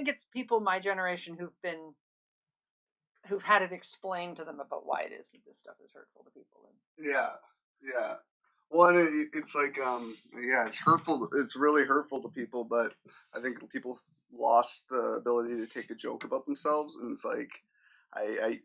think it's people my generation who've had it explained to them about why it is that this stuff is hurtful to people. Yeah. Well, and it's like, it's hurtful. It's really hurtful to people, but I think people lost the ability to take a joke about themselves, and it's like, I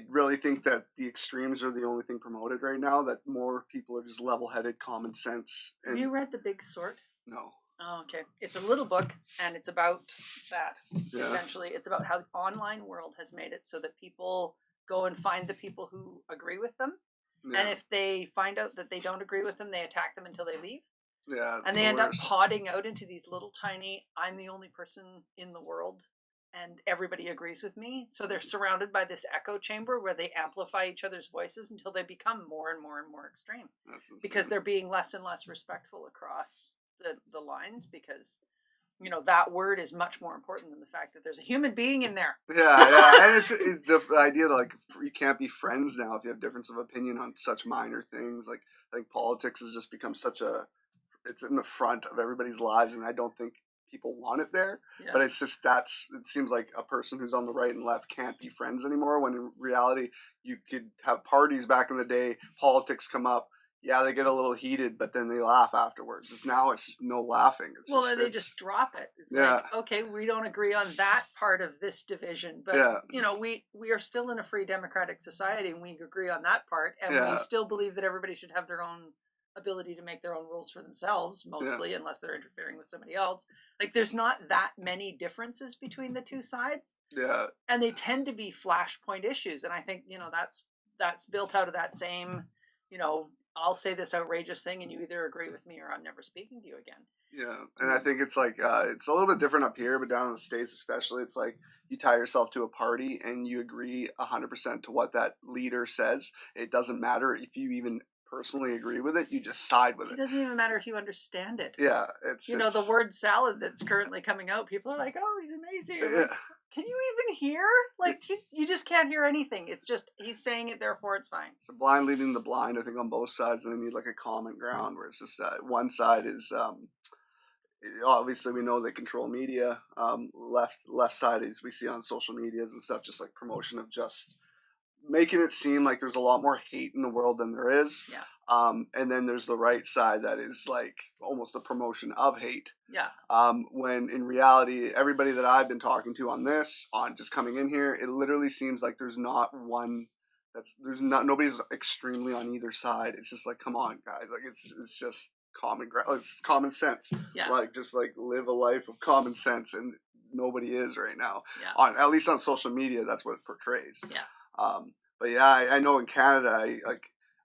really think that the extremes are the only thing promoted right now. That more people are just level-headed, common sense. Have you read The Big Sort? No. Oh, okay. It's a little book, and it's about that. Yeah. Essentially, it's about how the online world has made it so that people go and find the people who agree with them. Yeah. And if they find out that they don't agree with them, they attack them until they leave. Yeah. And they end up podding out into these little tiny, I'm the only person in the world and everybody agrees with me. So they're surrounded by this echo chamber where they amplify each other's voices until they become more and more and more extreme. Because they're being less and less respectful across the lines, because that word is much more important than the fact that there's a human being in there. Yeah. And it's the idea that, like, you can't be friends now if you have difference of opinion on such minor things. Like, I think politics has just become it's in the front of everybody's lives, and I don't think people want it there. Yeah. But it's just it seems like a person who's on the right and left can't be friends anymore, when in reality you could have parties back in the day, politics come up. Yeah, they get a little heated, but then they laugh afterwards. It's just no laughing. They just drop it. It's like, okay, we don't agree on that part of this division, but we are still in a free democratic society, and we agree on that part, and we still believe that everybody should have their own ability to make their own rules for themselves, mostly, unless they're interfering with somebody else. Like, there's not that many differences between the two sides. Yeah. And they tend to be flashpoint issues, and I think that's built out of that same, I'll say this outrageous thing and you either agree with me or I'm never speaking to you again. Yeah. And I think it's like, it's a little bit different up here, but down in the States especially, it's like you tie yourself to a party and you agree 100% to what that leader says. It doesn't matter if you even personally agree with it, you just side with it. It doesn't even matter if you understand it. Yeah. It's the word salad that's currently coming out, people are like, oh, he's amazing. Like, can you even hear? Like, you just can't hear anything. It's just, he's saying it, therefore it's fine. It's a blind leading the blind, I think, on both sides, and they need like a common ground where it's just one side is, obviously we know they control media. Left side is, we see on social medias and stuff, just like promotion of just making it seem like there's a lot more hate in the world than there is. Yeah. And then there's the right side that is like almost a promotion of hate. Yeah. When in reality, everybody that I've been talking to on just coming in here, it literally seems like there's not one nobody's extremely on either side. It's just like, come on, guys. Like, it's just common ground. It's common sense. Yeah. Like, just like live a life of common sense, and nobody is right now. Yeah. At least on social media, that's what it portrays. Yeah. But yeah, I know in Canada,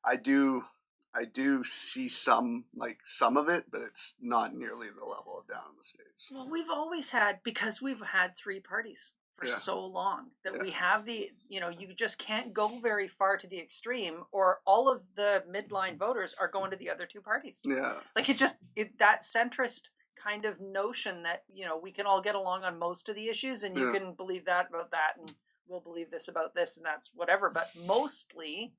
I do see some of it, but it's not nearly the level of down in the States. Well, we've had three parties for so long that we have you just can't go very far to the extreme, or all of the midline voters are going to the other two parties. Yeah. Like, that centrist kind of notion that, we can all get along on most of the issues, and you can believe that about that, and we'll believe this about this, and that's whatever. But mostly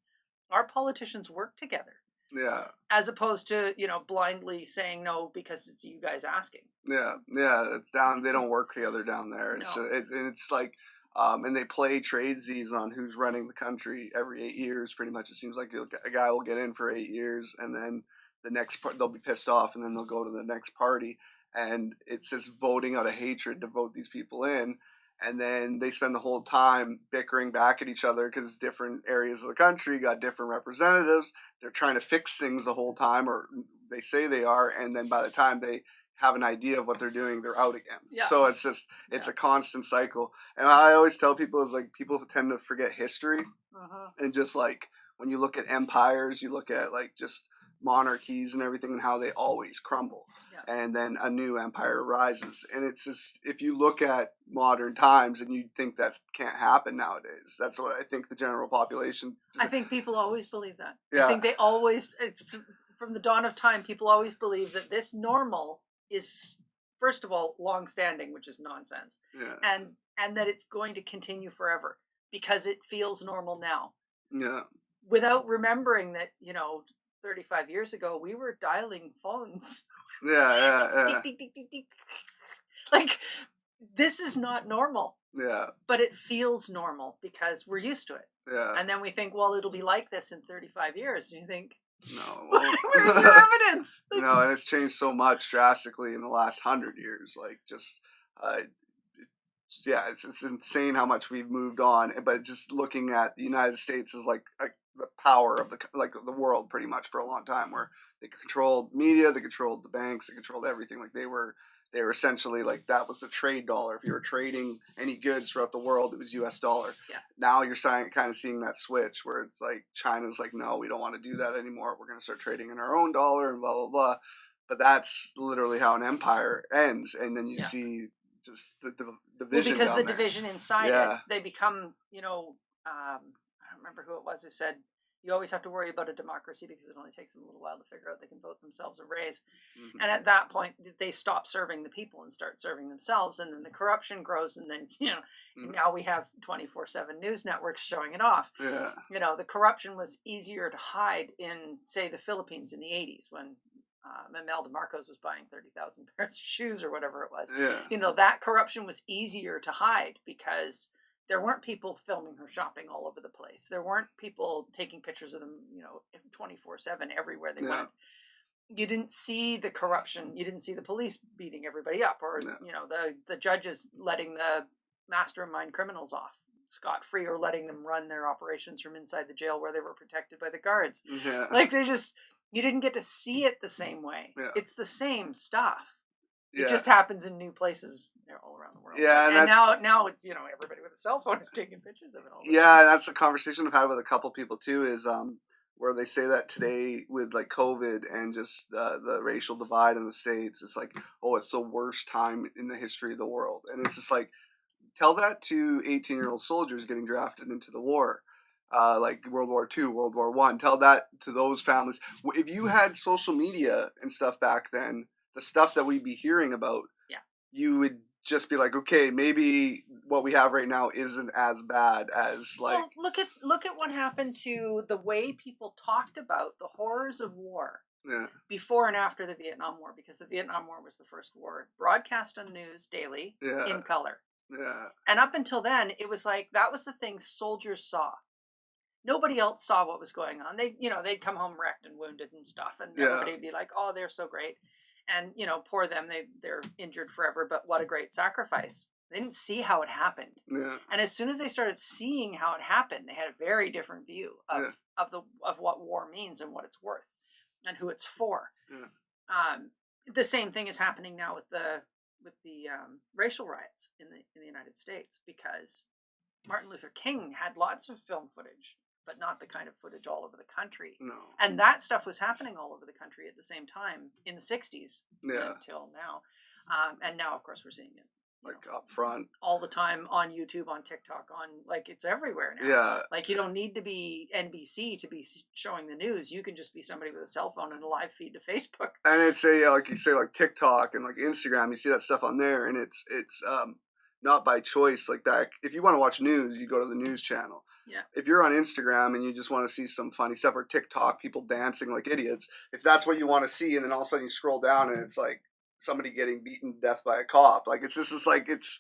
our politicians work together. Yeah. As opposed to, blindly saying no because it's you guys asking. Yeah. It's down. They don't work together down there. No. It's like, and they play tradesies on who's running the country every 8 years. Pretty much, it seems like a guy will get in for 8 years, and then the next part they'll be pissed off, and then they'll go to the next party, and it's just voting out of hatred to vote these people in. And then they spend the whole time bickering back at each other because different areas of the country got different representatives. They're trying to fix things the whole time, or they say they are. And then by the time they have an idea of what they're doing, they're out again. Yeah. So it's a constant cycle. And I always tell people is like, people tend to forget history. Uh-huh. And just like when you look at empires, you look at like just monarchies and everything and how they always crumble. And then a new empire rises. And it's just, if you look at modern times and you think that can't happen nowadays, that's what I think the general population. I think people always believe that. Yeah. I think they always, from the dawn of time, people always believe that this normal is, first of all, long-standing, which is nonsense. Yeah. And that it's going to continue forever because it feels normal now. Yeah. Without remembering that, 35 years ago, we were dialing phones. Yeah. Like, this is not normal. Yeah. But it feels normal because we're used to it. Yeah. And then we think, well, it'll be like this in 35 years. And you think, no. Well, where's your evidence? Like, no, and it's changed so much drastically in the last 100 years. Like, just, yeah, it's insane how much we've moved on. But just looking at the United States as like the power of the world pretty much for a long time, where they controlled media, they controlled the banks, they controlled everything. Like they were essentially like that was the trade dollar. If you were trading any goods throughout the world, it was U.S. dollar. Yeah. Now you're kind of seeing that switch where it's like China's like, no, we don't want to do that anymore. We're going to start trading in our own dollar and blah blah blah. But that's literally how an empire ends, and then you see just the division. Well, because the there. Division inside it, they become, I don't remember who it was who said, you always have to worry about a democracy because it only takes them a little while to figure out they can vote themselves a raise. Mm-hmm. And at that point, they stop serving the people and start serving themselves. And then the corruption grows. And then, mm-hmm. now we have 24/7 news networks showing it off. Yeah. The corruption was easier to hide in, say, the Philippines in the 80s when Imelda Marcos was buying 30,000 pairs of shoes or whatever it was. Yeah. That corruption was easier to hide because there weren't people filming her shopping all over the place. There weren't people taking pictures of them, 24/7 everywhere they went. You didn't see the corruption. You didn't see the police beating everybody up, or the judges letting the mastermind criminals off scot-free, or letting them run their operations from inside the jail where they were protected by the guards. Yeah. Like you didn't get to see it the same way. Yeah. It's the same stuff. It just happens in new places all around the world. Yeah, and now everybody with a cell phone is taking pictures of it all the time. Yeah, that's a conversation I've had with a couple people too. Is where they say that today with like COVID and just the racial divide in the States, it's like, oh, it's the worst time in the history of the world, and it's just like, tell that to 18-year-old soldiers getting drafted into the war. Like World War II, World War I. Tell that to those families. If you had social media and stuff back then, the stuff that we'd be hearing about, you would just be like, okay, maybe what we have right now isn't as bad as like. Well, look at what happened to the way people talked about the horrors of war. Yeah. Before and after the Vietnam War, because the Vietnam War was the first war broadcast on news daily in color. Yeah. And up until then, it was like that was the thing soldiers saw. Nobody else saw what was going on. They'd come home wrecked and wounded and stuff, and everybody would be like, "Oh, they're so great," and poor them. They're injured forever, but what a great sacrifice. They didn't see how it happened. Yeah. And as soon as they started seeing how it happened, they had a very different view of what war means and what it's worth and who it's for. Yeah. The same thing is happening now with the racial riots in the United States, because Martin Luther King had lots of film footage, but not the kind of footage all over the country. No. And that stuff was happening all over the country at the same time in the 60s until now. And now, of course, we're seeing it. Up front. All the time on YouTube, on TikTok, it's everywhere now. Yeah. Like, you don't need to be NBC to be showing the news. You can just be somebody with a cell phone and a live feed to Facebook. And it's like you say, like TikTok and like Instagram, you see that stuff on there, and it's not by choice. Like back, if you want to watch news, you go to the news channel. Yeah. If you're on Instagram and you just want to see some funny stuff, or TikTok, people dancing like idiots, if that's what you want to see, and then all of a sudden you scroll down and it's like somebody getting beaten to death by a cop, like it's just like it's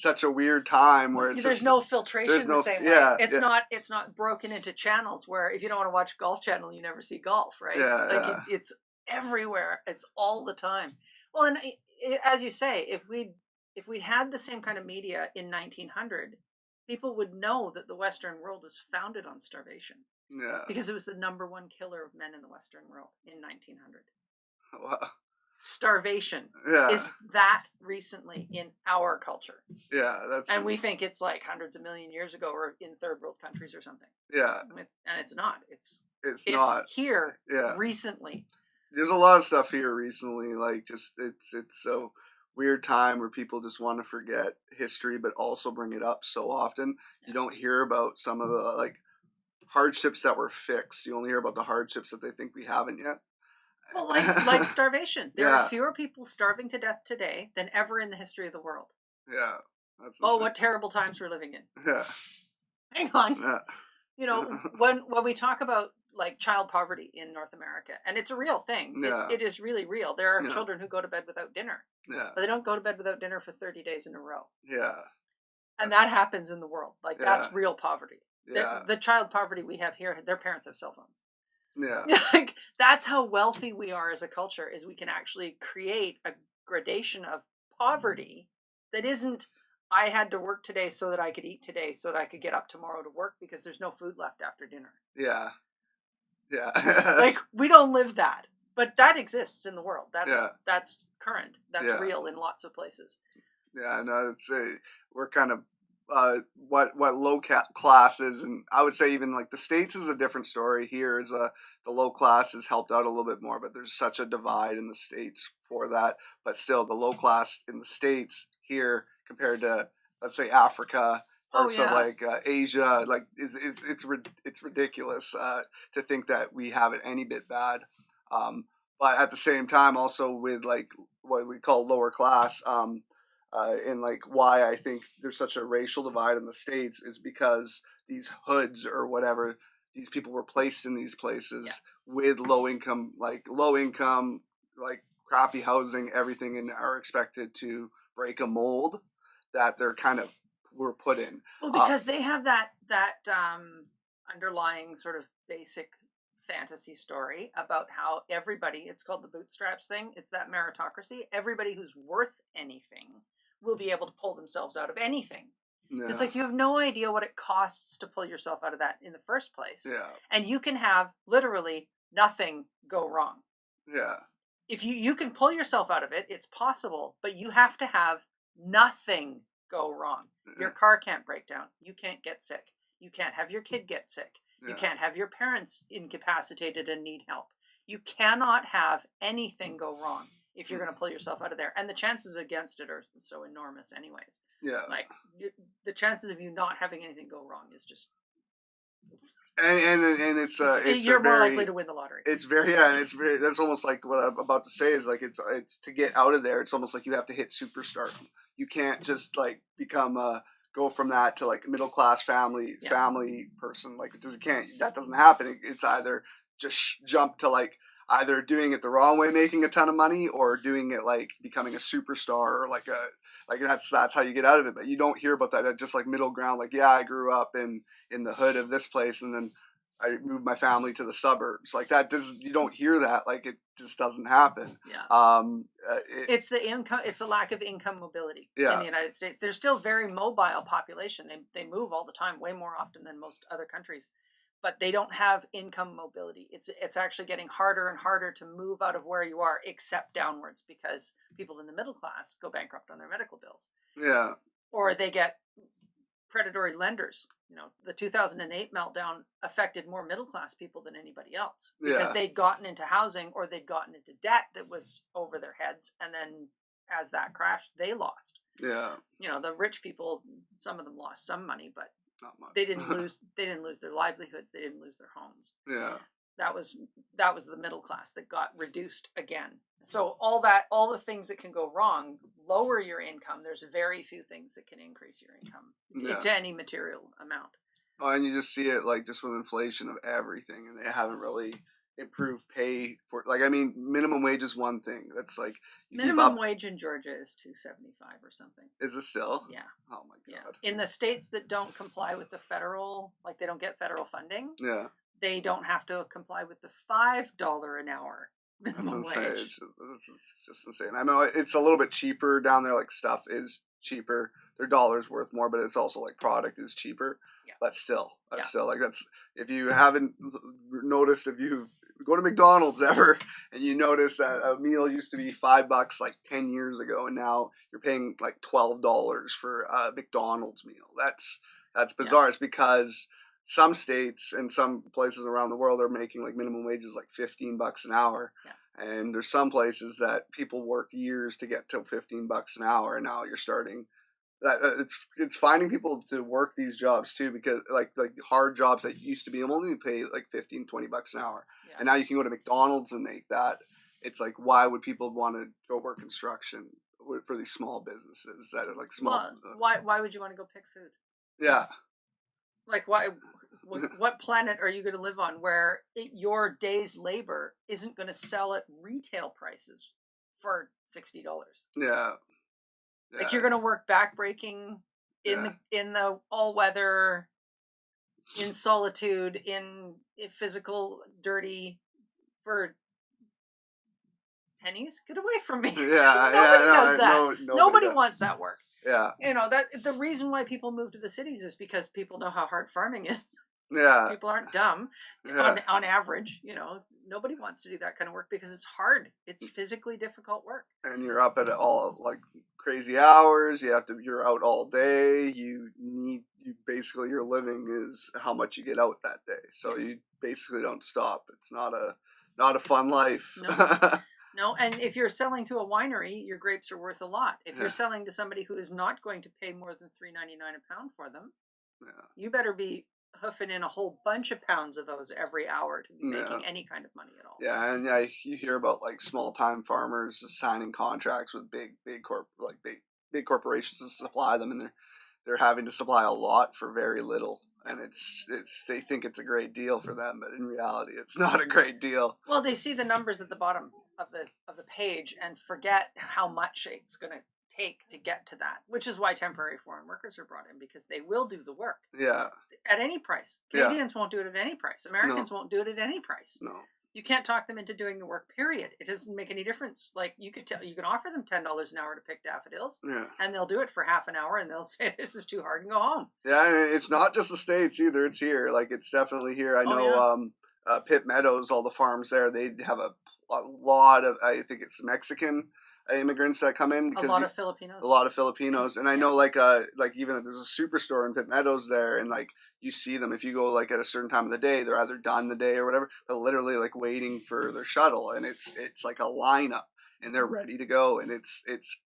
such a weird time where there's no filtration the same way. Yeah, it's not broken into channels where if you don't want to watch Golf Channel, you never see golf, right? Yeah, it's everywhere. It's all the time. Well, and as you say, if we'd had the same kind of media in 1900, people would know that the Western world was founded on starvation. Yeah. Because it was the number one killer of men in the Western world in 1900. Wow. Starvation is that recently in our culture. Yeah, and we think it's like hundreds of million years ago or in third world countries or something. Yeah. And it's not. It's not here recently. There's a lot of stuff here recently, like just it's so weird time where people just want to forget history but also bring it up so often. You don't hear about some of the like hardships that were fixed. You only hear about the hardships that they think we haven't yet. Well, like starvation. There are fewer people starving to death today than ever in the history of the world. Yeah. What terrible times we're living in. Yeah. Hang on. Yeah. When we talk about like child poverty in North America, and it's a real thing. Yeah. It is really real. There are Yeah. children who go to bed without dinner, Yeah. but they don't go to bed without dinner for 30 days in a row. Yeah. And that happens in the world. Like that's real poverty. Yeah. The child poverty we have here, their parents have cell phones. Yeah. Like that's how wealthy we are as a culture, is we can actually create a gradation of poverty that isn't, I had to work today so that I could eat today so that I could get up tomorrow to work because there's no food left after dinner. Yeah. Yeah. Like we don't live that, but that exists in the world. That's current. That's real in lots of places. Yeah, no, we're kind of what low class is, and I would say even like the States is a different story. Here is the low class has helped out a little bit more, but there's such a divide in the States for that. But still, the low class in the States here compared to, let's say, Africa, parts of like Asia, like it's ridiculous to think that we have it any bit bad. But at the same time, also with like what we call lower class. And like why I think there's such a racial divide in the States is because these hoods or whatever, these people were placed in these places with low income, like crappy housing, everything, and are expected to break a mold that they're kind of were put in. Well, because they have that underlying sort of basic fantasy story about how everybody, it's called the bootstraps thing, it's that meritocracy, everybody who's worth anything will be able to pull themselves out of anything. It's like you have no idea what it costs to pull yourself out of that in the first place. And you can have literally nothing go wrong. If you can pull yourself out of it, it's possible, but you have to have nothing go wrong. Your car can't break down. You can't get sick. You can't have your kid get sick. You can't have your parents incapacitated and need help. You cannot have anything go wrong if you're going to pull yourself out of there. And the chances against it are so enormous anyways. Like the chances of you not having anything go wrong is just... And it's you're more likely to win the lottery. It's very, it's very, that's almost like what I'm about to say is like, it's to get out of there. It's almost like you have to hit superstardom. You can't just like become go from that to like middle class family person. Like it just can't, that doesn't happen. It's either just jump to like either doing it the wrong way, making a ton of money, or doing it like becoming a superstar, or like that's how you get out of it. But you don't hear about that. Just like middle ground. Like, I grew up in the hood of this place, and then I moved my family to the suburbs. Like that you don't hear that. Like it just doesn't happen. It's the income. It's the lack of income mobility in the United States. They're still very mobile population. They move all the time, way more often than most other countries. But they don't have income mobility. It's actually getting harder and harder to move out of where you are, except downwards, because people in the middle class go bankrupt on their medical bills. Or they get predatory lenders. You know, the 2008 meltdown affected more middle class people than anybody else because they'd gotten into housing or they'd gotten into debt that was over their heads, and then as that crashed, they lost. You know, the rich people, some of them lost some money, but not much. They didn't lose their livelihoods. They didn't lose their homes. That was the middle class that got reduced again. So all the things that can go wrong lower your income. There's very few things that can increase your income to any material amount. Oh, and you just see it like just with inflation of everything, and they haven't really improved pay for, like, I mean, minimum wage is one thing. That's like minimum wage in Georgia is $2.75 or something. Is it still? Yeah. Oh my god. In the states that don't comply with the federal, like they don't get federal funding. They don't have to comply with the $5 an hour minimum wage. It's just insane. I know it's a little bit cheaper down there. Like stuff is cheaper. Their dollar's worth more, but it's also like product is cheaper. But still, like that's, if you haven't noticed, if you go to McDonald's ever and you notice that a meal used to be $5 like 10 years ago, and now you're paying like $12 for a McDonald's meal. That's bizarre. It's because some states and some places around the world are making like minimum wages like $15 an hour. And there's some places that people worked years to get to $15 an hour, and now you're starting. It's finding people to work these jobs too, because like hard jobs that used to be only pay like $15-20 an hour, and now you can go to McDonald's and make that. It's like, why would people want to go work construction for these small businesses that are like small? Why would you want to go pick food? Yeah. Like why what planet are you going to live on where your day's labor isn't going to sell at retail prices for $60? Yeah. Like you're going to work backbreaking in the all weather, in solitude, in physical dirty for pennies. Get away from me. Nobody does that. Nobody wants that work. Yeah. That the reason why people move to the cities is because people know how hard farming is. Yeah. People aren't dumb on average. Nobody wants to do that kind of work because it's hard. It's physically difficult work. And you're up at all like crazy hours. You're out all day. Basically your living is how much you get out that day. So you basically don't stop. It's not a fun life. No, and if you're selling to a winery, your grapes are worth a lot. If you're selling to somebody who is not going to pay more than $3.99 a pound for them, you better be hoofing in a whole bunch of pounds of those every hour to be making any kind of money at all. Yeah, and you hear about like small time farmers signing contracts with big corporations to supply them, and they're having to supply a lot for very little. And it's they think it's a great deal for them, but in reality, it's not a great deal. Well, they see the numbers at the bottom of the page and forget how much it's going to take to get to that, which is why temporary foreign workers are brought in, because they will do the work. Yeah. At any price. Canadians won't do it at any price. Americans won't do it at any price. No. You can't talk them into doing the work, period. It doesn't make any difference. Like you can offer them $10 an hour to pick daffodils, and they'll do it for half an hour, and they'll say this is too hard and go home. Yeah, and it's not just the States either. It's here. Like it's definitely here. I know Pitt Meadows, all the farms there, they have a lot of, I think it's Mexican immigrants that come in because a lot of Filipinos, and I know like even there's a superstore in Pitt Meadows there, and like you see them if you go like at a certain time of the day, they're either done the day or whatever, but literally like waiting for their shuttle, and it's like a lineup, and they're ready to go, and it's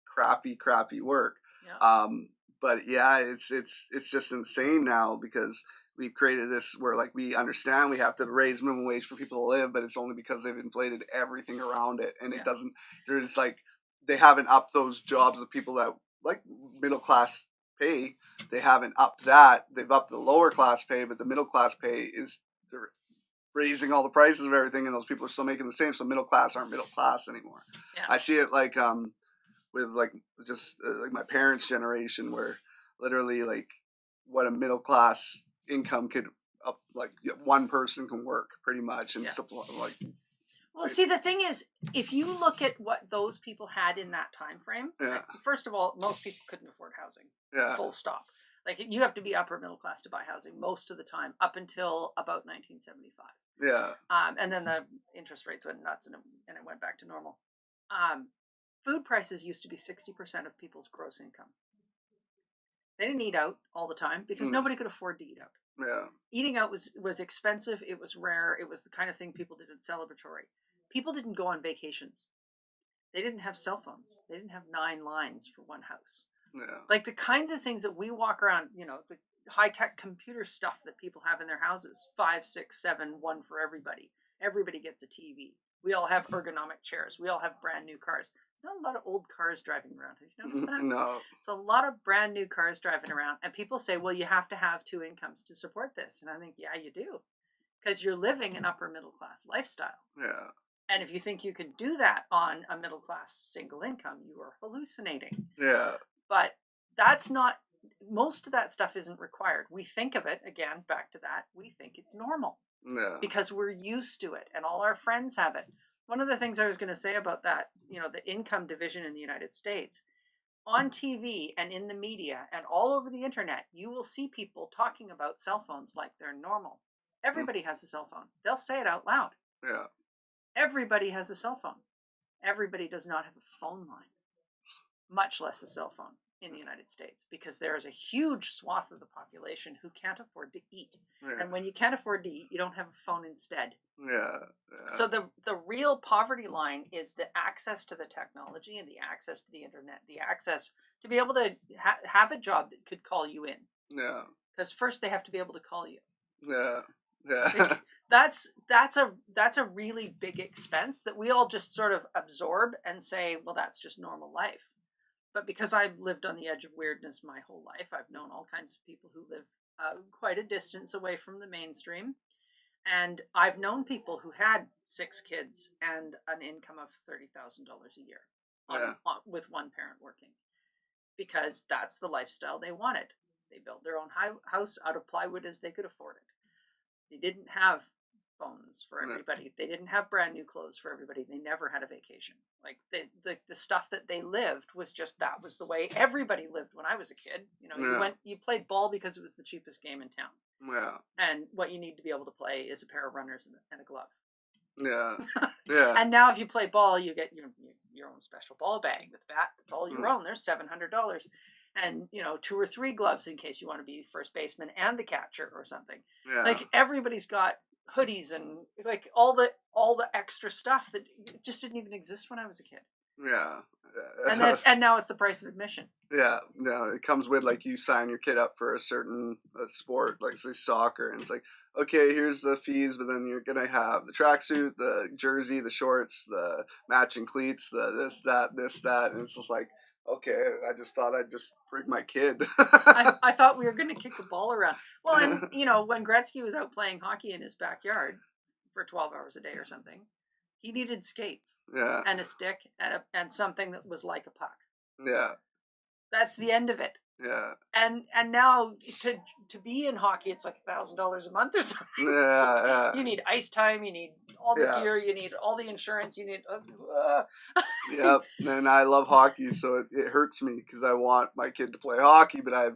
crappy work. But it's just insane now because we've created this where like we understand we have to raise minimum wage for people to live, but it's only because they've inflated everything around it, and it doesn't. There's like they haven't upped those jobs of people that like middle class pay. They haven't upped that. They've upped the lower class pay, but the middle class pay is they're raising all the prices of everything, and those people are still making the same. So middle class aren't middle class anymore. Yeah. I see it like with like just like my parents' generation, where literally like what a middle class income could up like one person can work pretty much and supply like. Well, see, the thing is, if you look at what those people had in that time frame, first of all, most people couldn't afford housing. Full stop. Like you have to be upper middle class to buy housing most of the time, up until about 1975. Yeah. And then the interest rates went nuts, and it went back to normal. Food prices used to be 60% of people's gross income. They didn't eat out all the time because nobody could afford to eat out. Yeah. Eating out was expensive. It was rare. It was the kind of thing people did in celebratory. People didn't go on vacations. They didn't have cell phones. They didn't have 9 lines for one house. Yeah. Like the kinds of things that we walk around, the high-tech computer stuff that people have in their houses, 5, 6, 7, one for everybody. Everybody gets a TV. We all have ergonomic chairs. We all have brand new cars. There's not a lot of old cars driving around. Have you noticed that? No. It's a lot of brand new cars driving around. And people say, well, you have to have 2 incomes to support this. And I think, yeah, you do. Because you're living an upper middle class lifestyle. Yeah. And if you think you can do that on a middle class single income, you are hallucinating. Yeah. But that's not, most of that stuff isn't required. We think of it, again, back to that, we think it's normal. Yeah. Because we're used to it and all our friends have it. One of the things I was going to say about that, the income division in the United States, on TV and in the media and all over the internet, you will see people talking about cell phones like they're normal. Everybody has a cell phone. They'll say it out loud. Yeah. Everybody has a cell phone. Everybody does not have a phone line, much less a cell phone in the United States, because there is a huge swath of the population who can't afford to eat. Yeah. And when you can't afford to eat, you don't have a phone instead. Yeah. So the real poverty line is the access to the technology and the access to the internet, the access to be able to have a job that could call you in. Yeah. Because first they have to be able to call you. Yeah. Yeah. That's a really big expense that we all just sort of absorb and say, well, that's just normal life. But because I've lived on the edge of weirdness my whole life, I've known all kinds of people who live quite a distance away from the mainstream. And I've known people who had 6 kids and an income of $30,000 a year with one parent working, because that's the lifestyle they wanted. They built their own house out of plywood as they could afford it. They didn't have phones for everybody. They didn't have brand new clothes for everybody. They never had a vacation. Like the stuff that they lived was just, that was the way everybody lived when I was a kid. You know, you played ball because it was the cheapest game in town. Yeah. And what you need to be able to play is a pair of runners and a glove. Yeah. Yeah. And now if you play ball, you get your own special ball bag with bat. That's all your own. There's $700. And 2 or 3 gloves in case you want to be first baseman and the catcher or something. Yeah. Like everybody's got hoodies and like all the extra stuff that just didn't even exist when I was a kid. Yeah. And now it's the price of admission. Yeah, it comes with, like, you sign your kid up for a certain sport, like say soccer, and it's like, okay, here's the fees, but then you're gonna have the tracksuit, the jersey, the shorts, the matching cleats, the this, that, and it's just like, okay, I just thought I'd just bring my kid. I thought we were gonna kick the ball around. Well, and when Gretzky was out playing hockey in his backyard for 12 hours a day or something, he needed skates, and a stick, and something that was like a puck. Yeah. That's the end of it. Yeah. And now to be in hockey, it's like $1,000 a month or something. Yeah. You need ice time. You need all the gear. You need all the insurance. You need. Yep. And I love hockey, so it hurts me because I want my kid to play hockey, but I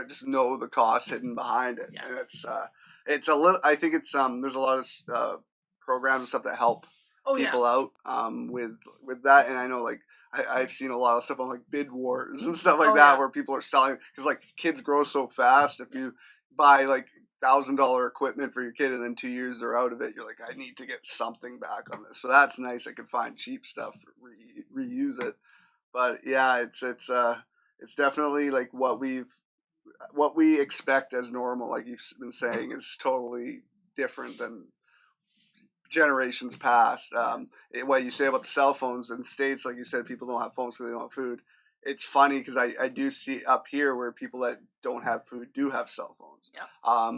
just know the cost hidden behind it. Yeah. And it's a little. I think it's there's a lot of programs and stuff that help people out with that, and I know, like, I've seen a lot of stuff on, like, bid wars and stuff like that, where people are selling, because, like, kids grow so fast. If you buy, like, $1,000 equipment for your kid and then 2 years they're out of it, you're like, I need to get something back on this. So that's nice. I can find cheap stuff, reuse it. But yeah, it's definitely like what we expect as normal, like you've been saying, is totally different than generations past. What you say about the cell phones in the States, like you said, people don't have phones because they don't have food. It's funny because I do see up here where people that don't have food do have cell phones. Yeah.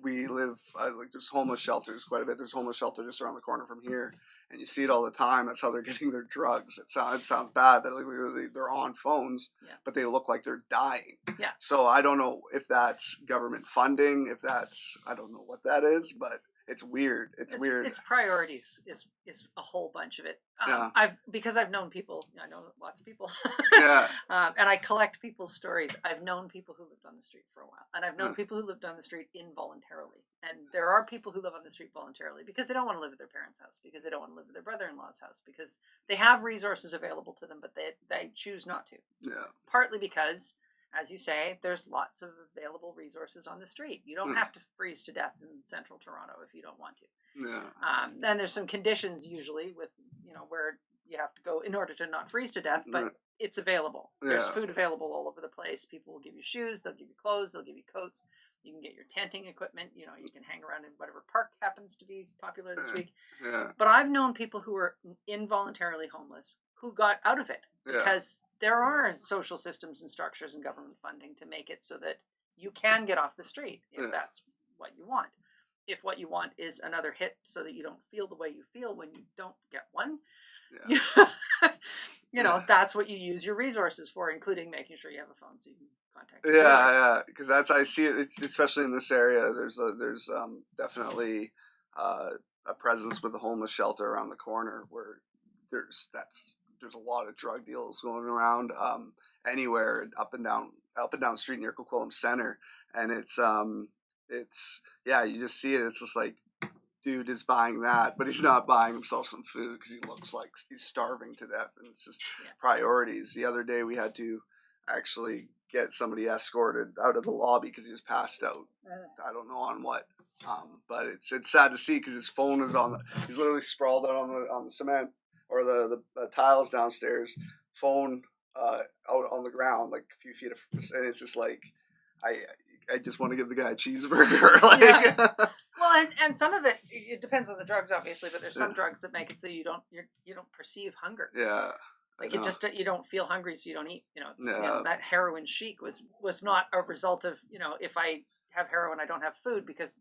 We live, like, there's homeless shelters quite a bit. There's a homeless shelter just around the corner from here, and you see it all the time. That's how they're getting their drugs. It sounds bad, but like, they're on phones, but they look like they're dying. Yeah. So I don't know if that's government funding, I don't know what that is, but it's weird. It's weird. It's priorities is a whole bunch of it. Because I've known people. I know lots of people. Yeah. And I collect people's stories. I've known people who lived on the street for a while, and I've known people who lived on the street involuntarily. And there are people who live on the street voluntarily because they don't want to live at their parents' house, because they don't want to live at their brother-in-law's house, because they have resources available to them, but they choose not to. Yeah. Partly because, as you say, there's lots of available resources on the street. You don't have to freeze to death in central Toronto if you don't want to. Yeah. Then there's some conditions usually with, where you have to go in order to not freeze to death, but it's available. Yeah. There's food available all over the place. People will give you shoes, they'll give you clothes, they'll give you coats. You can get your tenting equipment. You can hang around in whatever park happens to be popular this week. Yeah. But I've known people who were involuntarily homeless who got out of it because there are social systems and structures and government funding to make it so that you can get off the street if that's what you want. If what you want is another hit so that you don't feel the way you feel when you don't get one, that's what you use your resources for, including making sure you have a phone so you can contact people. Yeah, because I see it, especially in this area. There's definitely a presence with the homeless shelter around the corner where there's a lot of drug deals going around anywhere up and down the street near Coquitlam Center, and it's you just see it. It's just like, dude is buying that, but he's not buying himself some food because he looks like he's starving to death, and it's just priorities. The other day we had to actually get somebody escorted out of the lobby because he was passed out. I don't know on what, but it's sad to see because his phone is he's literally sprawled out on the cement or the tiles downstairs, phone out on the ground like a few feet and it's just like, I just want to give the guy a cheeseburger. Well, and some of it depends on the drugs, obviously, but there's some drugs that make it so you don't perceive hunger. Yeah. Like you don't feel hungry, so you don't eat. That heroin chic was not a result of if I have heroin, I don't have food, because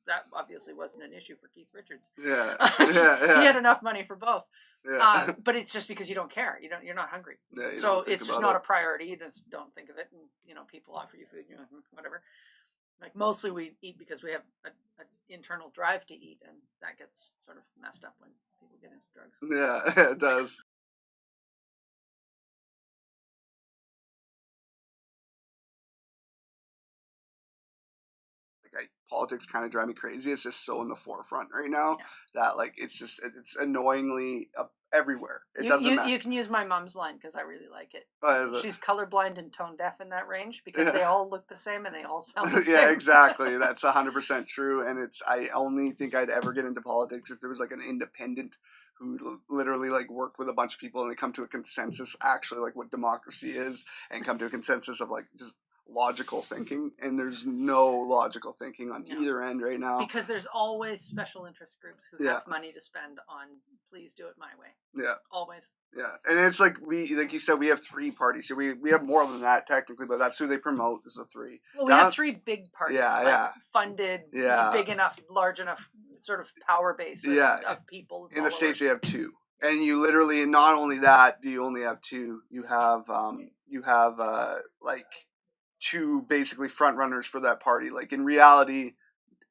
that obviously wasn't an issue for Keith Richards. Yeah. He had enough money for both. Yeah. But it's just because you don't care. You're not hungry. Yeah, so it's just not a priority. You just don't think of it, and people offer you food, whatever. Like, mostly we eat because we have an internal drive to eat, and that gets sort of messed up when people get into drugs. Yeah, it does. Politics kind of drive me crazy. It's just so in the forefront right now that it's annoyingly everywhere. It doesn't matter. You can use my mom's line because I really like it. Oh, she's colorblind and tone deaf in that range because they all look the same and they all sound the same. Yeah, exactly. That's 100% true. And I only think I'd ever get into politics if there was an independent who literally worked with a bunch of people and they come to a consensus, actually what democracy is, and come to a consensus of just logical thinking, and there's no logical thinking on either end right now, because there's always special interest groups who have money to spend on please do it my way. Yeah, always. Yeah, and it's you said, we have 3 parties here. We have more than that technically, but that's who they promote is the 3. Well, we have 3 big parties, funded, big enough, large enough sort of power base of people. In the States, they have 2. And you literally, not only that, do you only have 2, you have 2 basically front runners for that party. In reality,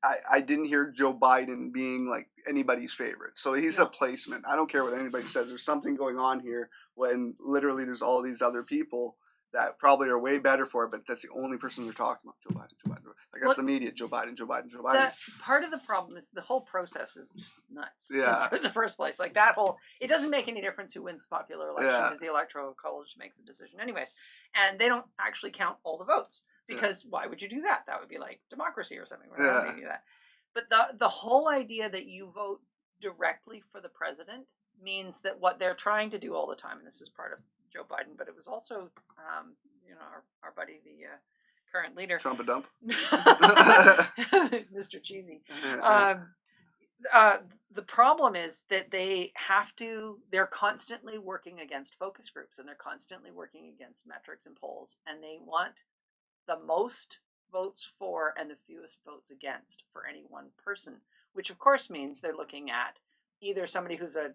I didn't hear Joe Biden being anybody's favorite. So he's a placement. I don't care what anybody says. There's something going on here when literally there's all these other people that probably are way better for it, but that's the only person they're talking about. Joe Biden, Joe Biden. That's the media. Joe Biden, Joe Biden, Joe Biden. That part of the problem is the whole process is just nuts. Yeah. In the first place. That whole, it doesn't make any difference who wins the popular election because the Electoral College makes the decision anyways. And they don't actually count all the votes because why would you do that? That would be like democracy or something. We're not going to do that. But the whole idea that you vote directly for the president means that what they're trying to do all the time, and this is part of Joe Biden, but it was also, our buddy, the current leader. Trump a dump? Mr. Cheesy. The problem is that they're constantly working against focus groups, and they're constantly working against metrics and polls, and they want the most votes for and the fewest votes against for any one person, which of course means they're looking at either somebody who's a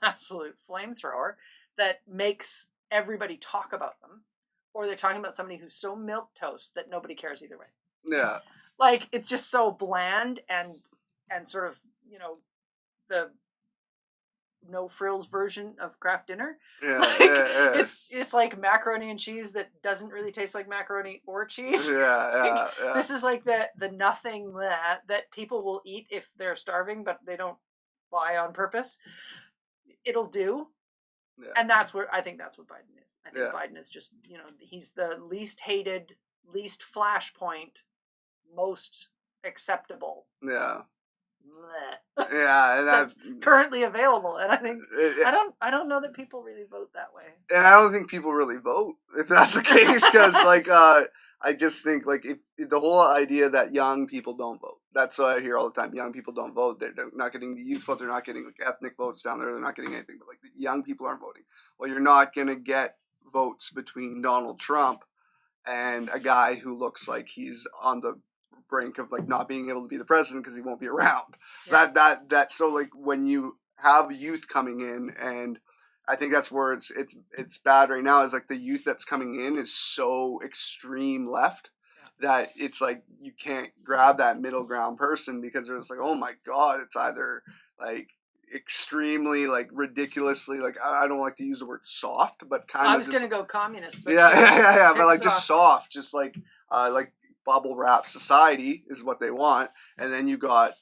absolute flamethrower that makes everybody talk about them, or they're talking about somebody who's so milquetoast that nobody cares either way. Yeah. It's just so bland and sort of, the no frills version of Kraft dinner. Yeah, It's like macaroni and cheese that doesn't really taste like macaroni or cheese. Yeah. This is the nothing that people will eat if they're starving, but they don't buy on purpose. It'll do. Yeah. And I think that's what Biden is. I think Biden is just, he's the least hated, least flashpoint, most acceptable. Yeah. Yeah, and that's currently available, and I think I don't know that people really vote that way. And I don't think people really vote if that's the case, because I just think if the whole idea that young people don't vote. That's what I hear all the time. Young people don't vote. They're not getting the youth vote. They're not getting ethnic votes down there. They're not getting anything. But the young people aren't voting. Well, you're not gonna get votes between Donald Trump and a guy who looks like he's on the brink of not being able to be the president because he won't be around. Yeah. That so when you have youth coming in, and I think that's where it's bad right now, is the youth that's coming in is so extreme left that it's you can't grab that middle ground person, because they're just oh my god, it's either extremely ridiculously I don't like to use the word soft, but kind of I was going to go communist, but but just soft, just bubble wrap society is what they want. And then you got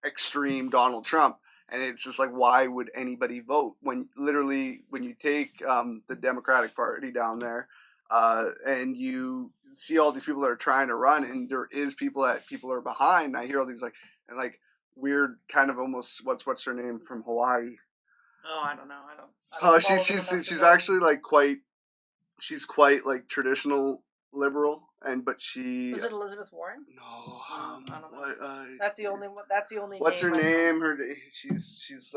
extreme Donald Trump, and it's just why would anybody vote when you take the Democratic Party down there and you see all these people that are trying to run, and there is people are behind. I hear all these weird kind of almost what's her name from Hawaii. Oh, I don't know. I don't she's actually quite traditional liberal, but she was it Elizabeth Warren? No, I don't know. That's the only one. That's the only. What's her name? She's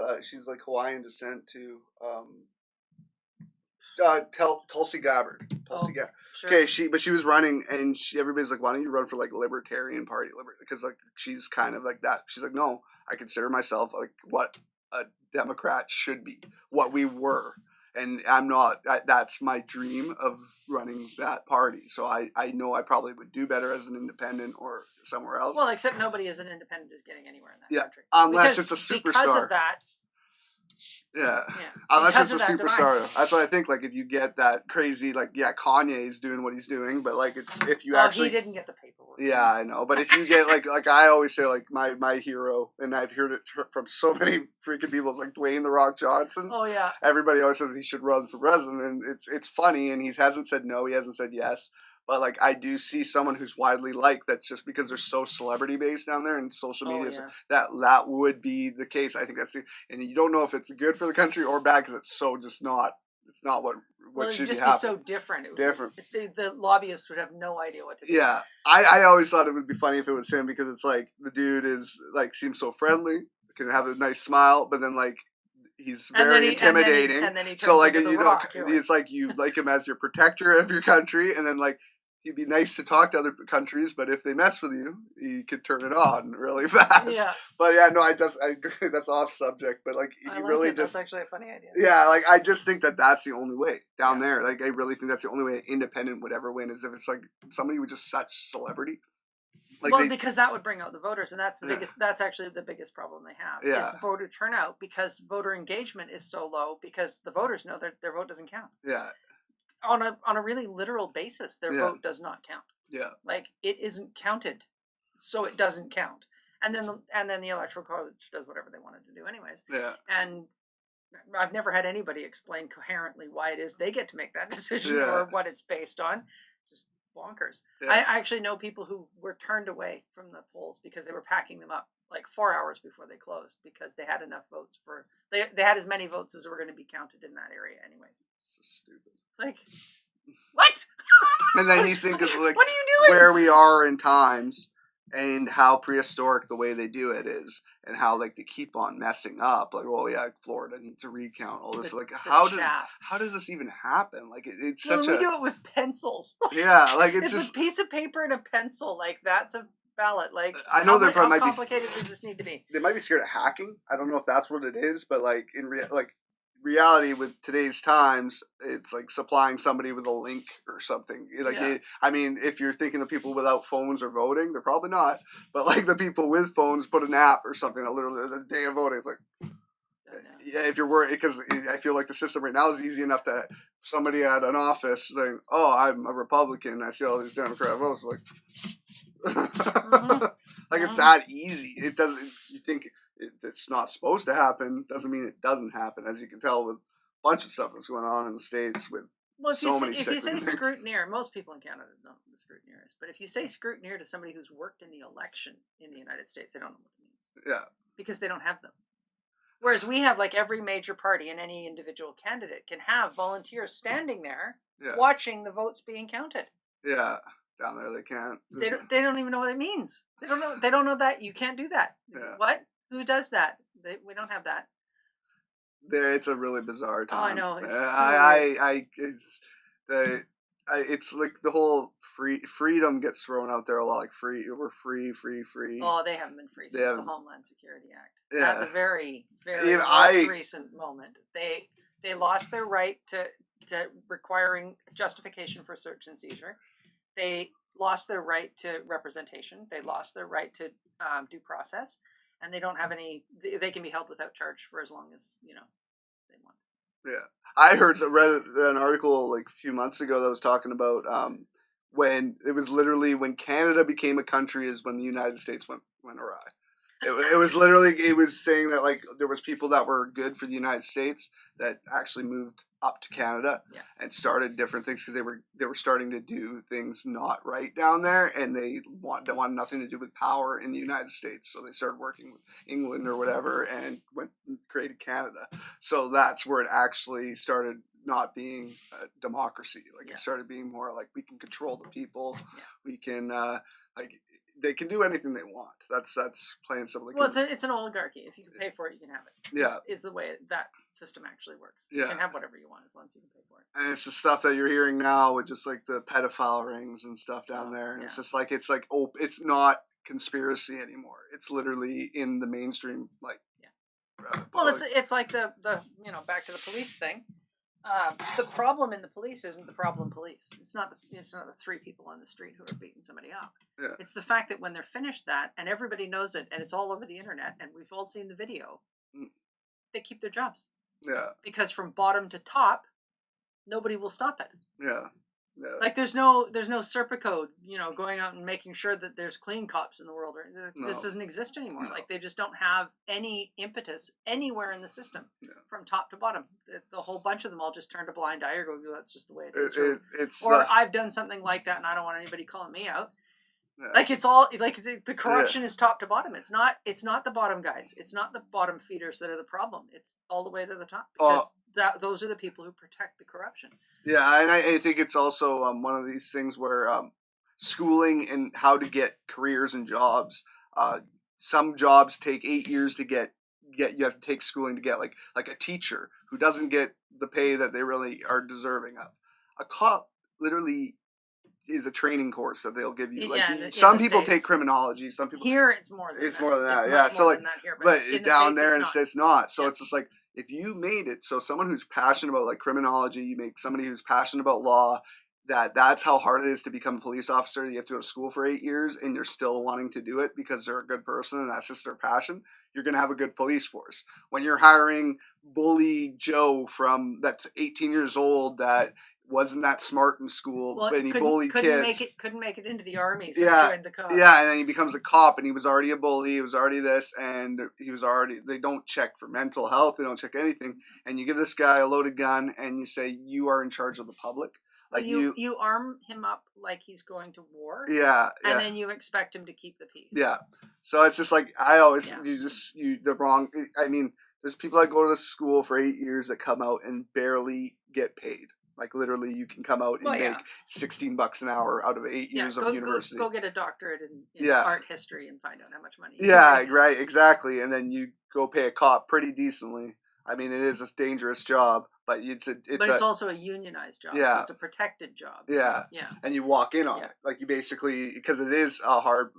Hawaiian descent too. Tulsi Gabbard. Oh, sure. Okay, she was running, and everybody's like, why don't you run for like Libertarian Party, because like she's kind of like that. She's like, no, I consider myself like what a Democrat should be, what we were, and I'm not. That's my dream of running that party. So I know I probably would do better as an independent or somewhere else. Well, except nobody as an independent is getting anywhere in that country. Unless it's a superstar. Because of that. Yeah. Unless it's a superstar. That's what I think. Like, if you get that crazy, like, Kanye's doing what he's doing, but like, it's if you actually. He didn't get the paperwork. Yeah, I know. But if you get like I always say, like my hero, and I've heard it from so many freaking people, it's like Dwayne the Rock Johnson. Oh yeah. Everybody always says he should run for president, and it's funny, and he hasn't said no, he hasn't said yes. But like I do see someone who's widely liked, that's just because they're so celebrity based down there and social media. So that would be the case. I think and you don't know if it's good for the country or bad because it's so just not. It's not what should be happening. Be so different. Different. The lobbyists would have no idea what to do. Yeah, I always thought it would be funny if it was him because it's like the dude is like seems so friendly, can have a nice smile, but then like. He's very intimidating. And then he so like Rock, it's like you like him as your protector of your country, and then like he'd be nice to talk to other countries, but if they mess with you, he could turn it on really fast. Yeah. But yeah, no, that's off subject, but like he really just that's actually a funny idea. Yeah, like I just think that's the only way down there. Like I really think that's the only way an independent would ever win is if it's like somebody with just such celebrity. Like because that would bring out the voters, and that's the biggest. That's actually the biggest problem they have is voter turnout because voter engagement is so low because the voters know their vote doesn't count. Yeah. On a really literal basis, their vote does not count. Yeah. Like it isn't counted, so it doesn't count. And then the electoral college does whatever they wanted to do, anyways. Yeah. And I've never had anybody explain coherently why it is they get to make that decision or what it's based on. It's just bonkers. Yeah. I actually know people who were turned away from the polls because they were packing them up like 4 hours before they closed because they had enough votes for they had as many votes as were going to be counted in that area, anyways. So stupid. Like, what? And then you think of like what are you doing? Where we are in times and how prehistoric the way they do it is, and how like they keep on messing up. Like, oh yeah, Florida needs to recount all this. Like, how does this even happen? Like, it's such we do it with pencils. Yeah, like it's just a piece of paper and a pencil. Like that's a ballot. Like I know how complicated does this need to be? They might be scared of hacking. I don't know if that's what it is, but like reality with today's times, it's like supplying somebody with a link or something. Like, I mean, if you're thinking of people without phones or voting, they're probably not. But like the people with phones put an app or something that literally the day of voting is like, if you're worried, because I feel like the system right now is easy enough that somebody at an office saying, "Oh, I'm a Republican," I see all these Democrat votes, like, like it's that easy. It doesn't. You think. It's not supposed to happen doesn't mean it doesn't happen, as you can tell with a bunch of stuff that's going on in the States with if you say scrutineer, most people in Canada don't know what the scrutineer is, but if you say scrutineer to somebody who's worked in the election in the United States, they don't know what it means. Yeah. Because they don't have them. Whereas we have like every major party and any individual candidate can have volunteers standing there watching the votes being counted. Yeah. Down there they can't. They don't even know what it means. They don't know that you can't do that. Yeah. What? Who does that? We don't have that. It's a really bizarre time. Oh, I know. It's like the whole freedom gets thrown out there a lot. Like we're free. Oh, they haven't been free since the Homeland Security Act. Yeah. At the very, very most recent moment, they lost their right to requiring justification for search and seizure. They lost their right to representation. They lost their right to due process. And they don't have any. They can be held without charge for as long as they want. Yeah, I read an article like a few months ago that was talking about when it was literally when Canada became a country is when the United States went awry. It was literally saying that like there was people that were good for the United States that actually moved up to Canada and started different things because they were starting to do things not right down there, and they wanted nothing to do with power in the United States, so they started working with England or whatever and went and created Canada. So that's where it actually started not being a democracy. Like it started being more like we can control the people, we can they can do anything they want. That's plain and simple. Well, it's an oligarchy. If you can pay for it, you can have it. Yeah, is the way that system actually works. Yeah. You can have whatever you want as long as you can pay for it. And it's the stuff that you're hearing now with just like the pedophile rings and stuff down there, and it's just like it's not conspiracy anymore. It's literally in the mainstream, like. Yeah. Well, it's like the back to the police thing. The problem in the police isn't the problem police. It's not the three people on the street who are beating somebody up. Yeah. It's the fact that when they're finished that, and everybody knows it, and it's all over the internet, and we've all seen the video, they keep their jobs. Yeah. Because from bottom to top, nobody will stop it. Yeah. Yeah. Like there's no Serpico, going out and making sure that there's clean cops in the world. This doesn't exist anymore. No. Like they just don't have any impetus anywhere in the system from top to bottom. The whole bunch of them all just turned a blind eye or go, that's just the way it is. I've done something like that and I don't want anybody calling me out. Yeah. Like it's all like the corruption is top to bottom. It's not the bottom guys. It's not the bottom feeders that are the problem. It's all the way to the top because those are the people who protect the corruption. Yeah, and I think it's also one of these things where schooling and how to get careers and jobs. Some jobs take 8 years to get. You have to take schooling to get like a teacher who doesn't get the pay that they really are deserving of. A cop literally is a training course that they'll give you. Like some people take criminology, some people here it's more than that. Yeah, so like but down there it's not. So it's just like if you made it so someone who's passionate about like criminology, you make somebody who's passionate about law, that's how hard it is to become a police officer. You have to go to school for 8 years and they're still wanting to do it because they're a good person and that's just their passion. You're going to have a good police force. When you're hiring bully Joe that's 18 years old that wasn't that smart in school, but he bullied kids. Couldn't make it into the army, so he joined the cops. Yeah, and then he becomes a cop, and he was already a bully. He was already this, and he was already. They don't check for mental health. They don't check anything. And you give this guy a loaded gun, and you say you are in charge of the public. Like you arm him up like he's going to war. Yeah, and then you expect him to keep the peace. Yeah, so it's just like I always the wrong. I mean, there's people that go to school for 8 years that come out and barely get paid. Like literally, you can come out and make $16 an hour out of 8 years of university. Go get a doctorate in art history and find out how much money. Right, exactly. And then you go pay a cop pretty decently. I mean, it is a dangerous job, but it's also a unionized job. Yeah, so it's a protected job. Yeah, and you walk in on it, like you basically because it is a hard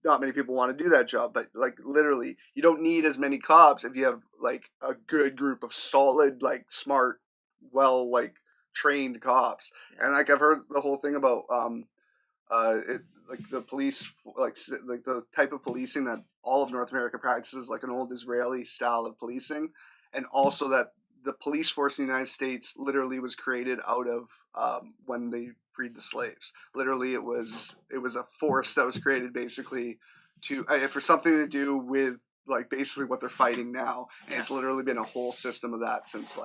not many people want to do that job, but like literally, you don't need as many cops if you have like a good group of solid, like smart, trained cops. And like I've heard the whole thing about the police like the type of policing that all of North America practices, like an old Israeli style of policing, and also that the police force in the United States literally was created out of when they freed the slaves. Literally, it was a force that was created basically for something to do with like basically what they're fighting now. And it's literally been a whole system of that since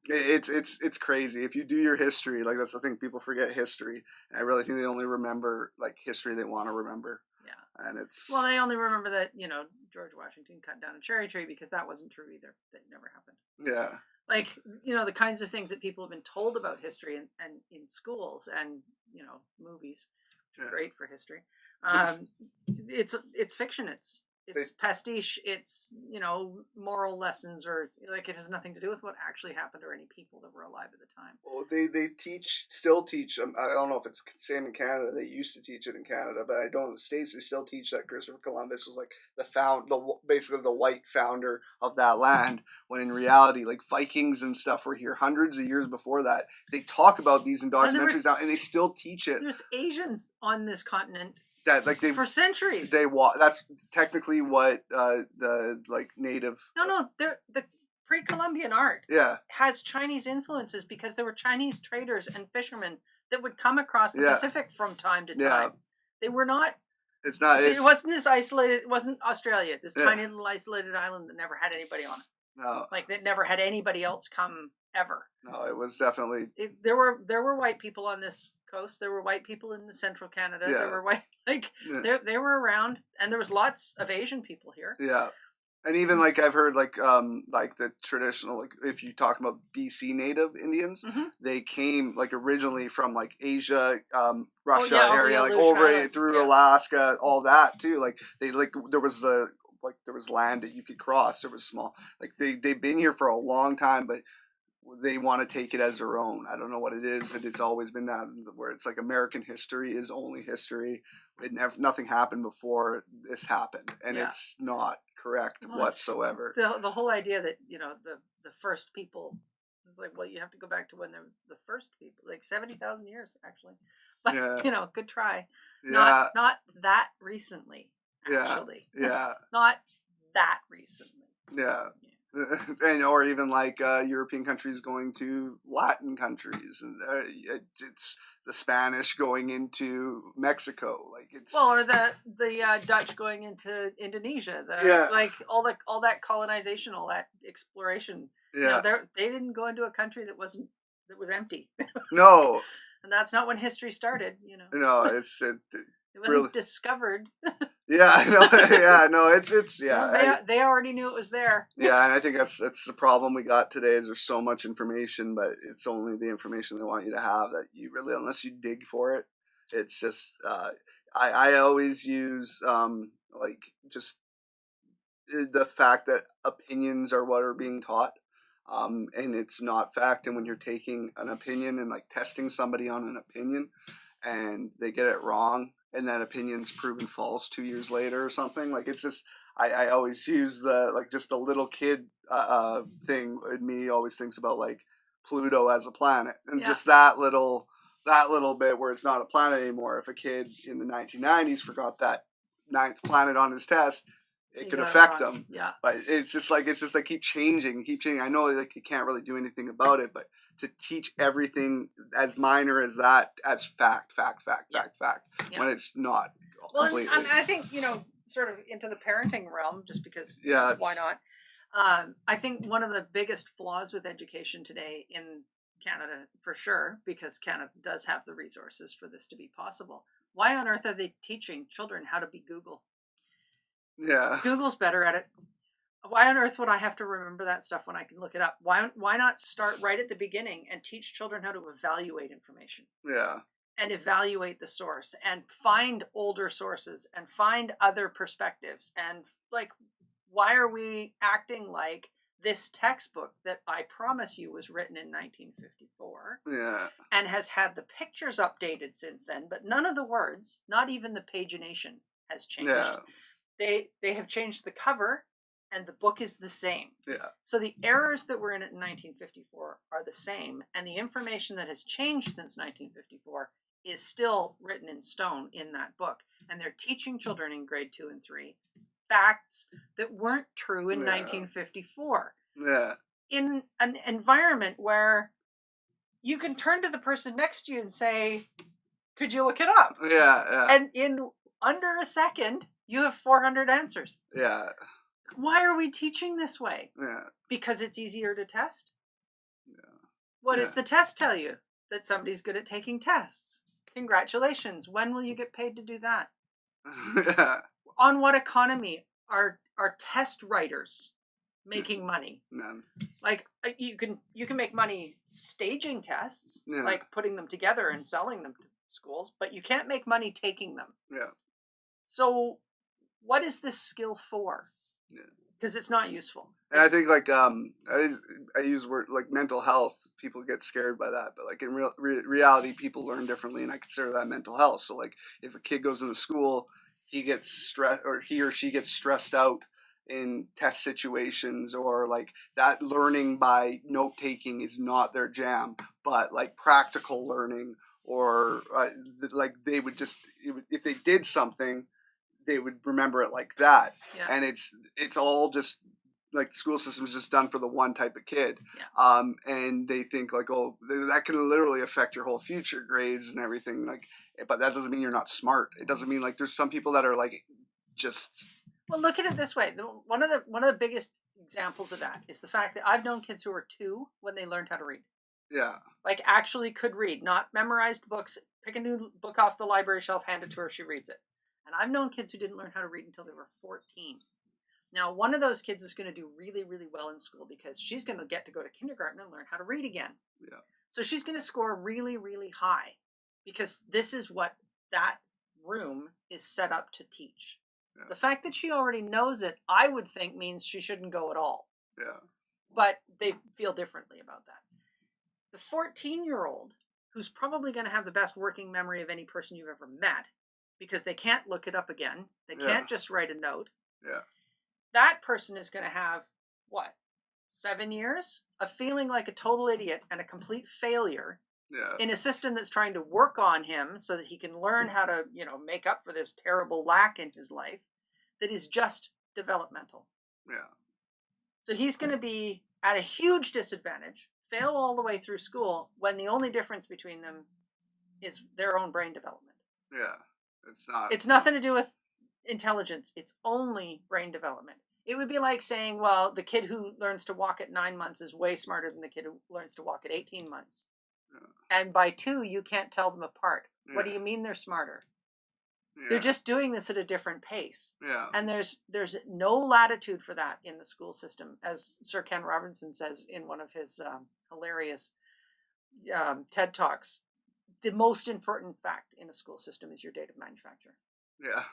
It's crazy. If you do your history, like that's the thing, people forget history. And I really think they only remember like history they want to remember. Yeah. And they only remember that, George Washington cut down a cherry tree because that wasn't true either. That never happened. Yeah. Like, the kinds of things that people have been told about history and in schools and, movies, which are great for history. It's fiction. It's pastiche. It's, moral lessons or like it has nothing to do with what actually happened or any people that were alive at the time. Well, they still teach. I don't know if it's the same in Canada. They used to teach it in Canada, but I don't in the States. They still teach that Christopher Columbus was like basically the white founder of that land. When in reality, like Vikings and stuff were here hundreds of years before that. They talk about these in documentaries now, and they still teach it. There's Asians on this continent. That for centuries that's technically what the native they're the pre-Columbian art has Chinese influences because there were Chinese traders and fishermen that would come across the Pacific from time to time. They were not it wasn't this isolated, it wasn't Australia, this tiny little isolated island that never had anybody on it. No, like that never had anybody else come ever. No, it was definitely there were white people on this coast. There were white people in the central Canada. There were white they were around, and there was lots of Asian people here. Yeah, And even like I've heard like the traditional, like if you talk about BC native Indians, Mm-hmm. they came like originally from like Asia, Oh Russia yeah, all the area, like Aleutian over it Islands. through Yeah. Alaska, all that too. Like they like there was land that you could cross. There was small, like they've been here for a long time, but they want to take it as their own. I don't know what it is. It's always been that where it's like American history is only history. Nothing happened before this happened, and Yeah. it's not correct Well, it's whatsoever. the whole idea that the first people. It's like, well, you have to go back to when they're the first people, like 70,000 years actually. But Yeah, good try. yeah, Not that recently, yeah, actually. yeah, Not that recently. yeah. Yeah. And or even like European countries going to Latin countries, and it's the Spanish going into Mexico. Like it's Well, or the Dutch going into Indonesia, yeah, like all that colonization, all that exploration. yeah. They didn't go into a country that was empty, No, and that's not when history started. no, It really. wasn't discovered. Yeah, I know. Yeah, no, it's yeah, They already knew it was there. yeah, and I think that's the problem we got today is there's so much information, but it's only the information they want you to have that you really, unless you dig for it, it's just. I always use like just the fact that opinions are what are being taught. And it's not fact. And when you're taking an opinion and like testing somebody on an opinion, and they get it wrong, and that opinion's proven false 2 years later or something, like it's just I always use the like just a little kid thing in me always thinks about like Pluto as a planet, and Yeah, just that little bit where it's not a planet anymore. If a kid in the 1990s forgot that ninth planet on his test, it you could got it affect wrong. them. Yeah, But it's just like keep changing, keep changing. I know like you can't really do anything about it, but to teach everything as minor as that as fact, yeah, yeah. when it's not Well, and completely. I think sort of into the parenting realm, just because Yeah, why it's not? I think one of the biggest flaws with education today in Canada, for sure, because Canada does have the resources for this to be possible. Why on earth are they teaching children how to be Google? yeah, Google's better at it. Why on earth would I have to remember that stuff when I can look it up? Why not start right at the beginning and teach children how to evaluate information yeah, and evaluate the source and find older sources and find other perspectives, and like, why are we acting like this textbook that I promise you was written in 1954 yeah, and has had the pictures updated since then, but none of the words, not even the pagination, has yeah, changed. They have changed the cover, and the book is the same. yeah, So the errors that were in it in 1954 are the same, and the information that has changed since 1954 is still written in stone in that book. And they're teaching children in grade 2 and 3 facts that weren't true in yeah, 1954 yeah, in an environment where you can turn to the person next to you and say, "Could you look it up?" yeah, And in under a second, you have 400 answers. yeah, Why are we teaching this way? yeah, Because it's easier to test? yeah, What yeah, does the test tell you? That somebody's good at taking tests. Congratulations. When will you get paid to do that? yeah, On what economy are test writers making money? none, Like, you can make money staging tests, yeah, like putting them together and selling them to schools, but you can't make money taking them. yeah, So what is this skill for? yeah. Because it's not useful. And I think like I use word like mental health. People get scared by that, but like in reality, people learn differently, and I consider that mental health. So like if a kid goes into school, he gets stressed or he or she gets stressed out in test situations, or like that learning by note taking is not their jam, but like practical learning or like they would just if they did something they would remember it like that. Yeah. And it's all just like the school system is just done for the one type of kid. Yeah. And they think like, oh, that can literally affect your whole future grades and everything. Like, but that doesn't mean you're not smart. It doesn't mean like there's some people that are like just. Well, look at it this way. One of the biggest examples of that is the fact that I've known kids who were 2 when they learned how to read. Yeah. Like, actually could read, not memorized books. Pick a new book off the library shelf, hand it to her, she reads it. And I've known kids who didn't learn how to read until they were 14. Now, one of those kids is going to do really, really well in school because she's going to get to go to kindergarten and learn how to read again. Yeah. So she's going to score really, really high because this is what that room is set up to teach. Yeah. The fact that she already knows it, I would think, means she shouldn't go at all. Yeah. But they feel differently about that. The 14-year-old, who's probably going to have the best working memory of any person you've ever met, because they can't look it up again. They can't just write a note. Yeah. That person is going to have, what, 7 years of feeling like a total idiot and a complete failure in a system that's trying to work on him so that he can learn how to, make up for this terrible lack in his life that is just developmental. Yeah. So he's going to be at a huge disadvantage, fail all the way through school, when the only difference between them is their own brain development. Yeah. It's nothing to do with intelligence. It's only brain development. It would be like saying, well, the kid who learns to walk at 9 months is way smarter than the kid who learns to walk at 18 months. Yeah. And by 2, you can't tell them apart. Yeah. What do you mean they're smarter? Yeah. They're just doing this at a different pace. Yeah. And there's no latitude for that in the school system, as Sir Ken Robinson says in one of his hilarious TED Talks. The most important fact in a school system is your date of manufacture. Yeah.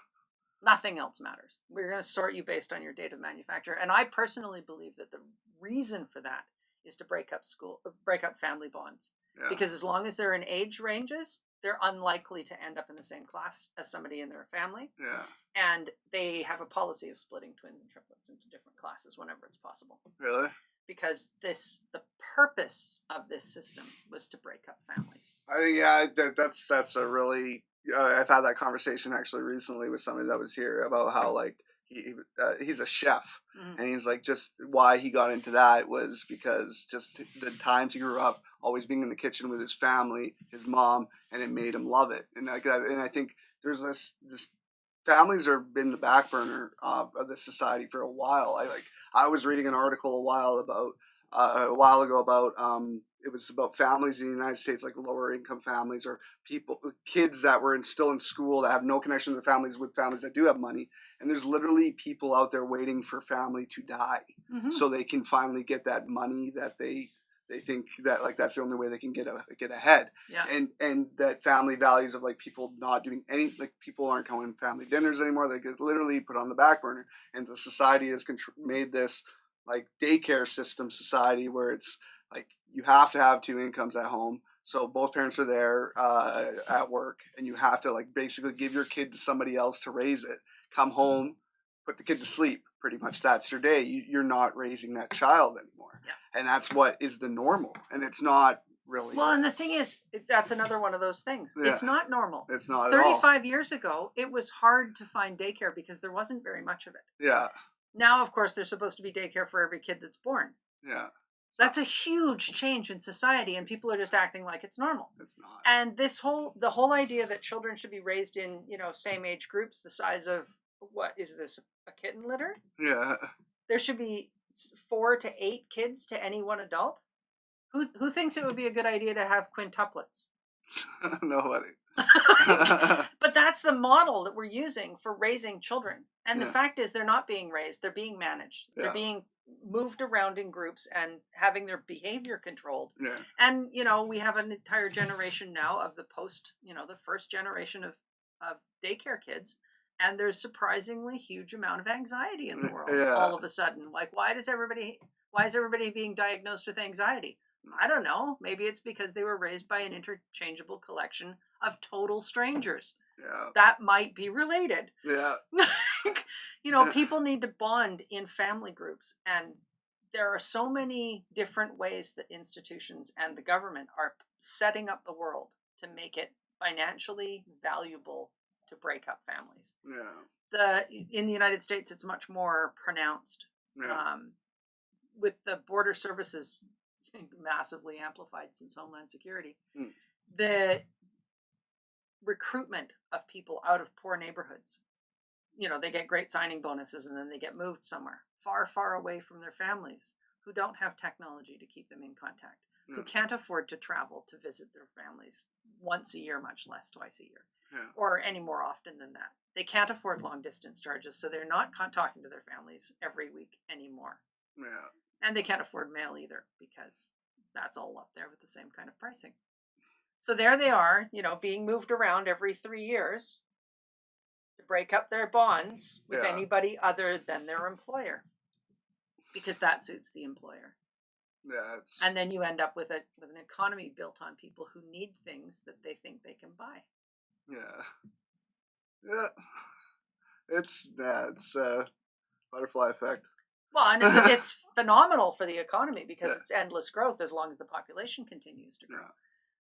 Nothing else matters. We're going to sort you based on your date of manufacture. And I personally believe that the reason for that is to break up family bonds. Yeah. Because as long as they're in age ranges, they're unlikely to end up in the same class as somebody in their family. Yeah. And they have a policy of splitting twins and triplets into different classes whenever it's possible. Really? Because the purpose of this system was to break up families. I think that's a really I've had that conversation actually recently with somebody that was here about how like he's a chef. Mm-hmm. And he's like, just why he got into that was because just the times he grew up always being in the kitchen with his family, his mom, and it made him love it. And like that, and I think there's this families have been the back burner of this society for a while. I was reading an article a while ago about it was about families in the United States, like lower income families or kids that were still in school that have no connection to their families with families that do have money. And there's literally people out there waiting for family to die, mm-hmm. so they can finally get that money that they think that like that's the only way they can get ahead. Yeah. And that family values of like people not doing any, like people aren't going to family dinners anymore. They get literally put on the back burner. And the society has made this like daycare system society where it's like you have to have 2 incomes at home. So both parents are there at work, and you have to like basically give your kid to somebody else to raise it. Come home, put the kid to sleep. Pretty much that's your day. You're not raising that child anymore. Yeah. And that's what is the normal. And it's not really. Well, and the thing is, that's another one of those things. Yeah. It's not normal. It's not 35 years ago, it was hard to find daycare because there wasn't very much of it. Yeah. Now, of course, there's supposed to be daycare for every kid that's born. Yeah. That's a huge change in society, and people are just acting like it's normal. It's not. And the whole idea that children should be raised in, same age groups, the size of, what is this, a kitten litter? Yeah. There should be 4 to 8 kids to any one adult. Who thinks it would be a good idea to have quintuplets? Nobody. But that's the model that we're using for raising children. And the fact is, they're not being raised. They're being managed. Yeah. They're being moved around in groups and having their behavior controlled. Yeah. And, we have an entire generation now of the first generation of daycare kids. And there's surprisingly huge amount of anxiety in the world all of a sudden. Like, why is everybody being diagnosed with anxiety? I don't know. Maybe it's because they were raised by an interchangeable collection of total strangers. Yeah. That might be related. Yeah. People need to bond in family groups. And there are so many different ways that institutions and the government are setting up the world to make it financially valuable to break up families. Yeah. In the United States, it's much more pronounced. Yeah. With the border services massively amplified since Homeland Security, the recruitment of people out of poor neighborhoods, they get great signing bonuses and then they get moved somewhere far, far away from their families who don't have technology to keep them in contact. who can't afford to travel to visit their families once a year, much less twice a year, or any more often than that. They can't afford long distance charges, so they're not talking to their families every week anymore. Yeah. And they can't afford mail either, because that's all up there with the same kind of pricing. So there they are, being moved around every 3 years to break up their bonds with anybody other than their employer, because that suits the employer. Yeah, and then you end up with an economy built on people who need things that they think they can buy. Yeah. It's butterfly effect. Well, and it's phenomenal for the economy, because it's endless growth as long as the population continues to grow.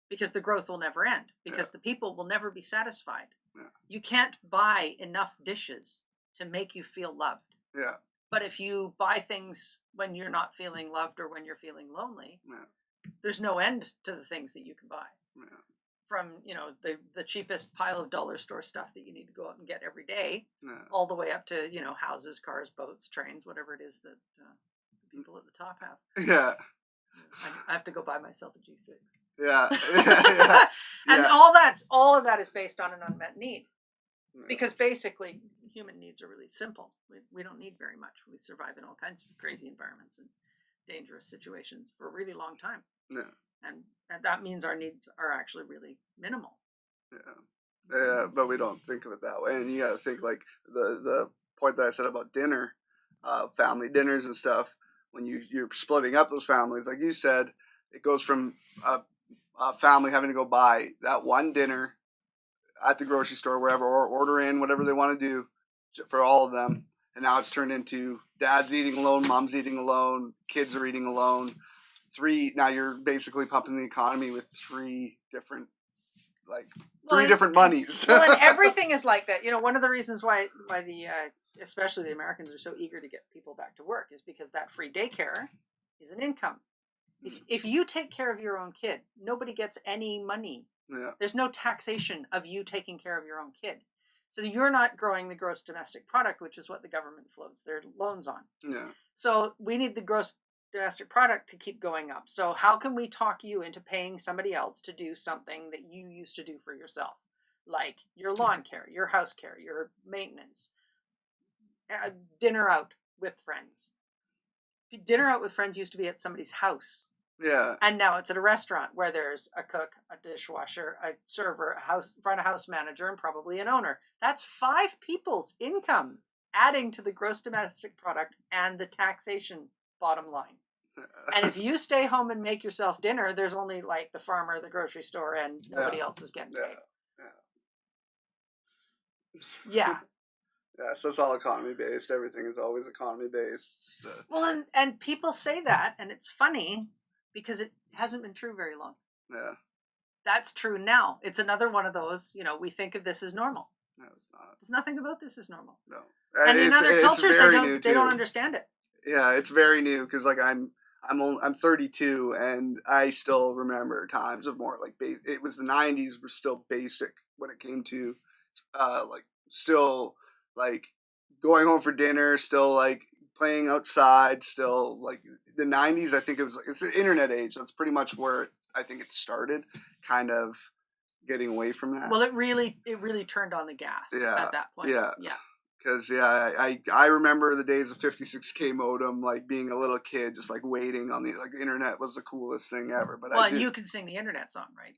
Because the growth will never end, because the people will never be satisfied. You can't buy enough dishes to make you feel loved. But if you buy things when you're not feeling loved or when you're feeling lonely, there's no end to the things that you can buy. From, the cheapest pile of dollar store stuff that you need to go out and get every day, all the way up to, houses, cars, boats, trains, whatever it is that the people at the top have. I have to go buy myself a G6. And all of that is based on an unmet need. Because basically, human needs are really simple. We don't need very much. We survive in all kinds of crazy environments and dangerous situations for a really long time. And that means our needs are actually really minimal. But we don't think of it that way. And you got to think, like, the point that I said about dinner, family dinners and stuff, when you're splitting up those families, like you said, it goes from a family having to go buy that one dinner at the grocery store, wherever, or order in whatever they want to do for all of them. And now it's turned into dad's eating alone, mom's eating alone, kids are eating alone. Now you're basically pumping the economy with three different monies. Well, and everything is like that. One of the reasons why the especially the Americans are so eager to get people back to work is because that free daycare is an income. If you take care of your own kid, nobody gets any money. There's no taxation of you taking care of your own kid. So you're not growing the gross domestic product, which is what the government floats their loans on. So we need the gross domestic product to keep going up. So how can we talk you into paying somebody else to do something that you used to do for yourself? Like your lawn care, your house care, your maintenance, dinner out with friends. Dinner out with friends used to be at somebody's house. And now it's at a restaurant where there's a cook, a dishwasher, a server, a front of house manager, and probably an owner. That's 5 people's income adding to the gross domestic product and the taxation bottom line. And if you stay home and make yourself dinner, there's only like the farmer, the grocery store, and nobody else is getting paid. So it's all economy based. Everything is always economy based. Well, and people say that, and it's funny, because it hasn't been true very long. That's true now. It's another one of those, we think of this as normal. No, it's not. There's nothing about this as normal. No. And in other cultures, they don't understand it. Yeah, it's very new, because like I'm 32, and I still remember times of more like it was the 90s were still basic when it came to still like going home for dinner, still like playing outside, still like the 90s. I think it's the internet age. That's pretty much where I think it started, kind of getting away from that. Well, it really turned on the gas at that point. Because I remember the days of 56K modem, like being a little kid, just like waiting on the internet was the coolest thing ever. But and you can sing the internet song, right?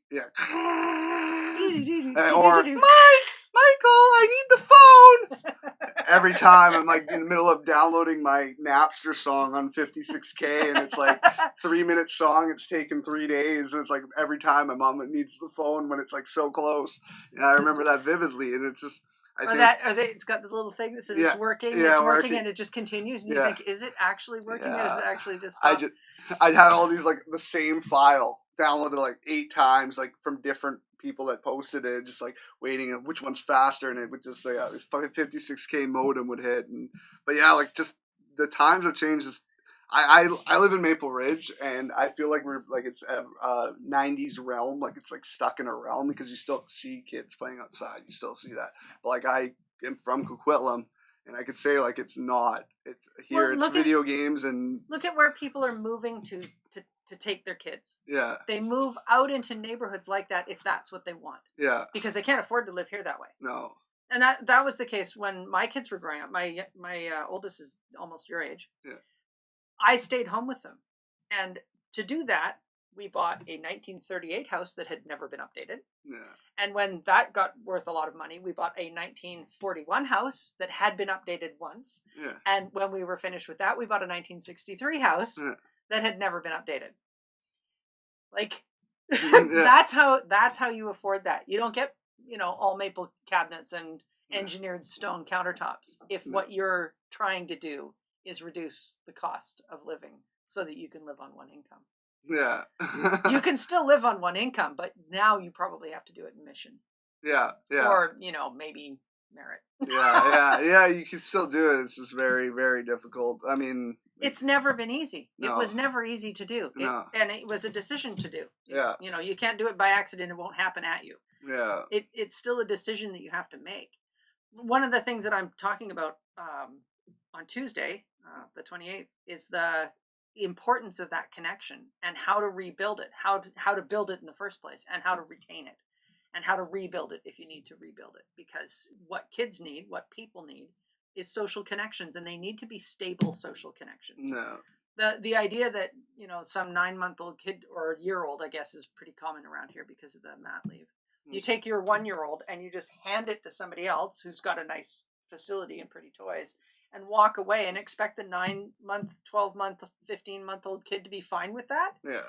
Or Michael, I need the phone. Every time I'm like in the middle of downloading my Napster song on 56K, and it's like 3-minute song. It's taken 3 days, and it's like every time my mom needs the phone when it's like so close. And I remember that vividly, and it's just. It's got the little thing that says it's working, and it just continues, and you think, is it actually working, or is it actually just stopped? I had all these like the same file downloaded like 8 times, like from different people that posted it, just like waiting at which one's faster, and it would just say 56K modem would hit, but like just the times have changed. I live in Maple Ridge, and I feel like we're like it's a 90s realm, like it's like stuck in a realm, because you still see kids playing outside, you still see that. But like I am from Coquitlam, and I could say like it's not. It's here. It's video games, and look at where people are moving to to take their kids. Yeah. They move out into neighborhoods like that if that's what they want. Yeah. Because they can't afford to live here that way. No. And that was the case when my kids were growing up. My oldest is almost your age. Yeah. I stayed home with them. And to do that, we bought a 1938 house that had never been updated. Yeah. And when that got worth a lot of money, we bought a 1941 house that had been updated once. Yeah. And when we were finished with that, we bought a 1963 house that had never been updated. Like, that's how you afford that. You don't get, all maple cabinets and engineered stone countertops if what you're trying to do is reduce the cost of living so that you can live on one income. Yeah. You can still live on one income, but now you probably have to do it in mission. Yeah. Yeah. Or, maybe merit. Yeah. You can still do it. It's just very, very difficult. I mean, it's never been easy. No. It was never easy to do. And it was a decision to do. Yeah. You can't do it by accident. It won't happen at you. Yeah. It's still a decision that you have to make. One of the things that I'm talking about on Tuesday, the 28th, is the importance of that connection and how to rebuild it, how to build it in the first place, and how to retain it, and how to rebuild it if you need to rebuild it. Because what kids need, what people need, is social connections, and they need to be stable social connections. No. The idea that some 9-month-old kid or a year-old, I guess, is pretty common around here because of the mat leave. You take your 1-year-old and you just hand it to somebody else who's got a nice facility and pretty toys, and walk away and expect the 9-month, 12-month, 15-month-old kid to be fine with that. Yeah.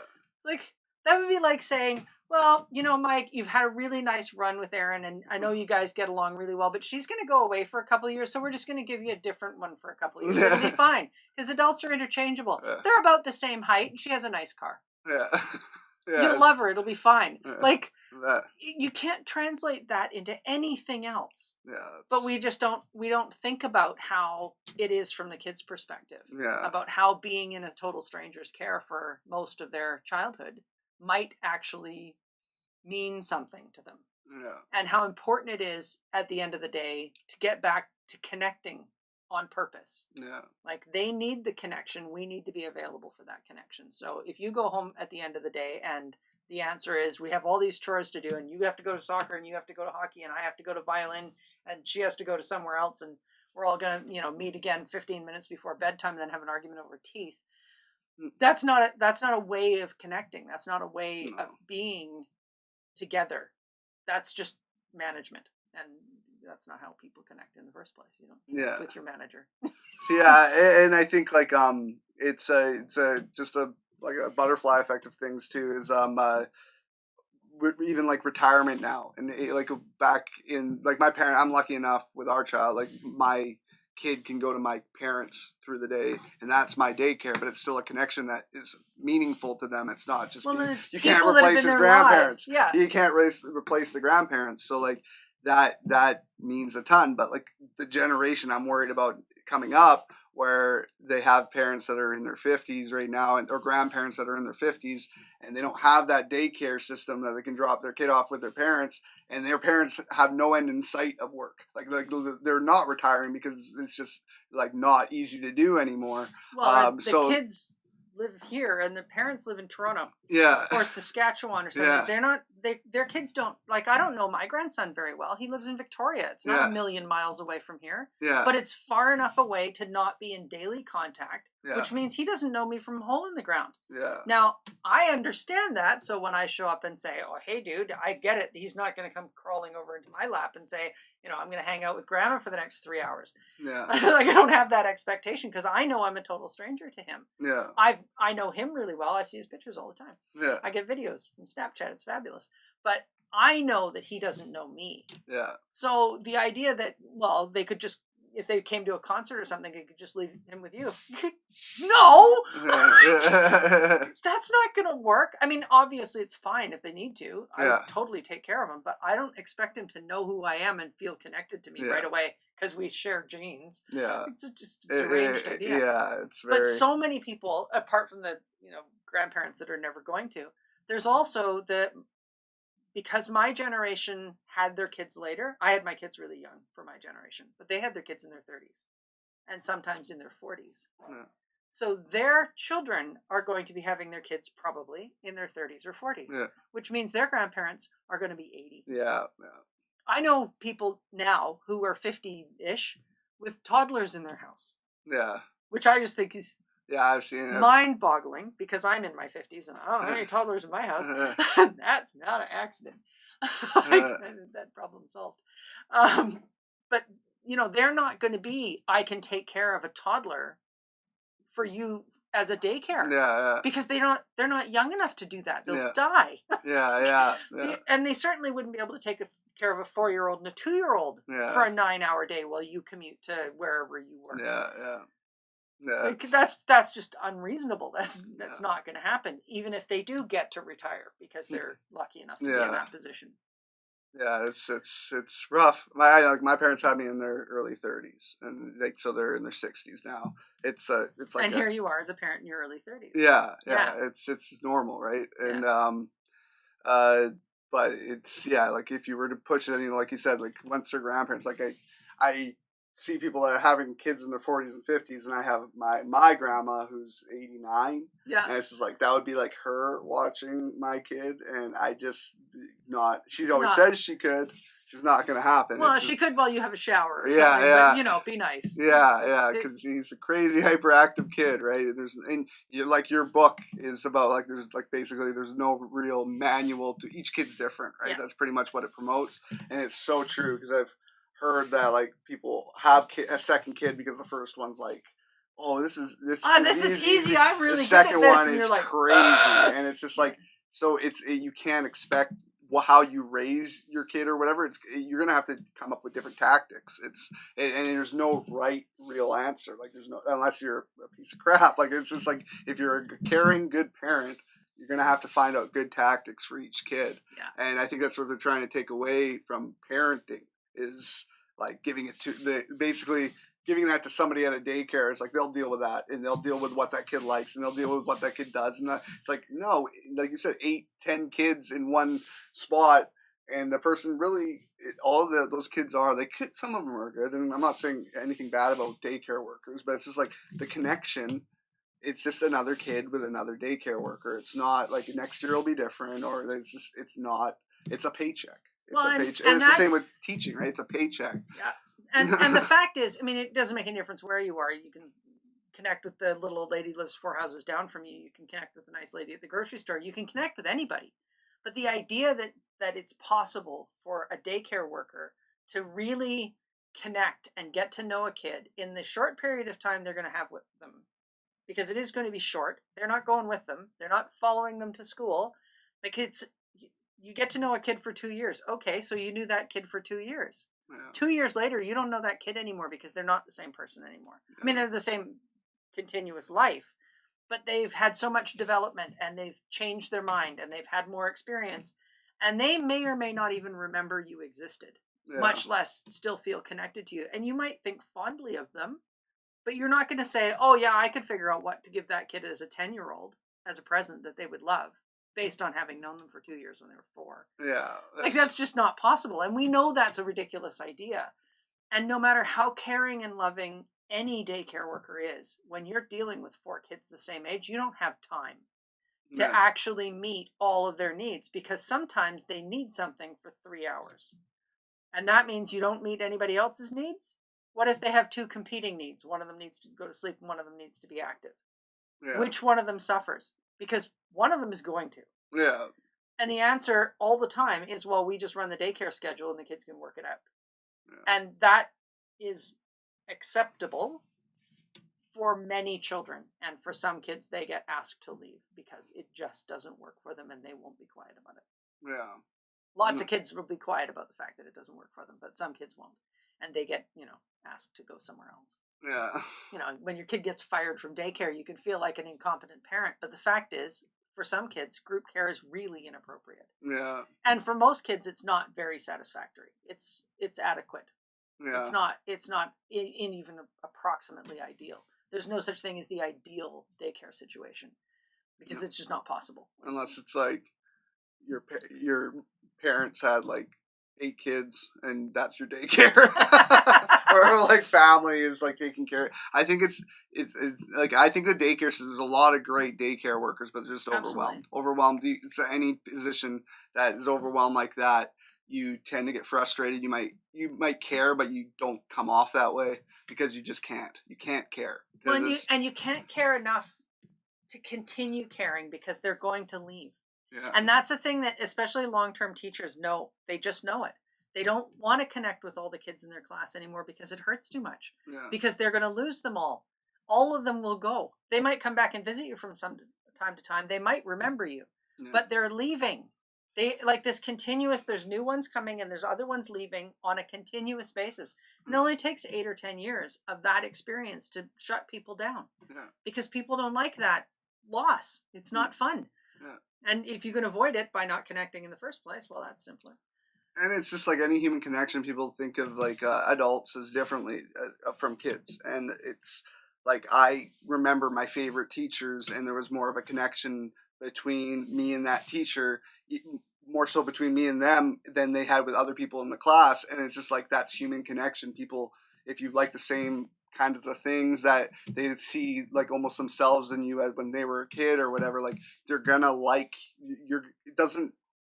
Like, that would be like saying, well, Mike, you've had a really nice run with Erin, and I know you guys get along really well, but she's going to go away for a couple of years, so we're just going to give you a different one for a couple of years. It'll be fine, because adults are interchangeable. Yeah. They're about the same height, and she has a nice car. Yeah. Yeah. You'll love her. It'll be fine. Yeah. Like, you can't translate that into anything else. Yeah. But we don't think about how it is from the kid's perspective. Yeah. About how being in a total stranger's care for most of their childhood might actually mean something to them. Yeah. And how important it is at the end of the day to get back to connecting on purpose. Yeah. Like, they need the connection. We need to be available for that connection. So if you go home at the end of the day and the answer is we have all these chores to do, and you have to go to soccer, and you have to go to hockey, and I have to go to violin, and she has to go to somewhere else, and we're all going to, meet again 15 minutes before bedtime and then have an argument over teeth. That's not a way of connecting. That's not a way of being together. That's just management. And that's not how people connect in the first place. You don't connect with your manager. Yeah, and I think like it's just a butterfly effect of things too. Is even like retirement now, and like back in like my parent, I'm lucky enough with our child, like my kid can go to my parents through the day, and that's my daycare, but it's still a connection that is meaningful to them. It's not just you can't replace his grandparents. Yeah, you can't replace the grandparents. So like that means a ton. But like the generation I'm worried about coming up, where they have parents that are in their 50s right now, or grandparents that are in their 50s, and they don't have that daycare system that they can drop their kid off with their parents, and their parents have no end in sight of work. Like they're not retiring because it's just like not easy to do anymore. Well, the kids live here and the parents live in Toronto. Yeah. Or Saskatchewan or something. Yeah. They're not, their kids don't, like, I don't know my grandson very well. He lives in Victoria. It's not a million miles away from here. Yeah. But it's far enough away to not be in daily contact, which means he doesn't know me from a hole in the ground. Yeah. Now, I understand that. So when I show up and say, oh, hey, dude, I get it. He's not going to come crawling over into my lap and say, I'm going to hang out with grandma for the next 3 hours. Yeah. Like, I don't have that expectation because I know I'm a total stranger to him. Yeah. I know him really well. I see his pictures all the time. Yeah. I get videos from Snapchat. It's fabulous. But I know that he doesn't know me. Yeah. So the idea that, well, they could just, if they came to a concert or something, they could just leave him with you. No! That's not going to work. I mean, obviously it's fine if they need to. I would totally take care of him, but I don't expect him to know who I am and feel connected to me right away because we share genes. Yeah. It's just a deranged idea. Yeah, it's very... But so many people, apart from the, grandparents that are never going to, there's also because my generation had their kids later. I had my kids really young for my generation, but they had their kids in their 30s and sometimes in their 40s. Yeah. So their children are going to be having their kids probably in their 30s or 40s, Yeah. which means their grandparents are going to be 80. Yeah. I know people now who are 50-ish with toddlers in their house, Yeah. which I just think is Yeah, I've seen it. mind-boggling because I'm in my 50s and I don't have any toddlers in my house. That's not an accident. That problem solved. But they're not going to be, I can take care of a toddler for you as a daycare. Yeah. Because they're not young enough to do that. They'll Yeah. die. Yeah. And they certainly wouldn't be able to take care of a 4-year-old and a 2-year-old for a 9-hour day while you commute to wherever you work. Yeah. Like, that's just unreasonable. That's not going to happen, even if they do get to retire because they're lucky enough to be in that position. Yeah, it's rough. My parents had me in their early 30s, and so they're in their 60s now. It's like, and here you are as a parent in your early 30s. Yeah. It's normal, right? And but it's like if you were to push it, like you said, like once they're grandparents, like I see people that are having kids in their 40s and 50s, and I have my grandma who's 89. Yeah. And it's just like that would be like her watching my kid, and I just not. She always says she could. She's not going to happen. Well, she could while you have a shower or something. But, be nice. Yeah, because he's a crazy hyperactive kid, right? Like your book is about like there's like basically there's no real manual to each kid's different, right? Yeah. That's pretty much what it promotes, and it's so true because I've heard that like people have a second kid because the first one's like, oh, this is easy. I'm really good at this. The second one is like, crazy, and it's just like so you can't expect how you raise your kid or whatever. You're gonna have to come up with different tactics. And there's no right real answer. Like there's no, unless you're a piece of crap. Like it's just like if you're a caring good parent, you're gonna have to find out good tactics for each kid. Yeah. And I think that's what they're trying to take away from parenting is like giving it to basically giving that to somebody at a daycare. It's like they'll deal with that, and they'll deal with what that kid likes, and they'll deal with what that kid does. And it's like, no, like you said, 8-10 kids in one spot, and the person really, those kids some of them are good, and I'm not saying anything bad about daycare workers, but it's just like the connection. It's just another kid with another daycare worker. It's not like next year will be different, or it's not. It's a paycheck. And it's the same with teaching, right? It's a paycheck. Yeah. And the fact is, I mean, it doesn't make any difference where you are. You can connect with the little old lady who lives 4 houses down from you. You can connect with the nice lady at the grocery store. You can connect with anybody. But the idea that it's possible for a daycare worker to really connect and get to know a kid in the short period of time they're going to have with them, because it is going to be short. They're not going with them. They're not following them to school. Like you get to know a kid for 2 years. Okay, so you knew that kid for 2 years. Yeah. 2 years later, you don't know that kid anymore because they're not the same person anymore. Yeah. I mean, they're the same continuous life, but they've had so much development and they've changed their mind and they've had more experience, and they may or may not even remember you existed, much less still feel connected to you. And you might think fondly of them, but you're not going to say, oh yeah, I could figure out what to give that kid as a 10-year-old as a present that they would love, based on having known them for 2 years when they were 4. Yeah. That's just not possible. And we know that's a ridiculous idea. And no matter how caring and loving any daycare worker is, when you're dealing with 4 kids the same age, you don't have time to actually meet all of their needs, because sometimes they need something for 3 hours. And that means you don't meet anybody else's needs. What if they have 2 competing needs? One of them needs to go to sleep and one of them needs to be active. Yeah. Which one of them suffers? Because one of them is going to. Yeah. And the answer all the time is, well, we just run the daycare schedule and the kids can work it out. Yeah. And that is acceptable for many children. And for some kids, they get asked to leave because it just doesn't work for them and they won't be quiet about it. Yeah. Lots of kids will be quiet about the fact that it doesn't work for them, but some kids won't. And they get, asked to go somewhere else. Yeah. When your kid gets fired from daycare, you can feel like an incompetent parent. But the fact is, for some kids, group care is really inappropriate. Yeah. And for most kids, it's not very satisfactory. It's adequate. Yeah. It's not in even approximately ideal. There's no such thing as the ideal daycare situation, because it's just not possible. Unless it's like your parents had like 8 kids and that's your daycare. or like family is like taking care. I think it's like I think the daycare system. There's a lot of great daycare workers, but they're just overwhelmed. Absolutely. Overwhelmed. So any position that is overwhelmed like that, you tend to get frustrated. You might care, but you don't come off that way because you just can't. You can't care. Well, and you can't care enough to continue caring because they're going to leave. Yeah. And that's the thing that especially long-term teachers know. They just know it. They don't want to connect with all the kids in their class anymore because it hurts too much. Yeah. Because they're going to lose them all. All of them will go. They might come back and visit you from some time to time. They might remember you, but they're leaving. They like this continuous, there's new ones coming and there's other ones leaving on a continuous basis. And it only takes 8 or 10 years of that experience to shut people down. Yeah. Because people don't like that loss. It's not fun. Yeah. And if you can avoid it by not connecting in the first place, well, that's simpler. And it's just like any human connection. People think of like adults as differently from kids, and it's like I remember my favorite teachers, and there was more of a connection between me and that teacher, more so between me and them than they had with other people in the class. And it's just like that's human connection. People, if you like the same kinds of things that they see like almost themselves in you as when they were a kid or whatever, like they're gonna like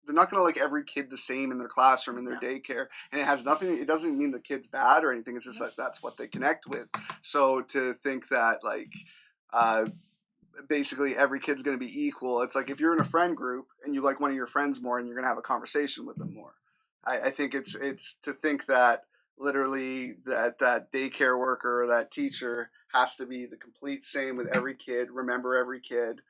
they're not going to like every kid the same in their classroom, in their daycare. And it doesn't mean the kid's bad or anything. It's just that that's what they connect with. So to think that like, basically every kid's going to be equal. It's like if you're in a friend group and you like one of your friends more and you're going to have a conversation with them more. I think it's to think that literally that daycare worker or that teacher has to be the complete same with every kid, remember every kid.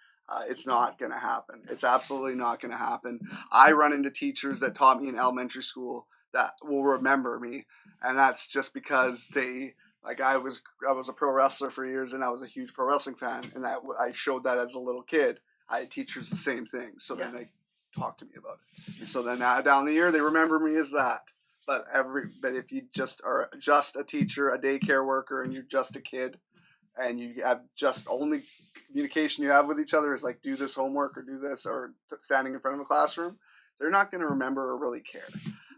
It's not going to happen. It's absolutely not going to happen. I run into teachers that taught me in elementary school that will remember me, and that's just because they like I was a pro wrestler for years, and I was a huge pro wrestling fan, and that I showed that as a little kid. I had teachers the same thing, so then they talked to me about it. And so then down the year, they remember me as that. But if you just are just a teacher, a daycare worker, and you're just a kid, and you have just only communication you have with each other is like do this homework or do this or standing in front of a classroom, they're not going to remember or really care.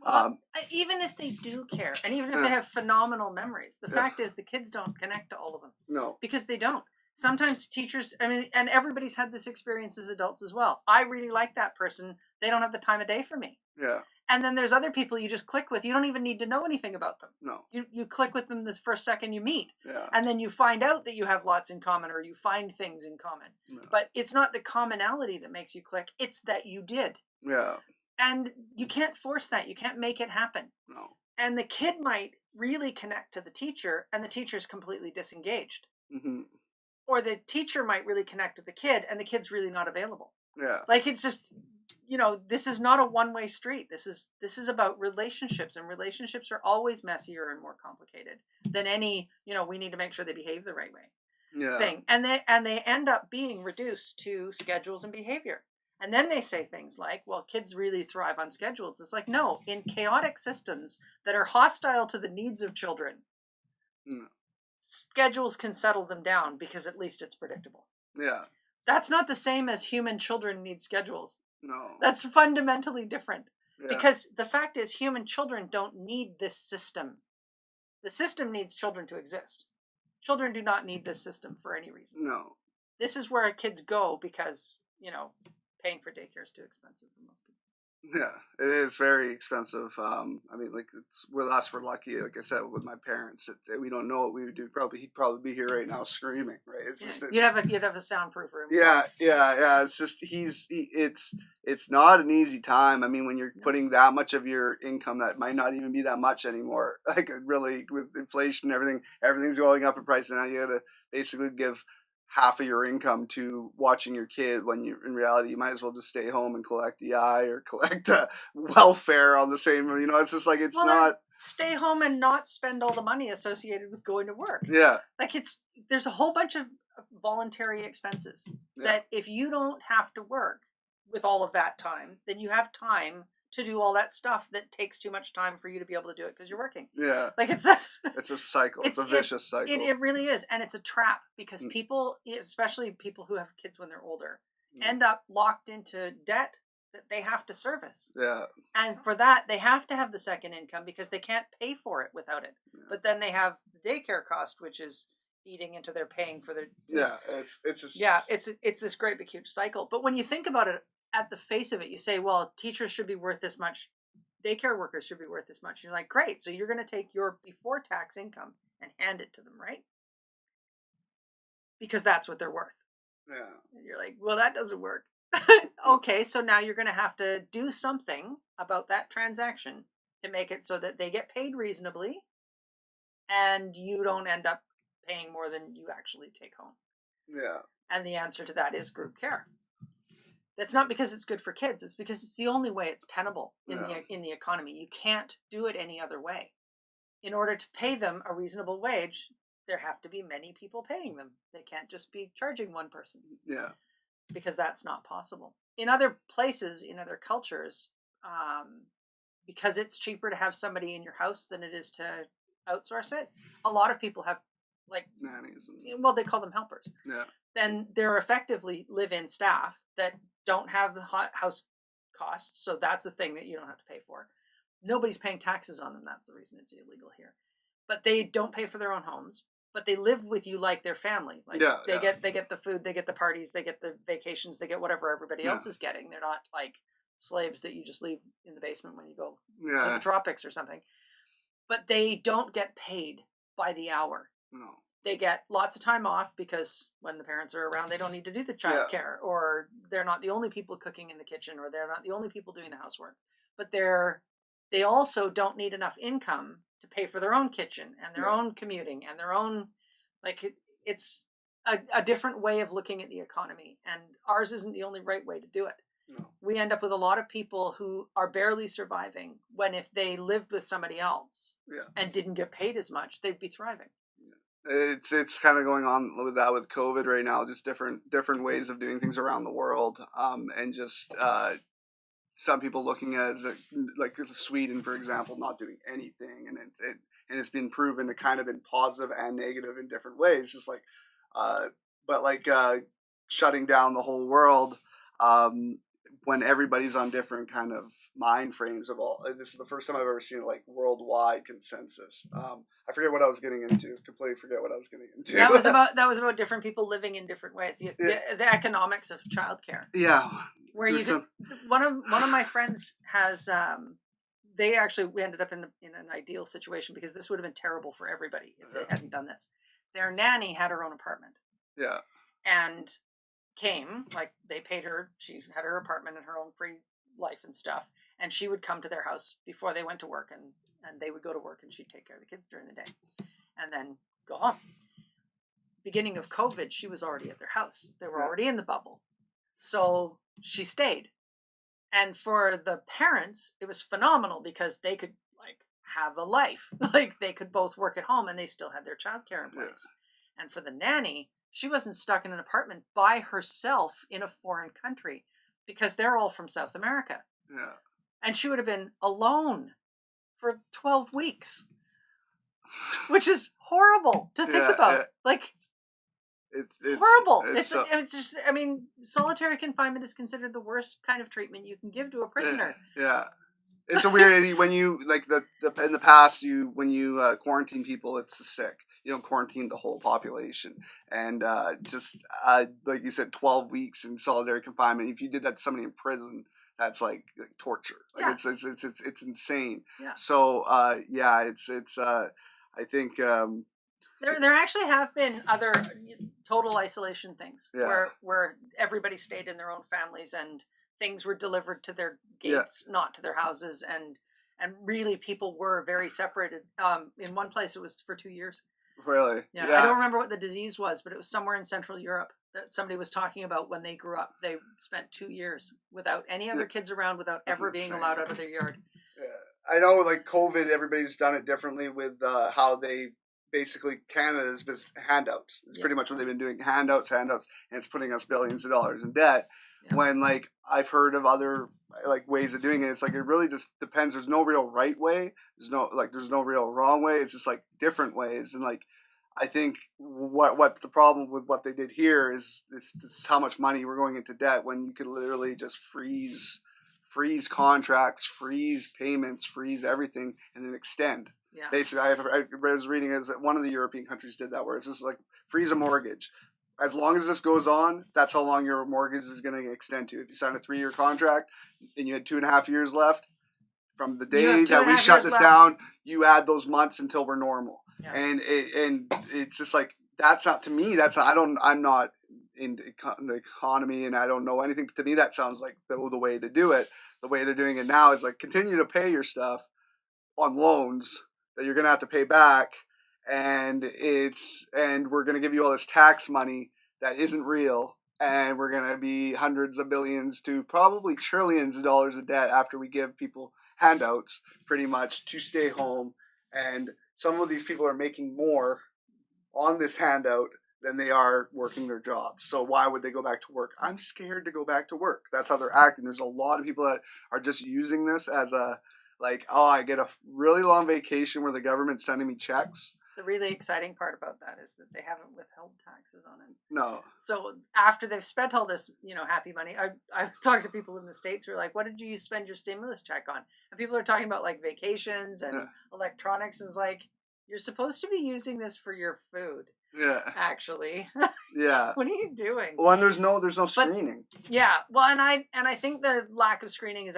Well, even if they do care, and even if they have phenomenal memories, the fact is the kids don't connect to all of them. No. Because they don't. Sometimes teachers, and everybody's had this experience as adults as well. I really like that person. They don't have the time of day for me. Yeah. And then there's other people you just click with. You don't even need to know anything about them. No. You click with them the first second you meet. Yeah. And then you find out that you have lots in common or you find things in common. No. But it's not the commonality that makes you click. It's that you did. Yeah. And you can't force that. You can't make it happen. No. And the kid might really connect to the teacher and the teacher's completely disengaged. Mm-hmm. Or the teacher might really connect with the kid and the kid's really not available. Yeah. Like it's just, this is not a one-way street. This is about relationships, and relationships are always messier and more complicated than any, we need to make sure they behave the right way thing. And they end up being reduced to schedules and behavior. And then they say things like, well, kids really thrive on schedules. It's like, no, in chaotic systems that are hostile to the needs of children, schedules can settle them down because at least it's predictable. Yeah. That's not the same as human children need schedules. No. That's fundamentally different. Yeah. Because the fact is human children don't need this system. The system needs children to exist. Children do not need this system for any reason. No. This is where kids go because, paying for daycare is too expensive for most people. Yeah, it is very expensive. It's with us, we're lucky. Like I said, with my parents, we don't know what we would do. He'd probably be here right now screaming. Right? You'd have a soundproof room. Yeah. It's just it's not an easy time. I mean, when you're putting that much of your income, that might not even be that much anymore. Like really, with inflation, everything's going up in price, and now you got to basically give half of your income to watching your kid when in reality you might as well just stay home and collect EI or collect welfare on the same, it's just like not stay home and not spend all the money associated with going to work. Yeah. Like there's a whole bunch of voluntary expenses that if you don't have to work with all of that time, then you have time to do all that stuff that takes too much time for you to be able to do it because you're working. Yeah. Like it's a cycle. It's a vicious cycle. It really is. And it's a trap because people, especially people who have kids when they're older, end up locked into debt that they have to service. Yeah. And for that, they have to have the second income because they can't pay for it without it. Yeah. But then they have the daycare cost, which is eating into their paying for their. Yeah, it's just it's this great big huge cycle. But when you think about it, at the face of it, you say, well, teachers should be worth this much, daycare workers should be worth this much. You're like, great, so you're going to take your before tax income and hand it to them, right? Because that's what they're worth. Yeah. And you're like, well, that doesn't work. Okay, so now you're going to have to do something about that transaction to make it so that they get paid reasonably and you don't end up paying more than you actually take home. Yeah. And the answer to that is group care. That's not because it's good for kids. It's because it's the only way it's tenable in the economy. You can't do it any other way. In order to pay them a reasonable wage, there have to be many people paying them. They can't just be charging one person. Yeah. Because that's not possible. In other places, in other cultures, because it's cheaper to have somebody in your house than it is to outsource it, a lot of people have like nannies. Well, they call them helpers. Yeah. Then they're effectively live-in staff that don't have the house costs, so that's the thing that you don't have to pay for. Nobody's paying taxes on them. That's the reason it's illegal here. But they don't pay for their own homes. But they live with you like their family. Like they get the food, they get the parties, they get the vacations, they get whatever everybody else is getting. They're not like slaves that you just leave in the basement when you go to the tropics or something. But they don't get paid by the hour. No. They get lots of time off because when the parents are around, they don't need to do the child care, or they're not the only people cooking in the kitchen, or they're not the only people doing the housework. But they also don't need enough income to pay for their own kitchen and their own commuting and their own, it's a different way of looking at the economy. And ours isn't the only right way to do it. No. We end up with a lot of people who are barely surviving when if they lived with somebody else and didn't get paid as much, they'd be thriving. It's kind of going on with that with COVID right now, just different ways of doing things around the world, and just some people looking at as like Sweden, for example, not doing anything, and it's been proven to kind of been positive and negative in different ways, just like shutting down the whole world when everybody's on different kind of mind frames of all. This is the first time I've ever seen like worldwide consensus. I forget what I was getting into. Completely forget what I was getting into. That was about different people living in different ways. The economics of childcare. Yeah. Where one of my friends has we ended up in an ideal situation because this would have been terrible for everybody if they hadn't done this. Their nanny had her own apartment. Yeah. And came, like they paid her, she had her apartment and her own free life and stuff, and she would come to their house before they went to work, and they would go to work and she'd take care of the kids during the day and then go home. Beginning of COVID, she was already at their house. They were already in the bubble. So she stayed. And for the parents, it was phenomenal because they could like have a life. Like they could both work at home and they still had their childcare in place. Yeah. And for the nanny, she wasn't stuck in an apartment by herself in a foreign country because they're all from South America. Yeah. And she would have been alone for 12 weeks, which is horrible to think about. Like, it's horrible. It's just, I mean, solitary confinement is considered the worst kind of treatment you can give to a prisoner. Yeah. It's a weird, when you, like, in the past, when you quarantine people, it's the sick. You don't quarantine the whole population. And like you said, 12 weeks in solitary confinement. If you did that to somebody in prison, that's like torture. Like it's insane. Yeah. So I think there actually have been other total isolation things where everybody stayed in their own families and things were delivered to their gates, not to their houses, and really people were very separated. In one place, it was for 2 years. Really? Yeah. I don't remember what the disease was, but it was somewhere in Central Europe that somebody was talking about when they grew up. They spent 2 years without any other kids around, without ever being allowed out of their yard. Yeah. I know, like COVID, everybody's done it differently with how they basically Canada's been handouts. It's pretty much what they've been doing, handouts, and it's putting us billions of dollars in debt. Yeah. When like I've heard of other like ways of doing it, it's like it really just depends. There's no real right way. There's no real wrong way. It's just like different ways. And like I think what the problem with what they did here is how much money we're going into debt when you could literally just freeze freeze contracts, freeze payments, freeze everything, and then extend. Yeah. Basically, I was reading is that one of the European countries did that, where it's just like freeze a mortgage. As long as this goes on, that's how long your mortgage is going to extend to. If you sign a 3-year contract and you had 2.5 years left from the day that we shut this down, you add those months until we're normal. Yeah. And it's just like, that's not, to me, I'm not in the economy and I don't know anything. To me, that sounds like the way to do it. The way they're doing it now is like, continue to pay your stuff on loans that you're going to have to pay back. And we're going to give you all this tax money that isn't real. And we're going to be hundreds of billions to probably trillions of dollars of debt after we give people handouts pretty much to stay home. And some of these people are making more on this handout than they are working their jobs. So why would they go back to work? I'm scared to go back to work. That's how they're acting. There's a lot of people that are just using this as a, like, oh, I get a really long vacation where the government's sending me checks. The really exciting part about that is that they haven't withheld taxes on it. No. So after they've spent all this, happy money, I was talking to people in the States who are like, what did you spend your stimulus check on? And people are talking about like vacations and electronics. And it's like, you're supposed to be using this for your food. Yeah. Actually. Yeah. What are you doing? Well, and there's no screening. But, yeah. Well, and I think the lack of screening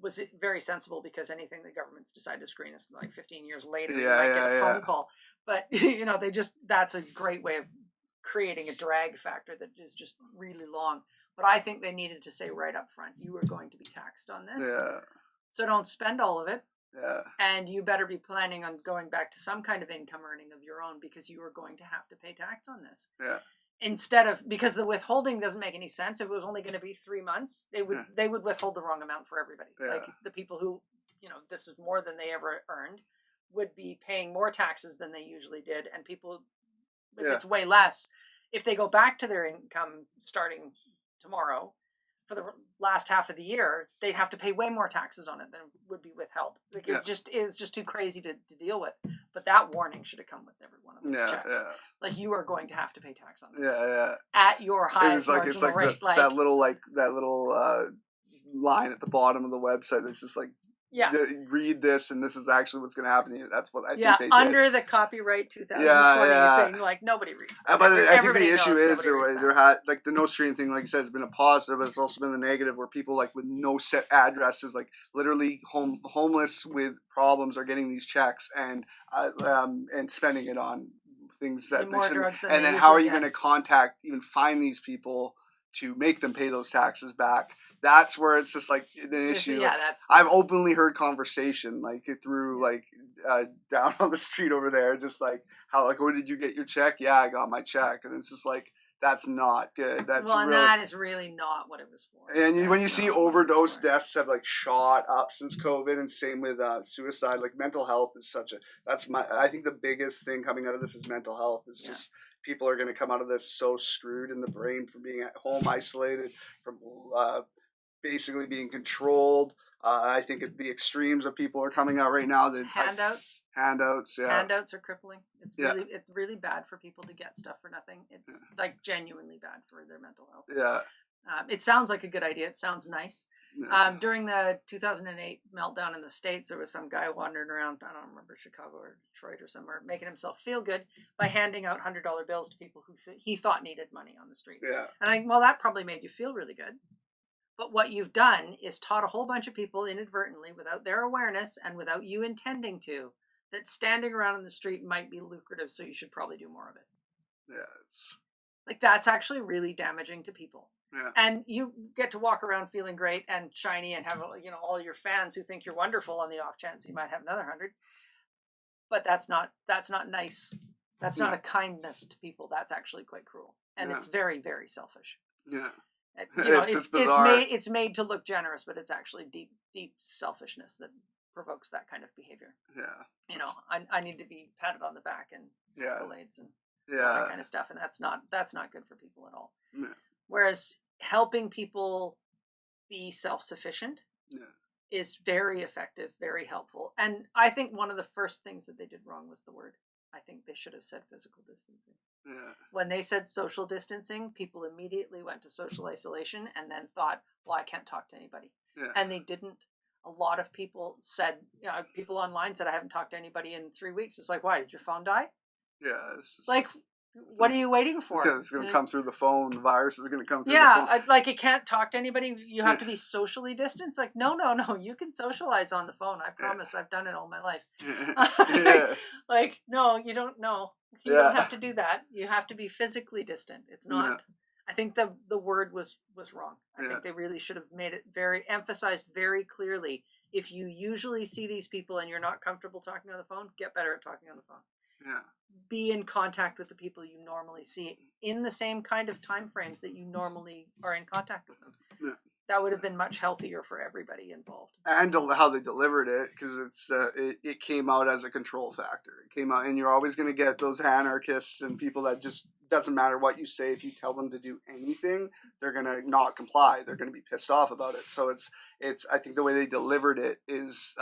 was very sensible, because anything the government's decided to screen is like 15 years later. You might get a phone call. But, that's a great way of creating a drag factor that is just really long. But I think they needed to say right up front, you are going to be taxed on this. Yeah. So don't spend all of it. Yeah. And you better be planning on going back to some kind of income earning of your own, because you are going to have to pay tax on this. Yeah. Instead of, because the withholding doesn't make any sense. If it was only going to be 3 months, they would withhold the wrong amount for everybody. Yeah. Like the people who, this is more than they ever earned, would be paying more taxes than they usually did. And people, if it's way less, if they go back to their income starting tomorrow, for the last half of the year, they'd have to pay way more taxes on it than would be withheld. Like it was just too crazy to deal with. But that warning should have come with every one of those checks. Yeah. Like, you are going to have to pay tax on this. Yeah. At your highest marginal rate. That little line at the bottom of the website that's just like, read this, and this is actually what's going to happen to you. That's what I think they did. Under the copyright 2020 thing, like, nobody reads that. But I think the issue is there had, like, the no screening thing, like you said, has been a positive, but it's also been the negative, where people, like, with no set addresses, like literally homeless with problems, are getting these checks and spending it on things that they shouldn't. And then how are you going to find these people to make them pay those taxes back? That's where it's just like an issue. Yeah, I've openly heard conversation like through down on the street over there, just like how, like, oh, did you get your check? Yeah, I got my check. And it's just like, that's not good. That is really not what it was for. And when you see overdose deaths have like shot up since COVID, and same with suicide, like mental health is I think the biggest thing coming out of this is mental health. It's just, people are going to come out of this so screwed in the brain from being at home isolated, from basically being controlled. I think the extremes of people are coming out right now. Handouts, yeah. Handouts are crippling. It's really bad for people to get stuff for nothing. It's like genuinely bad for their mental health. Yeah. It sounds like a good idea. It sounds nice. Yeah. During the 2008 meltdown in the States, there was some guy wandering around, I don't remember, Chicago or Detroit or somewhere, making himself feel good by handing out $100 bills to people who he thought needed money on the street. Yeah. And I think, well, that probably made you feel really good. But what you've done is taught a whole bunch of people inadvertently, without their awareness and without you intending to, that standing around in the street might be lucrative, so you should probably do more of it. Yeah. Like, that's actually really damaging to people. Yeah. And you get to walk around feeling great and shiny and have, all your fans who think you're wonderful on the off chance you might have another 100. But that's not nice. That's not a kindness to people. That's actually quite cruel. And it's very, very selfish. Yeah. It's made to look generous, but it's actually deep selfishness that provokes that kind of behavior. Yeah. I need to be patted on the back and accolades and all that kind of stuff, and that's not good for people at all. Yeah. Whereas helping people be self-sufficient is very effective, very helpful. And I think one of the first things that they did wrong was the word. I think they should have said physical distancing. Yeah. When they said social distancing, people immediately went to social isolation and then thought, well, I can't talk to anybody. and they didn't. A lot of people said, people online said, I haven't talked to anybody in 3 weeks. It's like, why, did your phone die? Yeah. It's just, like, what are you waiting for? It's going to come through the phone. The virus is going to come through the phone. Yeah, like, you can't talk to anybody. You have to be socially distanced. Like, no. You can socialize on the phone. I promise. I've done it all my life. Like, no, you don't know. You don't have to do that. You have to be physically distant. It's not. Yeah. I think the word was wrong. I think they really should have made it emphasized very clearly. If you usually see these people and you're not comfortable talking on the phone, get better at talking on the phone. Yeah. Be in contact with the people you normally see in the same kind of time frames that you normally are in contact with them. Yeah. That would have been much healthier for everybody involved. And how they delivered it, because it came out as a control factor. It came out, and you're always going to get those anarchists and people that just doesn't matter what you say. If you tell them to do anything, they're going to not comply. They're going to be pissed off about it. So it's I think the way they delivered it is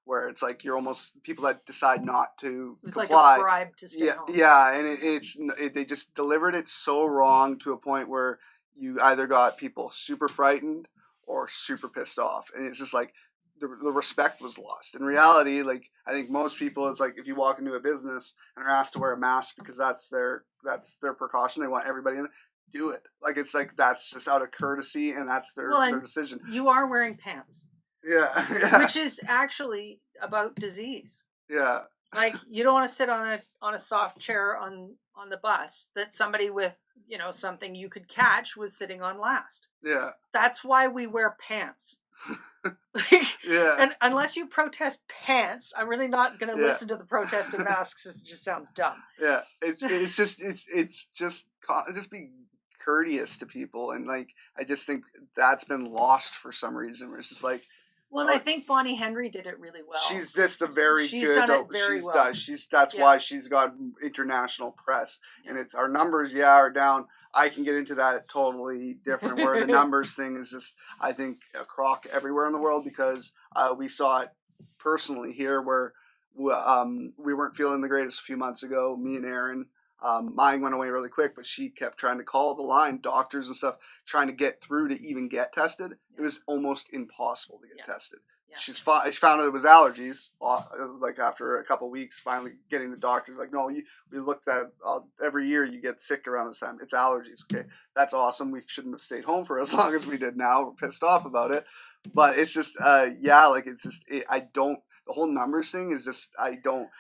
where it's like you're almost people that decide not to comply. Like a bribe to stay home. Yeah, and they just delivered it so wrong to a point where you either got people super frightened or super pissed off, and it's just like the respect was lost. In reality, like I think most people, it's like if you walk into a business and are asked to wear a mask because that's their precaution, they want everybody in. Do it. Like it's like that's just out of courtesy, and that's their decision. You are wearing pants. Yeah. Which is actually about disease. Yeah. Like you don't want to sit on a soft chair on the bus that somebody with something you could catch was sitting on last. Yeah. That's why we wear pants. Yeah. And unless you protest pants, I'm really not going to listen to the protest of masks. It just sounds dumb. Yeah. It's just be courteous to people, and like I just think that's been lost for some reason. Where it's just like. Well, I think Bonnie Henry did it really well. She's just a very she's good. Done it very well. That's why she's got international press, and it's our numbers. Yeah, are down. I can get into that totally different. Where the numbers thing is just, I think, a crock everywhere in the world because we saw it personally here where we weren't feeling the greatest a few months ago. Me and Erin. Mine went away really quick, but she kept trying to call the line, doctors and stuff, trying to get through to even get tested. It was almost impossible to get tested. Yeah. She found out it was allergies. Like after a couple of weeks, finally getting the doctors like, no, we looked at every year you get sick around this time. It's allergies. Okay, that's awesome. We shouldn't have stayed home for as long as we did. Now we're pissed off about it, but it's just it's just I don't. The whole numbers thing is just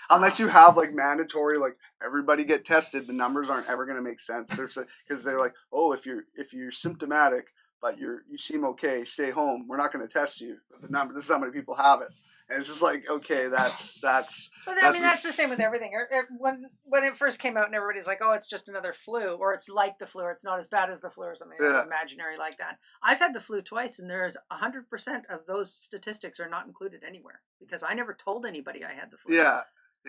unless you have like mandatory like everybody get tested, the numbers aren't ever going to make sense. Because they're like, oh, if you're symptomatic but you seem okay, stay home. We're not going to test you. But this is how many people have it, and it's just like okay, that's. But that's the same with everything. When it first came out, and everybody's like, oh, it's just another flu, or it's like the flu, or it's not as bad as the flu, or something imaginary like that. I've had the flu twice, and there's 100% of those statistics are not included anywhere because I never told anybody I had the flu. Yeah.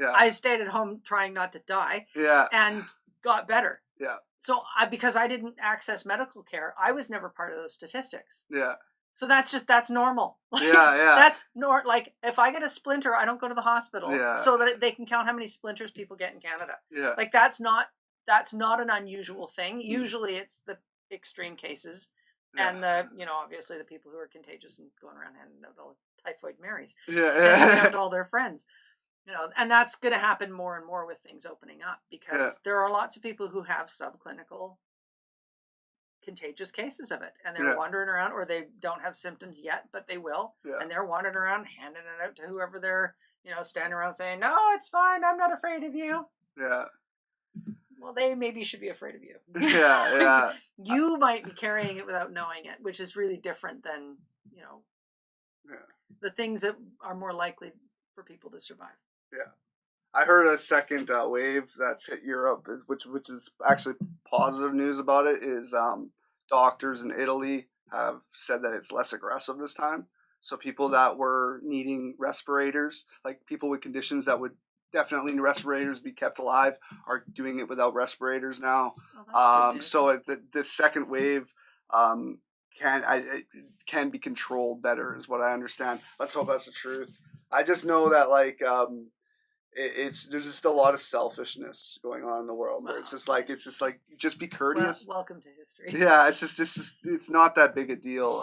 I stayed at home trying not to die. Yeah. And got better. Yeah. So because I didn't access medical care, I was never part of those statistics. Yeah. So that's normal. Yeah. That's like if I get a splinter, I don't go to the hospital so that they can count how many splinters people get in Canada. Yeah. Like that's not an unusual thing. Usually it's the extreme cases and the obviously the people who are contagious and going around handing out all typhoid Marys. Yeah. And out to all their friends. And that's going to happen more and more with things opening up because there are lots of people who have subclinical contagious cases of it and they're wandering around or they don't have symptoms yet, but they will. Yeah. And they're wandering around handing it out to whoever they're, standing around saying, no, it's fine. I'm not afraid of you. Yeah. Well, they maybe should be afraid of you. Yeah. You might be carrying it without knowing it, which is really different than, the things that are more likely for people to survive. Yeah, I heard a second wave that's hit Europe, which is actually positive news about it. Is doctors in Italy have said that it's less aggressive this time. So people that were needing respirators, like people with conditions that would definitely need respirators be kept alive, are doing it without respirators now. Oh, that's so the second wave can be controlled better, is what I understand. Let's hope that's the truth. I just know that like. There's just a lot of selfishness going on in the world where it's just like just be courteous. Welcome to history. Yeah, it's just it's not that big a deal.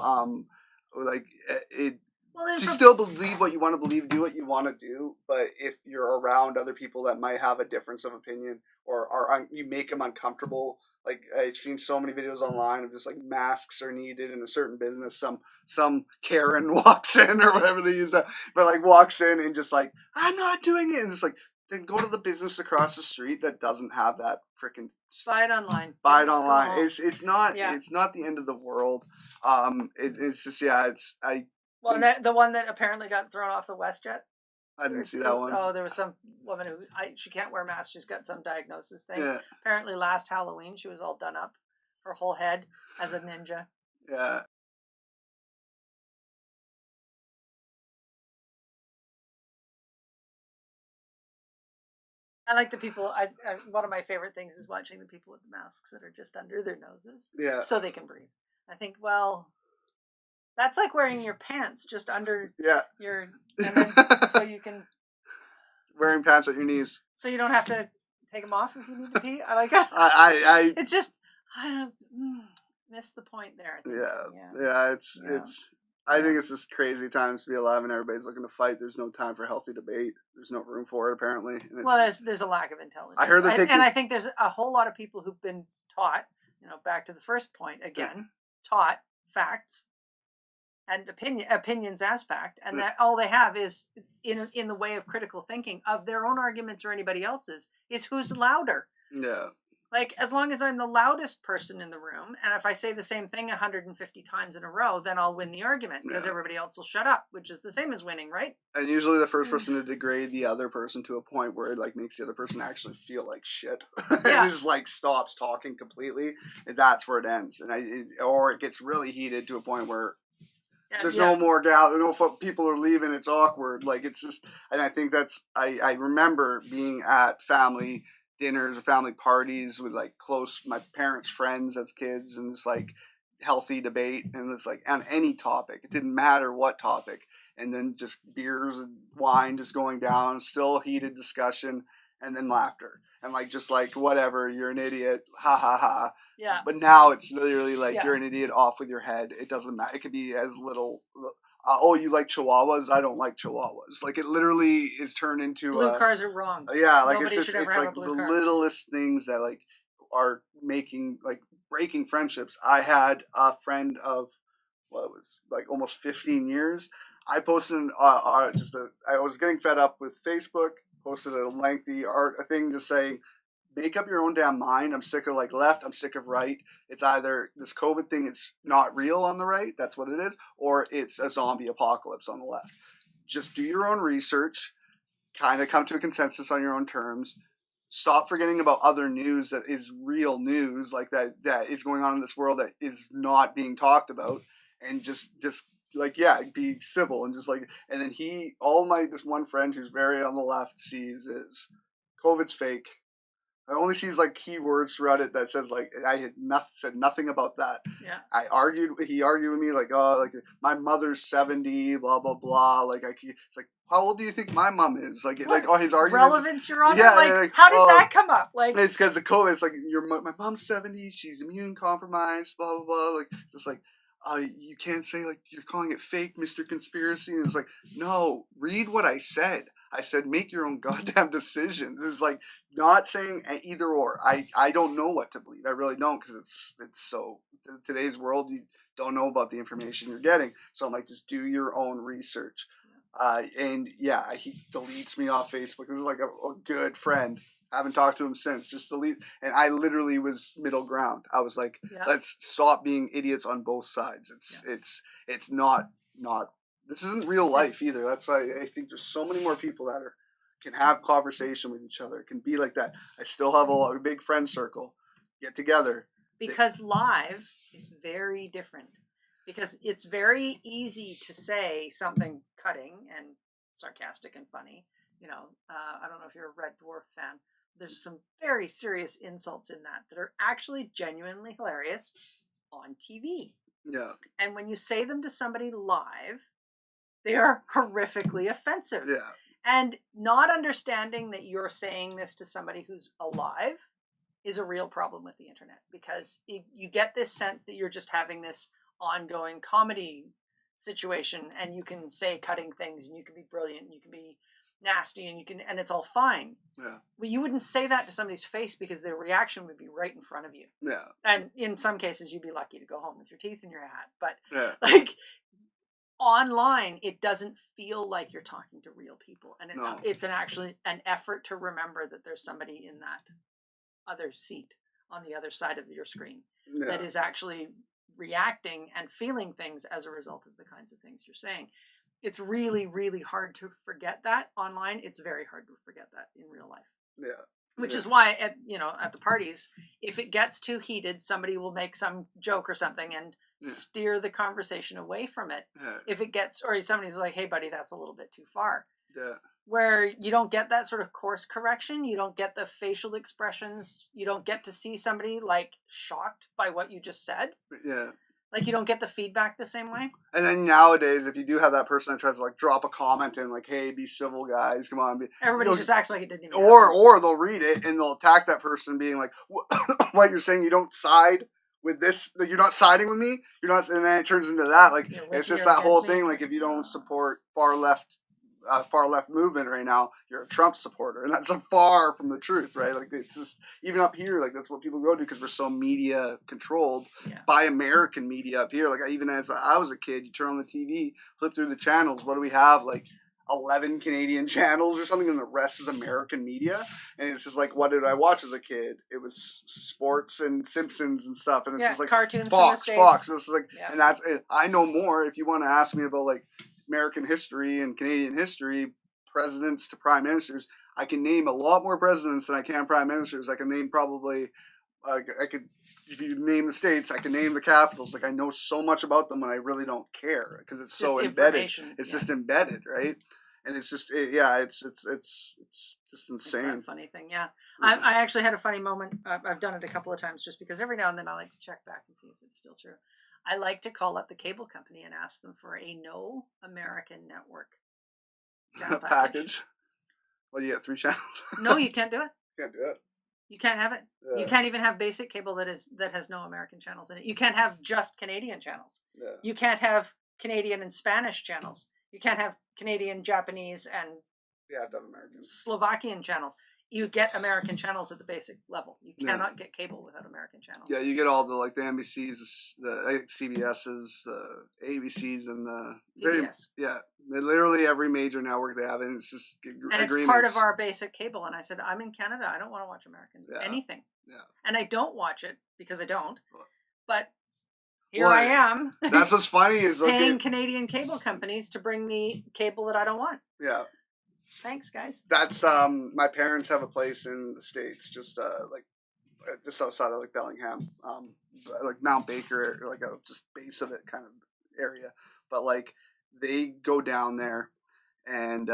like it. Well, then You still believe what you want to believe, do what you want to do, but if you're around other people that might have a difference of opinion or you make them uncomfortable. Like I've seen so many videos online of just like masks are needed in a certain business. Some Karen walks in or whatever they use that, but like walks in and just like I'm not doing it, and it's like then go to the business across the street that doesn't have that freaking buy it online. buy it online. Oh. It's not Yeah. it's not the end of the world. It's just Well, and the one that apparently got thrown off the WestJet. I didn't see that one. Oh, there was some woman who she can't wear masks. She's got some diagnosis thing. Yeah. Apparently, last Halloween she was all done up, her whole head as a ninja. Yeah. I like the people. One of my favorite things is watching the people with the masks that are just under their noses, Yeah. so they can breathe. I think, well, that's like wearing your pants just under your, and then, so you can wearing pants at your knees, so you don't have to take them off if you need to pee. I like it. It's just I don't miss the point there. I think. Yeah. It's. I think it's just crazy times to be alive, and everybody's looking to fight. There's no time for healthy debate. There's no room for it, apparently. And well, there's a lack of intelligence. I heard and I think there's a whole lot of people who've been taught. Back to the first point again, taught facts and opinions as fact, and that all they have is in the way of critical thinking of their own arguments or anybody else's is who's louder. Yeah. Like, as long as I'm the loudest person in the room, and if I say the same thing 150 times in a row, then I'll win the argument because everybody else will shut up, which is the same as winning, right? And usually the first person to degrade the other person to a point where it like makes the other person actually feel like shit. Yeah. It just like stops talking completely, and that's where it ends. Or it gets really heated to a point where there's no more people are leaving. It's awkward. Like it's just, and I think I remember being at family dinners or family parties with like my parents' friends as kids, and it's like healthy debate, and it's like on any topic. It didn't matter what topic, and then just beers and wine just going down, still heated discussion, and then laughter, and like just like whatever, you're an idiot, ha ha ha. Yeah. But now it's literally like you're an idiot, off with your head. It doesn't matter. It could be as little. Oh, you like Chihuahuas? I don't like Chihuahuas. Like it literally is turned into blue cars are wrong. Yeah, like it's like the littlest things that like are making like breaking friendships. I had a friend of what was like almost 15 years. I posted I was getting fed up with Facebook. Posted a lengthy thing just saying, make up your own damn mind. I'm sick of like left. I'm sick of right. It's either this COVID thing is not real on the right. That's what it is. Or it's a zombie apocalypse on the left. Just do your own research. Kind of come to a consensus on your own terms. Stop forgetting about other news that is real news, like that is going on in this world that is not being talked about. And just like, be civil and just like, and then this one friend who's very on the left sees is COVID's fake. I only sees like keywords throughout it that says like I had said nothing about that. Yeah. He argued with me like, oh, like my mother's 70, blah blah blah. Like it's like, how old do you think my mom is? Like his argument. Relevance, Your Honor. Like how did that come up? Like it's because of COVID. It's like my mom's 70, she's immune compromised, blah blah blah. Like just like. You can't say like you're calling it fake, Mr. Conspiracy. And it's like, no, read what I said. I said, make your own goddamn decisions. It's like not saying either or. I don't know what to believe. I really don't, because it's so today's world. You don't know about the information you're getting. So I'm like, just do your own research. And he deletes me off Facebook. This is like a good friend. I haven't talked to him since. Just delete. And I literally was middle ground. I was like, let's stop being idiots on both sides. It's not. This isn't real life either. That's why I think there's so many more people that can have conversation with each other. Can be like that. I still have a big friend circle. Get together. Because live is very different. Because it's very easy to say something cutting and sarcastic and funny. I don't know if you're a Red Dwarf fan. There's some very serious insults in that are actually genuinely hilarious on TV. Yeah. And when you say them to somebody live, they are horrifically offensive. Yeah. And not understanding that you're saying this to somebody who's alive is a real problem with the internet, because you get this sense that you're just having this ongoing comedy situation, and you can say cutting things, and you can be brilliant, and you can be nasty, and it's all fine. Yeah. But you wouldn't say that to somebody's face because their reaction would be right in front of you. Yeah. And in some cases, you'd be lucky to go home with your teeth in your hat. But Yeah. like online, it doesn't feel like you're talking to real people, and it's actually an effort to remember that there's somebody in that other seat on the other side of your screen that is actually reacting and feeling things as a result of the kinds of things you're saying. It's really, really hard to forget that online. It's very hard to forget that in real life. Yeah. Which is why at the parties, if it gets too heated, somebody will make some joke or something and steer the conversation away from it. Yeah. If it gets, or somebody's like, "Hey buddy, that's a little bit too far." Yeah. Where you don't get that sort of course correction, you don't get the facial expressions, you don't get to see somebody like shocked by what you just said. Yeah. Like you don't get the feedback the same way. And then nowadays, if you do have that person that tries to like drop a comment in, like, "Hey, be civil, guys, come on," everybody just acts like it didn't even happen. Or they'll read it and they'll attack that person, being like, "What you're saying? You don't side with this? Like, you're not siding with me? You're not?" And then it turns into that. Like it's just that whole thing. Like if you don't support far left movement right now, you're a Trump supporter, and that's far from the truth, right? Like it's just even up here, like that's what people go to because we're so media controlled by American media up here. Like even as I was a kid, you turn on the TV, flip through the channels. What do we have? Like 11 Canadian channels or something, and the rest is American media. And it's just like, what did I watch as a kid? It was sports and Simpsons and stuff, and it's just like cartoons, Fox. So it's like, and that's it. I know more. If you want to ask me about like American history and Canadian history, presidents to prime ministers, I can name a lot more presidents than I can prime ministers. I can name probably, I could, if you name the states, I can name the capitals. Like I know so much about them, and I really don't care because it's so embedded. It's just embedded, right? And it's just, it's just insane. It's that funny thing, yeah. I actually had a funny moment. I've done it a couple of times just because every now and then I like to check back and see if it's still true. I like to call up the cable company and ask them for a no American network package. What do you get? 3 channels? No, you can't do it. Can't do it. You can't have it. Yeah. You can't even have basic cable that has no American channels in it. You can't have just Canadian channels. Yeah. You can't have Canadian and Spanish channels. You can't have Canadian, Japanese, and American, Slovakian channels. You get American channels at the basic level. You cannot get cable without American channels. Yeah, you get all the like the NBCs, the CBSs, ABCs, and the PBS. Literally every major network they have, and it's just and it's part of our basic cable. And I said, I'm in Canada. I don't want to watch American anything. Yeah, and I don't watch it because I don't. But here I am. That's what's funny is paying Canadian cable companies to bring me cable that I don't want. Yeah. Thanks, guys. That's my parents have a place in the States, just just outside of like Bellingham, like Mount Baker, like a just base of it kind of area. But like they go down there, and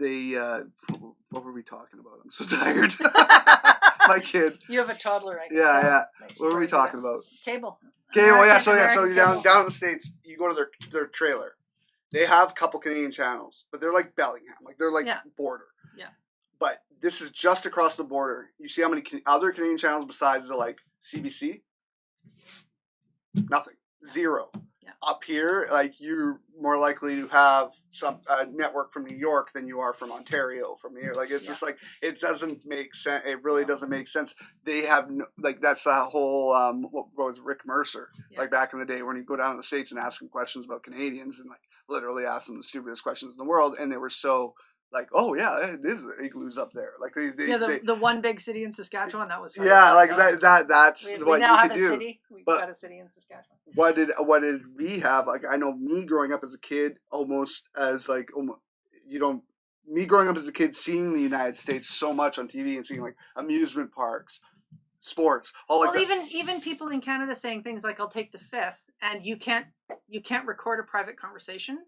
they what were we talking about? I'm so tired. My kid. You have a toddler, right? Yeah. What were we talking about? Cable. Cable. Yeah. So down in the States, you go to their trailer. They have a couple Canadian channels, but they're like Bellingham. Like they're like border. Yeah. But this is just across the border. You see how many other Canadian channels besides the like CBC? Nothing. Zero. Yeah. Up here, like you're more likely to have some network from New York than you are from Ontario from here. Like it's just like it doesn't make sense. It really doesn't make sense. They have that's the whole what was Rick Mercer like back in the day when you go down to the States and ask him questions about Canadians and like literally ask them the stupidest questions in the world, and they were so like, oh yeah, it is igloos up there. Like the one big city in Saskatchewan that was that's we now have a city. We've got a city in Saskatchewan. What did we have? Like I know me growing up as a kid, almost as like me growing up as a kid, seeing the United States so much on TV and seeing like amusement parks, sports, all like that. Even people in Canada saying things like, "I'll take the fifth," and you can't record a private conversation.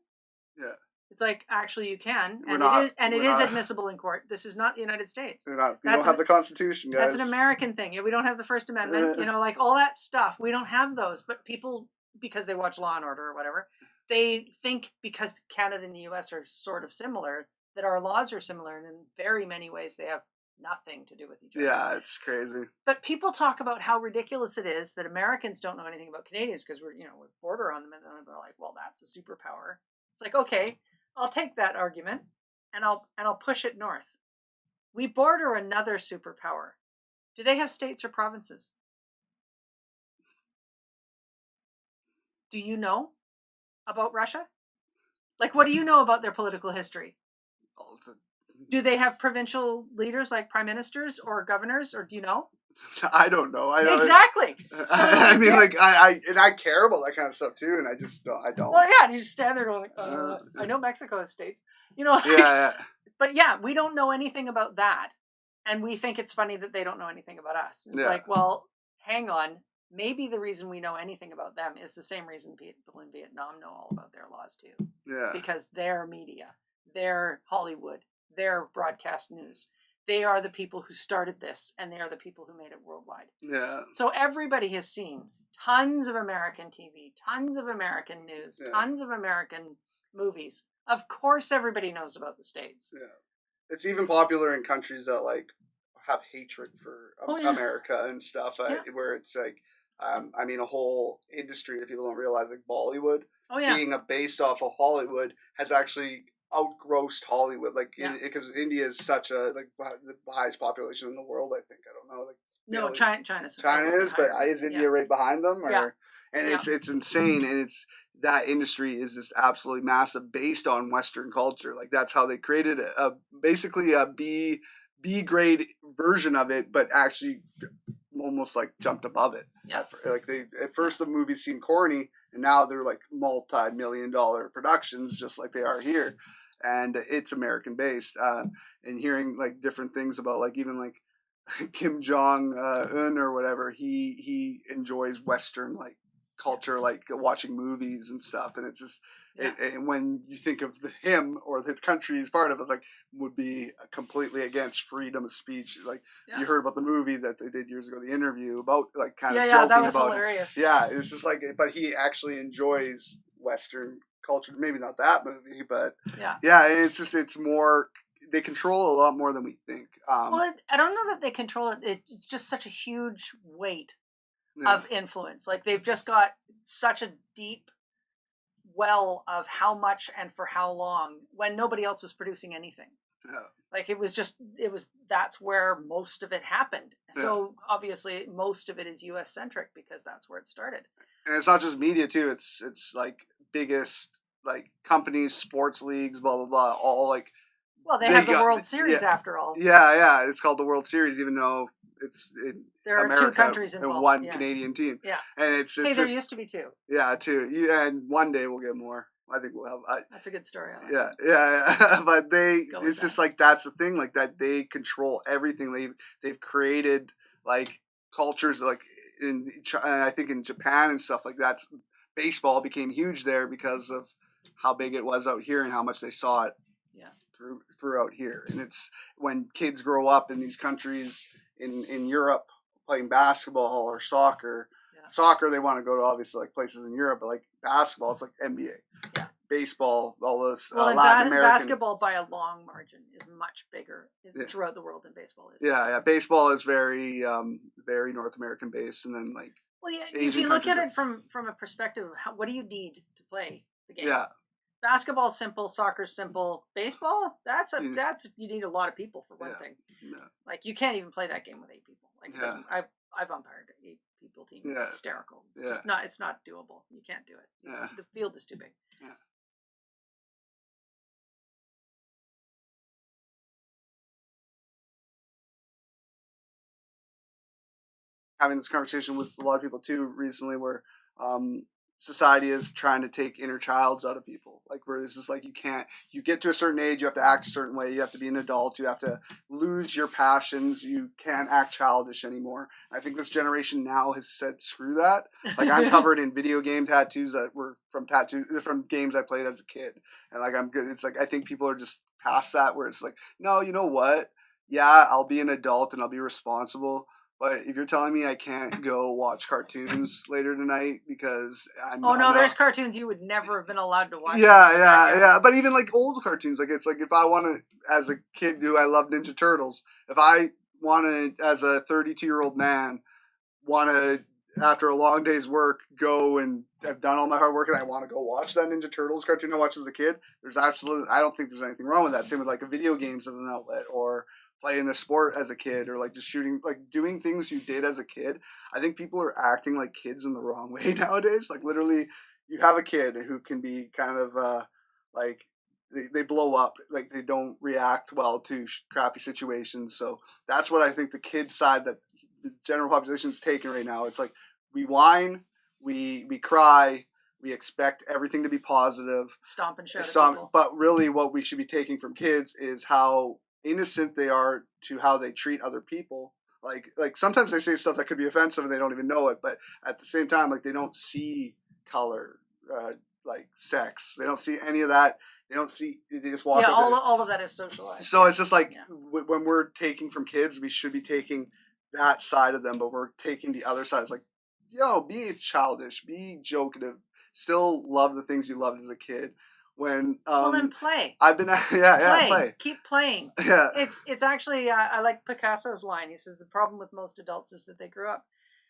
Yeah. It's like, actually you can, and it is admissible in court. This is not the United States. We don't have the Constitution, guys. That's an American thing. We don't have the First Amendment, like all that stuff. We don't have those, but people, because they watch Law and Order or whatever, they think because Canada and the U.S. are sort of similar, that our laws are similar, and in very many ways they have nothing to do with each other. Yeah, it's crazy. But people talk about how ridiculous it is that Americans don't know anything about Canadians because we're, we border on them, and then they're like, well, that's a superpower. It's like, okay, I'll take that argument and I'll push it north. We border another superpower. Do they have states or provinces? Do you know about Russia? Like, what do you know about their political history? Do they have provincial leaders like prime ministers or governors, or do you know? I don't know. Exactly. So I mean, like, I care about that kind of stuff too, and I just don't. Well, yeah, and you just stand there going, I know Mexico has states, Like, yeah. But yeah, we don't know anything about that, and we think it's funny that they don't know anything about us. It's like, well, hang on. Maybe the reason we know anything about them is the same reason people in Vietnam know all about their laws too. Yeah. Because their media, their Hollywood, their broadcast news, they are the people who started this, and they are the people who made it worldwide. Yeah. So everybody has seen tons of American TV, tons of American news, tons of American movies. Of course, everybody knows about the States. Yeah. It's even popular in countries that like have hatred for America and stuff, where it's like, I mean, a whole industry that people don't realize, like Bollywood, being based off of Hollywood, has actually outgrossed Hollywood. Like, because India is such the highest population in the world. I think, I don't know. Like, no, China is, but is India right behind them? Or, and it's insane, and that industry is just absolutely massive, based on Western culture. Like, that's how they created basically a B grade version of it, but actually almost like jumped above it. Yeah. Like, at first the movies seemed corny, and now they're like multi-million-dollar productions, just like they are here, and it's American based. And hearing like different things about, like, even like Kim Jong Un or whatever, he enjoys Western like culture, like watching movies and stuff, and it's just. And when you think of him or the country he's part of, it's like, would be completely against freedom of speech. Like, you heard about the movie that they did years ago, The Interview, about like kind of joking that was about hilarious. it. Yeah, it's just like, but he actually enjoys Western culture. Maybe not that movie, but it's just, it's more, they control a lot more than we think. Well, I don't know that they control it. It's just such a huge weight of influence. Like, they've just got such a deep well of how much and for how long, when nobody else was producing anything. Like, that's where most of it happened. So obviously most of it is US centric, because that's where it started. And it's not just media too, it's like biggest like companies, sports leagues, blah blah blah, all like, well, they have the World Series after all. Yeah, it's called the World Series, even though it's in there are America, 2 countries involved and one Canadian team. Yeah, and it's there just, used to be 2. Yeah, 2. And one day we'll get more. I think we'll have. That's a good story. I like But it's just like, that's the thing, like, that they control everything. They've created like cultures, like I think in Japan and stuff like that. Baseball became huge there because of how big it was out here and how much they saw it. Throughout here. And it's when kids grow up in these countries in Europe playing basketball or soccer. Soccer, they want to go to obviously like places in Europe, but like basketball, it's like NBA. Baseball, all those Latin American. Basketball by a long margin is much bigger throughout the world than baseball is. Yeah. Baseball is very very North American based, and then like, well, if you look at it from a perspective of what do you need to play the game? Basketball's simple, soccer's simple. Baseball, that's you need a lot of people for one thing. Like, you can't even play that game with 8 people. Like, I've umpired 8 people team. It's hysterical. It's just not. It's not doable. You can't do it. The field is too big. Having this conversation with a lot of people too recently, where society is trying to take inner childs out of people. Like, where it's just like, you get to a certain age, you have to act a certain way, you have to be an adult, you have to lose your passions, you can't act childish anymore. I think this generation now has said, screw that. Like, I'm covered in video game tattoos that were from games I played as a kid. And like, I'm good. It's like, I think people are just past that, where it's like, no, you know what? Yeah, I'll be an adult and I'll be responsible, But if you're telling me I can't go watch cartoons later tonight because Oh no, there's cartoons you would never have been allowed to watch. Yeah. But even like old cartoons, like it's like if I want to, as a kid, I love Ninja Turtles. If I want to, as a 32-year-old man, want to, after a long day's work, go and I've done all my hard work and I want to go watch that Ninja Turtles cartoon I watched as a kid, I don't think there's anything wrong with that. Same with like a video games as an outlet, or playing the sport as a kid, or like just shooting, like doing things you did as a kid. I think people are acting like kids in the wrong way nowadays. Like literally, you have a kid who can be kind of like they blow up, like they don't react well to crappy situations. So that's what I think the kid side that the general population is taking right now. It's like we whine, we cry, we expect everything to be positive, stomp and shout at people. But really, what we should be taking from kids is how innocent they are to how they treat other people. Like sometimes they say stuff that could be offensive and they don't even know it, but at the same time, like they don't see color, like sex. They don't see any of that. They don't see. They just walk. Yeah, all of that is socialized. So it's just like when we're taking from kids, we should be taking that side of them, but we're taking the other side. It's like, be childish, be jokative, still love the things you loved as a kid. When well, then play. I've been play. Keep playing. Yeah, it's actually I like Picasso's line. He says the problem with most adults is that they grew up.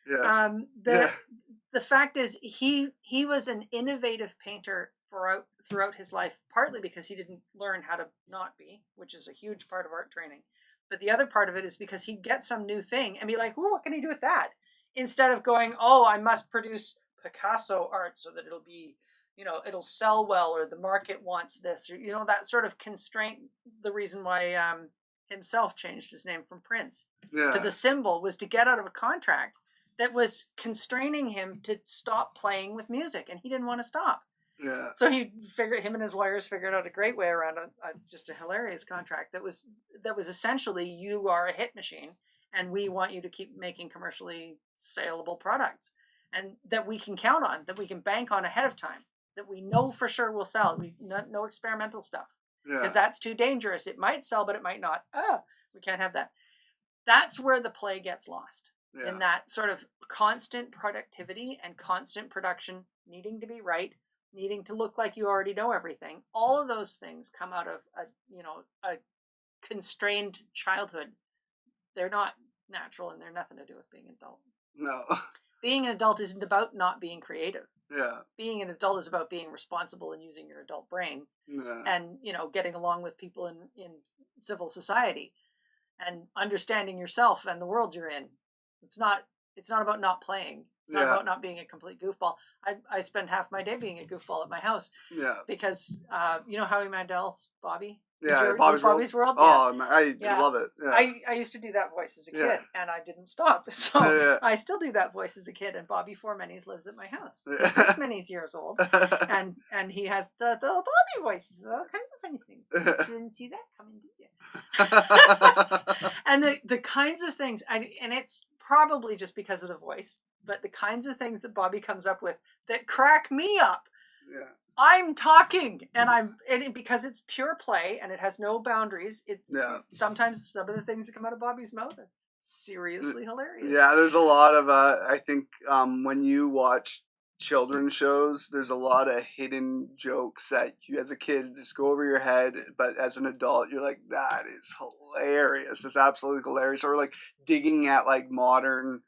Yeah. The fact is he was an innovative painter throughout his life, partly because he didn't learn how to not be, which is a huge part of art training. But the other part of it is because he'd get some new thing and be like, "Ooh, what can he do with that?" Instead of going, "Oh, I must produce Picasso art so that it'll be, it'll sell well, or the market wants this," or that sort of constraint. The reason why himself changed his name from Prince to the Symbol was to get out of a contract that was constraining him to stop playing with music, and he didn't want to stop. Yeah. So him and his lawyers figured out a great way around just a hilarious contract that was essentially, you are a hit machine, and we want you to keep making commercially saleable products, and that we can count on, that we can bank on ahead of time, that we know for sure will sell. No experimental stuff, because that's too dangerous. It might sell, but it might not. We can't have that. That's where the play gets lost. Yeah. In that sort of constant productivity and constant production, needing to be right, needing to look like you already know everything. All of those things come out of a constrained childhood. They're not natural, and they're nothing to do with being an adult. No. Being an adult isn't about not being creative. Yeah. Being an adult is about being responsible and using your adult brain. Yeah. And, getting along with people in civil society and understanding yourself and the world you're in. It's not about not playing. It's not about not being a complete goofball. I spend half my day being a goofball at my house. Yeah. Because Howie Mandel's Bobby? Yeah, Bobby's World? Oh, yeah. I love it. Yeah. I used to do that voice as a kid, and I didn't stop. So I still do that voice as a kid, and Bobby Four-Many's lives at my house. This many's years old, and he has the Bobby voices, all kinds of funny things. You didn't see that coming, did you? And the kinds of things, and it's probably just because of the voice, but the kinds of things that Bobby comes up with that crack me up. Yeah. I'm talking, and because it's pure play and it has no boundaries. Sometimes some of the things that come out of Bobby's mouth are seriously hilarious. Yeah, there's a lot of I think when you watch children's shows, there's a lot of hidden jokes that you as a kid just go over your head, but as an adult you're like, that is hilarious. It's absolutely hilarious. Or like digging at like modern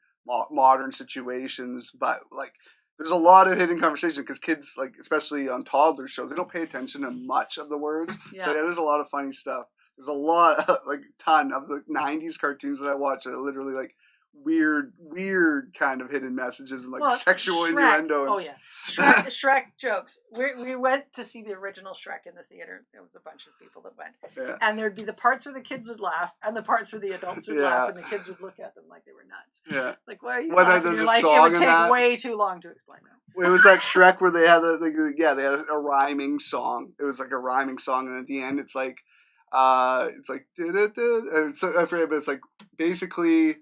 situations, but like there's a lot of hidden conversation because kids, like especially on toddler shows, they don't pay attention to much of the words. Yeah. So there's a lot of funny stuff. There's a lot, like ton of the 90s cartoons that I watch that are literally like weird kind of hidden messages and like sexual innuendo. Oh yeah, Shrek jokes. We went to see the original Shrek in the theater. There was a bunch of people that went, and there'd be the parts where the kids would laugh and the parts where the adults would laugh, and the kids would look at them like they were nuts. Yeah, like why are you laughing? You're like, it would take way too long to explain that. It was that Shrek where they had they had a rhyming song. It was like a rhyming song, and at the end it's like I forget, but it's like basically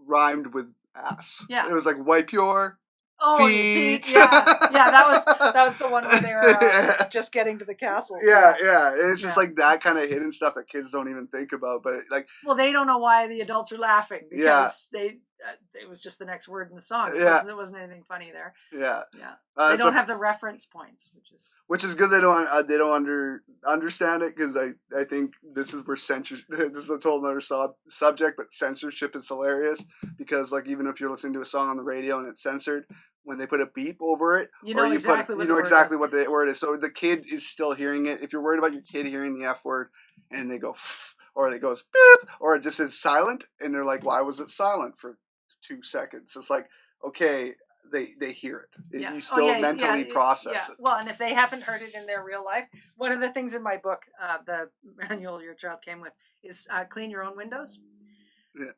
rhymed with ass. Yeah. It was like wipe your Oh, feet. yeah. That was the one where they were just getting to the castle. Yeah. And it's just Yeah. like that kind of hidden stuff that kids don't even think about. But like, Well, they don't know why the adults are laughing because it was just the next word in the song. It wasn't anything funny there. Yeah. Yeah. They don't have the reference points, which is good. They don't understand it, because I think this is where censorship. This is a total other subject, but censorship is hilarious, because like even if you're listening to a song on the radio and it's censored, when they put a beep over it, you know exactly what the word is. So the kid is still hearing it. If you're worried about your kid hearing the F word and they go or it goes beep, or it just is silent and they're like, why was it silent for 2 seconds? It's like, okay, they hear it. Yeah. You still mentally process it. Well, and if they haven't heard it in their real life, one of the things in my book, the manual your child came with, is clean your own windows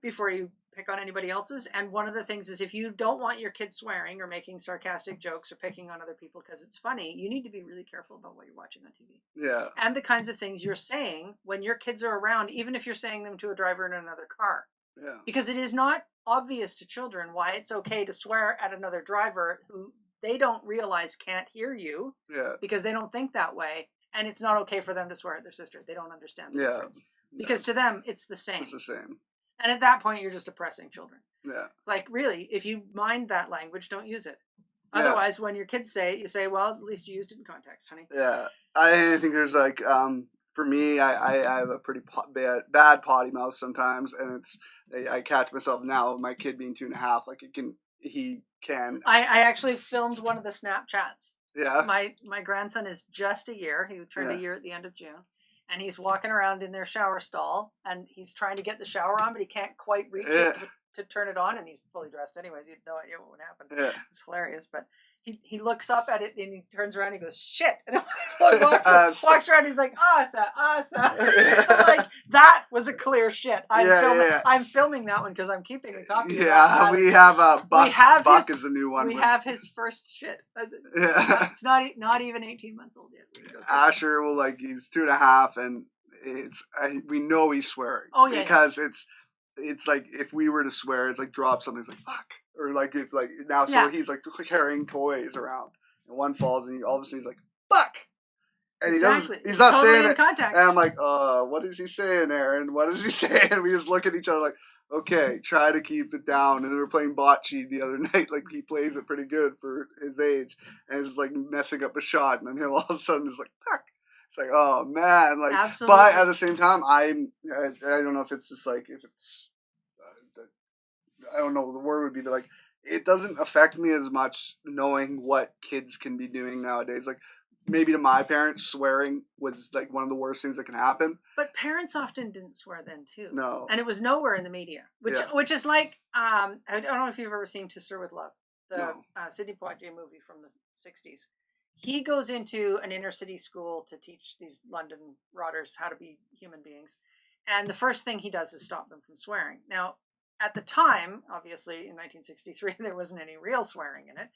before you pick on anybody else's. And one of the things is, if you don't want your kids swearing or making sarcastic jokes or picking on other people because it's funny, you need to be really careful about what you're watching on TV. Yeah. And the kinds of things you're saying when your kids are around, even if you're saying them to a driver in another car. Yeah. Because it is not obvious to children why it's okay to swear at another driver who they don't realize can't hear you. Yeah. Because they don't think that way. And it's not okay for them to swear at their sisters. They don't understand the difference. Because to them, it's the same. It's the same. And at that point, you're just oppressing children. Yeah. It's like, really, if you mind that language, don't use it. Otherwise, when your kids say it, you say, well, at least you used it in context, honey. Yeah. I think there's like, for me, I have a pretty bad potty mouth sometimes, and I catch myself now, my kid being 2.5, like he can. I actually filmed one of the Snapchats. Yeah. My grandson is just a year. He turned a year at the end of June. And he's walking around in their shower stall, and he's trying to get the shower on, but he can't quite reach it to turn it on, and he's fully dressed anyways. You had no idea what would happen. Yeah. It's hilarious, but he looks up at it, and he turns around and he goes, shit. And walks around, and he's like, asa. Like, that was a clear shit. I'm filming that one because I'm keeping a copy of that. We have Buck is a new one. We have his first shit. It's not even 18 months old yet. Asher he's 2.5, and we know he's swearing. Oh yeah. Because it's like, if we were to swear, it's like drop something, it's like fuck, or like if like now he's like carrying toys around, and one falls, and all of a sudden he's like fuck, and he's not totally saying it. Context. And I'm like, what is he saying, Aaron? What is he saying? And we just look at each other like, okay, try to keep it down. And we were playing bocce the other night. Like, he plays it pretty good for his age, and it's like messing up a shot, and then he'll all of a sudden is like fuck. It's like, oh man, like, absolutely. But at the same time, I don't know if it's just like, if it's, I don't know, the word would be like, it doesn't affect me as much knowing what kids can be doing nowadays. Like, maybe to my parents, swearing was like one of the worst things that can happen. But parents often didn't swear then too. No. And it was nowhere in the media, which is like, I don't know if you've ever seen To Sir With Love, the Sidney Poitier movie from the 60s. He goes into an inner city school to teach these London rotters how to be human beings. And the first thing he does is stop them from swearing. Now, at the time, obviously, in 1963, there wasn't any real swearing in it.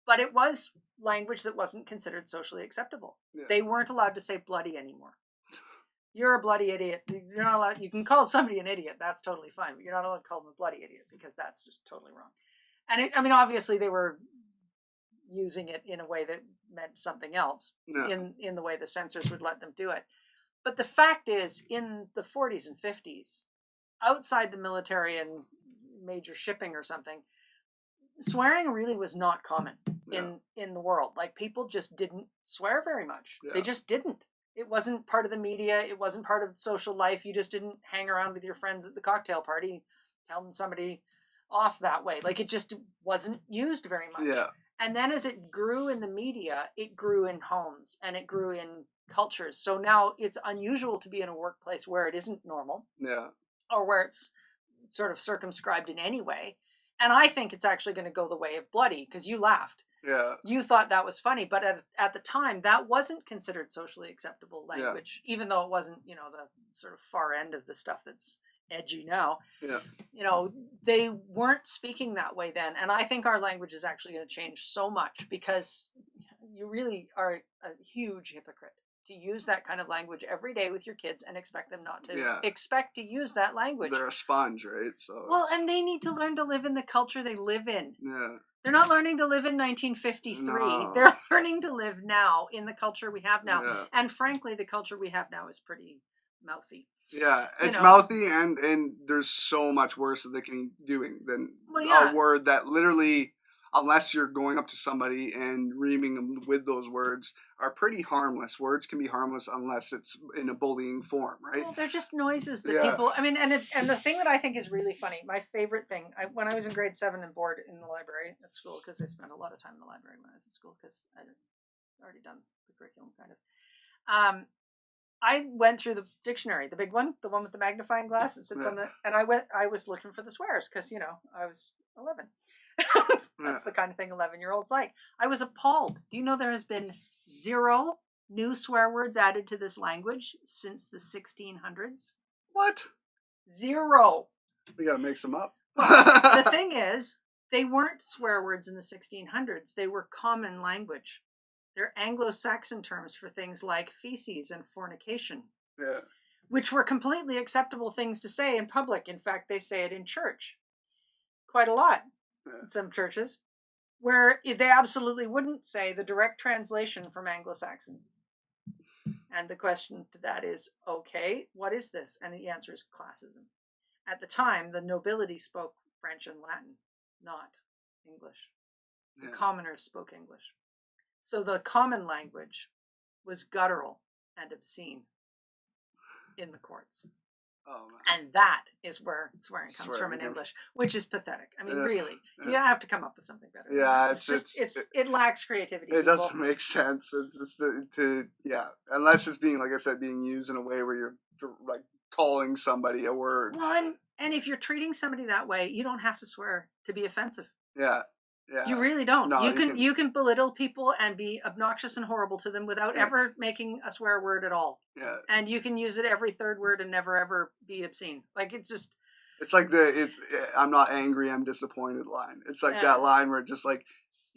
But it was language that wasn't considered socially acceptable. Yeah. They weren't allowed to say bloody anymore. You're a bloody idiot. You're not allowed. You can call somebody an idiot. That's totally fine. But you're not allowed to call them a bloody idiot, because that's just totally wrong. And obviously, they were using it in a way that meant something else in the way the censors would let them do it. But the fact is, in the 40s and 50s, outside the military and major shipping or something, swearing really was not common in the world. Like, people just didn't swear very much. Yeah. They just didn't. It wasn't part of the media. It wasn't part of social life. You just didn't hang around with your friends at the cocktail party telling somebody off that way. Like, it just wasn't used very much. Yeah. And then as it grew in the media, it grew in homes and it grew in cultures. So now it's unusual to be in a workplace where it isn't normal. Yeah. Or where it's sort of circumscribed in any way. And I think it's actually going to go the way of bloody, because you laughed. Yeah. You thought that was funny, but at the time, that wasn't considered socially acceptable language, even though it wasn't, the sort of far end of the stuff that's edgy now. Yeah. They weren't speaking that way then. And I think our language is actually going to change so much, because you really are a huge hypocrite to use that kind of language every day with your kids and expect them not to expect to use that language. They're a sponge, right? So well, and they need to learn to live in the culture they live in. Yeah. They're not learning to live in 1953. No. They're learning to live now in the culture we have now. Yeah. And frankly, the culture we have now is pretty mouthy. Yeah, You it's know. mouthy, and there's so much worse that they can be doing than Well, yeah. a word that literally, unless you're going up to somebody and reaming them with those words, are pretty harmless. Words can be harmless unless it's in a bullying form, right? Well, they're just noises that Yeah. people. I mean, and the thing that I think is really funny, my favorite thing, when I was in grade 7 and bored in the library at school, because I spent a lot of time in the library when I was in school, because I'd already done the curriculum kind of. I went through the dictionary, the big one, the one with the magnifying glass that sits on the, and I was looking for the swears because I was 11. That's the kind of thing 11-year-olds like. I was appalled. Do you know there has been 0 new swear words added to this language since the 1600s? What? 0. We gotta make some up. The thing is, they weren't swear words in the 1600s. They were common language. They're Anglo-Saxon terms for things like feces and fornication, which were completely acceptable things to say in public. In fact, they say it in church quite a lot in some churches, where they absolutely wouldn't say the direct translation from Anglo-Saxon. And the question to that is, okay, what is this? And the answer is classism. At the time, the nobility spoke French and Latin, not English. The commoners spoke English. So the common language was guttural and obscene in the courts. Oh, and that is where swearing comes from in English, which is pathetic. I mean, really, you have to come up with something better. Yeah, it lacks creativity. It doesn't make sense. It's unless it's being, like I said, being used in a way where you're like calling somebody a word. Well, and if you're treating somebody that way, you don't have to swear to be offensive. Yeah. Yeah. You really don't. No, you can belittle people and be obnoxious and horrible to them without ever making a swear word at all. Yeah. And you can use it every third word and never ever be obscene. Like it's like I'm not angry, I'm disappointed line. It's like that line where just like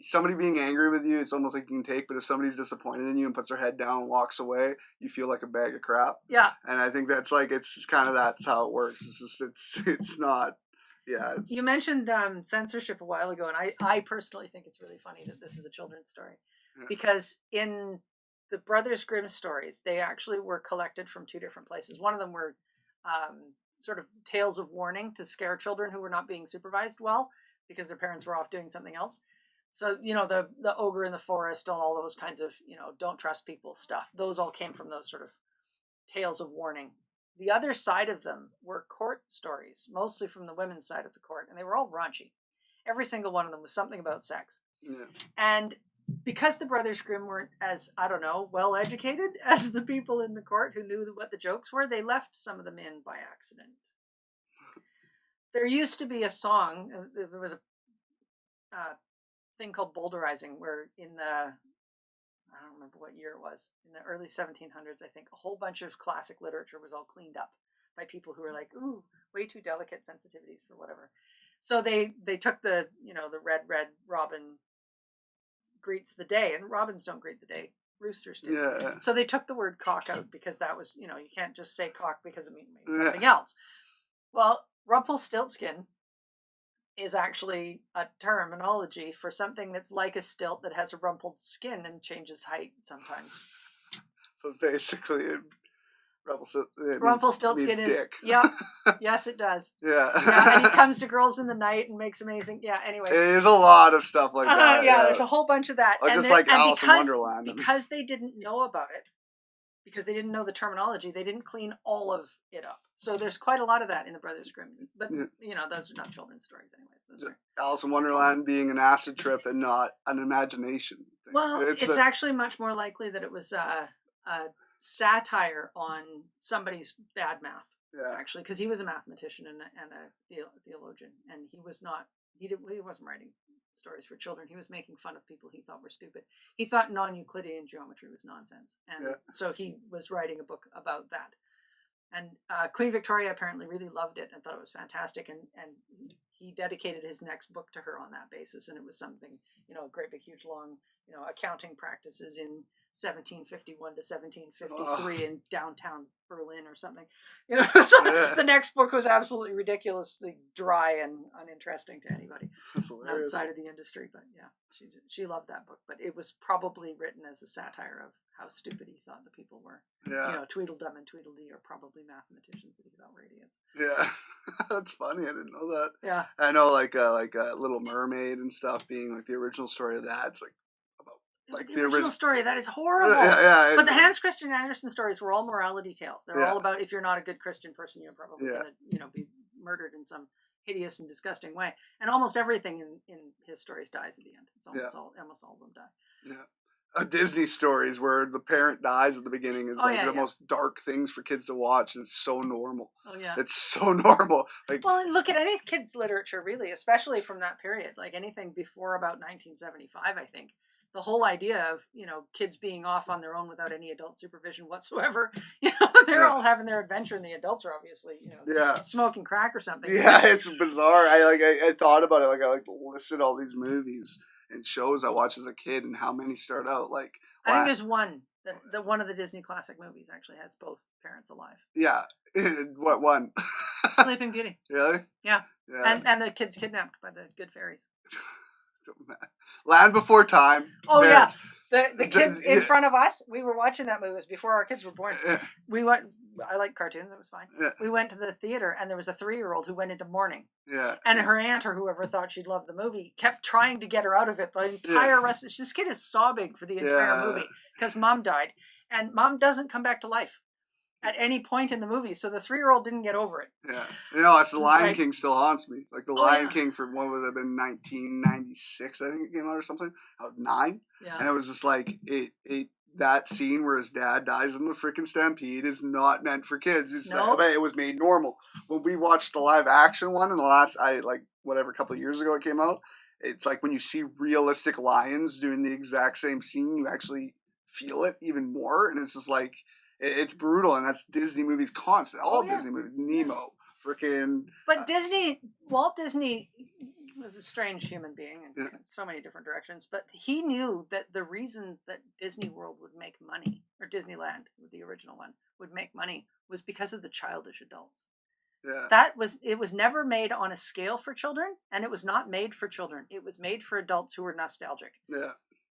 somebody being angry with you, it's almost like you can take, but if somebody's disappointed in you and puts their head down and walks away, you feel like a bag of crap. Yeah. And I think that's like it's kind of that's how it works. It's just it's not. Yeah. You mentioned censorship a while ago, and I personally think it's really funny that this is a children's story, because in the Brothers Grimm stories, they actually were collected from 2 different places. One of them were sort of tales of warning to scare children who were not being supervised well because their parents were off doing something else. So, the ogre in the forest and all those kinds of, don't trust people stuff. Those all came from those sort of tales of warning. The other side of them were court stories, mostly from the women's side of the court, and they were all raunchy. Every single one of them was something about sex. Yeah. And because the Brothers Grimm weren't as, well educated as the people in the court who knew what the jokes were, they left some of them in by accident. There used to be a song, there was a thing called boulderizing, where I don't remember what year it was, in the early 1700s, I think, a whole bunch of classic literature was all cleaned up by people who were like, ooh, way too delicate sensitivities for whatever. So they took the red robin greets the day, and robins don't greet the day, roosters do. Yeah. So they took the word cock out because that was, you can't just say cock because it means something else. Well, Rumpelstiltskin is actually a terminology for something that's like a stilt that has a rumpled skin and changes height sometimes. So basically, Rumpelstiltskin is dick. Yep. Yes, it does. Yeah. And he comes to girls in the night and makes amazing. Yeah. Anyway, there's a lot of stuff like that. Yeah, there's a whole bunch of that. Or just like Alice in Wonderland. Because they didn't know about it, because they didn't know the terminology, they didn't clean all of it up. So there's quite a lot of that in the Brothers Grimm. But, those are not children's stories anyways. Those are Alice in Wonderland being an acid trip and not an imagination thing. Well, it's actually much more likely that it was a satire on somebody's bad math, actually, because he was a mathematician and a theologian, and he wasn't writing stories for children. He was making fun of people he thought were stupid. He thought non-Euclidean geometry was nonsense, and so he was writing a book about that. And Queen Victoria apparently really loved it and thought it was fantastic, and he dedicated his next book to her on that basis. And it was something, great big huge long, accounting practices in 1751 to 1753 Oh. in downtown Berlin or something. You know, so the next book was absolutely ridiculously dry and uninteresting to anybody outside of the industry. But yeah, she loved that book. But it was probably written as a satire of how stupid he thought the people were. Yeah. You know, Tweedledum and Tweedledee are probably mathematicians that he thought were idiots. Yeah. That's funny. I didn't know that. Yeah. I know like Little Mermaid and stuff being like the original story of that. It's like the original story, that is horrible. Yeah, but the Hans Christian Andersen stories were all morality tales. They're Yeah. all about if you're not a good Christian person, you're probably Yeah. going to, be murdered in some hideous and disgusting way. And almost everything in his stories dies at the end. It's almost all of them die. Yeah. Disney stories where the parent dies at the beginning is most dark things for kids to watch, and it's so normal. Oh yeah, it's so normal. Like, well, look at any kids' literature, really, especially from that period. Like anything before about 1975, I think. The whole idea of, kids being off on their own without any adult supervision whatsoever, they're all having their adventure, and the adults are obviously, smoking crack or something. Yeah, it's bizarre. I thought about it. Like, I listed all these movies and shows I watched as a kid, and how many start out like. I think there's one that one of the Disney classic movies actually has both parents alive. Yeah, what one? Sleeping Beauty. Really? Yeah. And the kids kidnapped by the good fairies. Land Before Time. Oh yeah, the kids in front of us. We were watching that movie. It was before our kids were born. We went. I like cartoons. It was fine. Yeah. We went to the theater, and there was a 3-year-old who went into mourning. Yeah. And her aunt or whoever thought she'd love the movie kept trying to get her out of it. The entire rest. This kid is sobbing for the entire movie because mom died, and mom doesn't come back to life at any point in the movie, so the 3-year-old didn't get over it. Yeah, it's the Lion King still haunts me. Like the Lion King for what would have been 1996, I think it came out or something. I was 9, and it was just like that scene where his dad dies in the freaking stampede is not meant for kids. It was made normal. When we watched the live action one in the last, couple of years ago it came out. It's like when you see realistic lions doing the exact same scene, you actually feel it even more, and it's just like. It's brutal, and that's Disney movies constant. All Disney movies. Nemo. Freaking... But Walt Disney was a strange human being in so many different directions, but he knew that the reason that Disney World would make money, or Disneyland, the original one, would make money, was because of the childish adults. Yeah. It was never made on a scale for children, and it was not made for children. It was made for adults who were nostalgic. Yeah.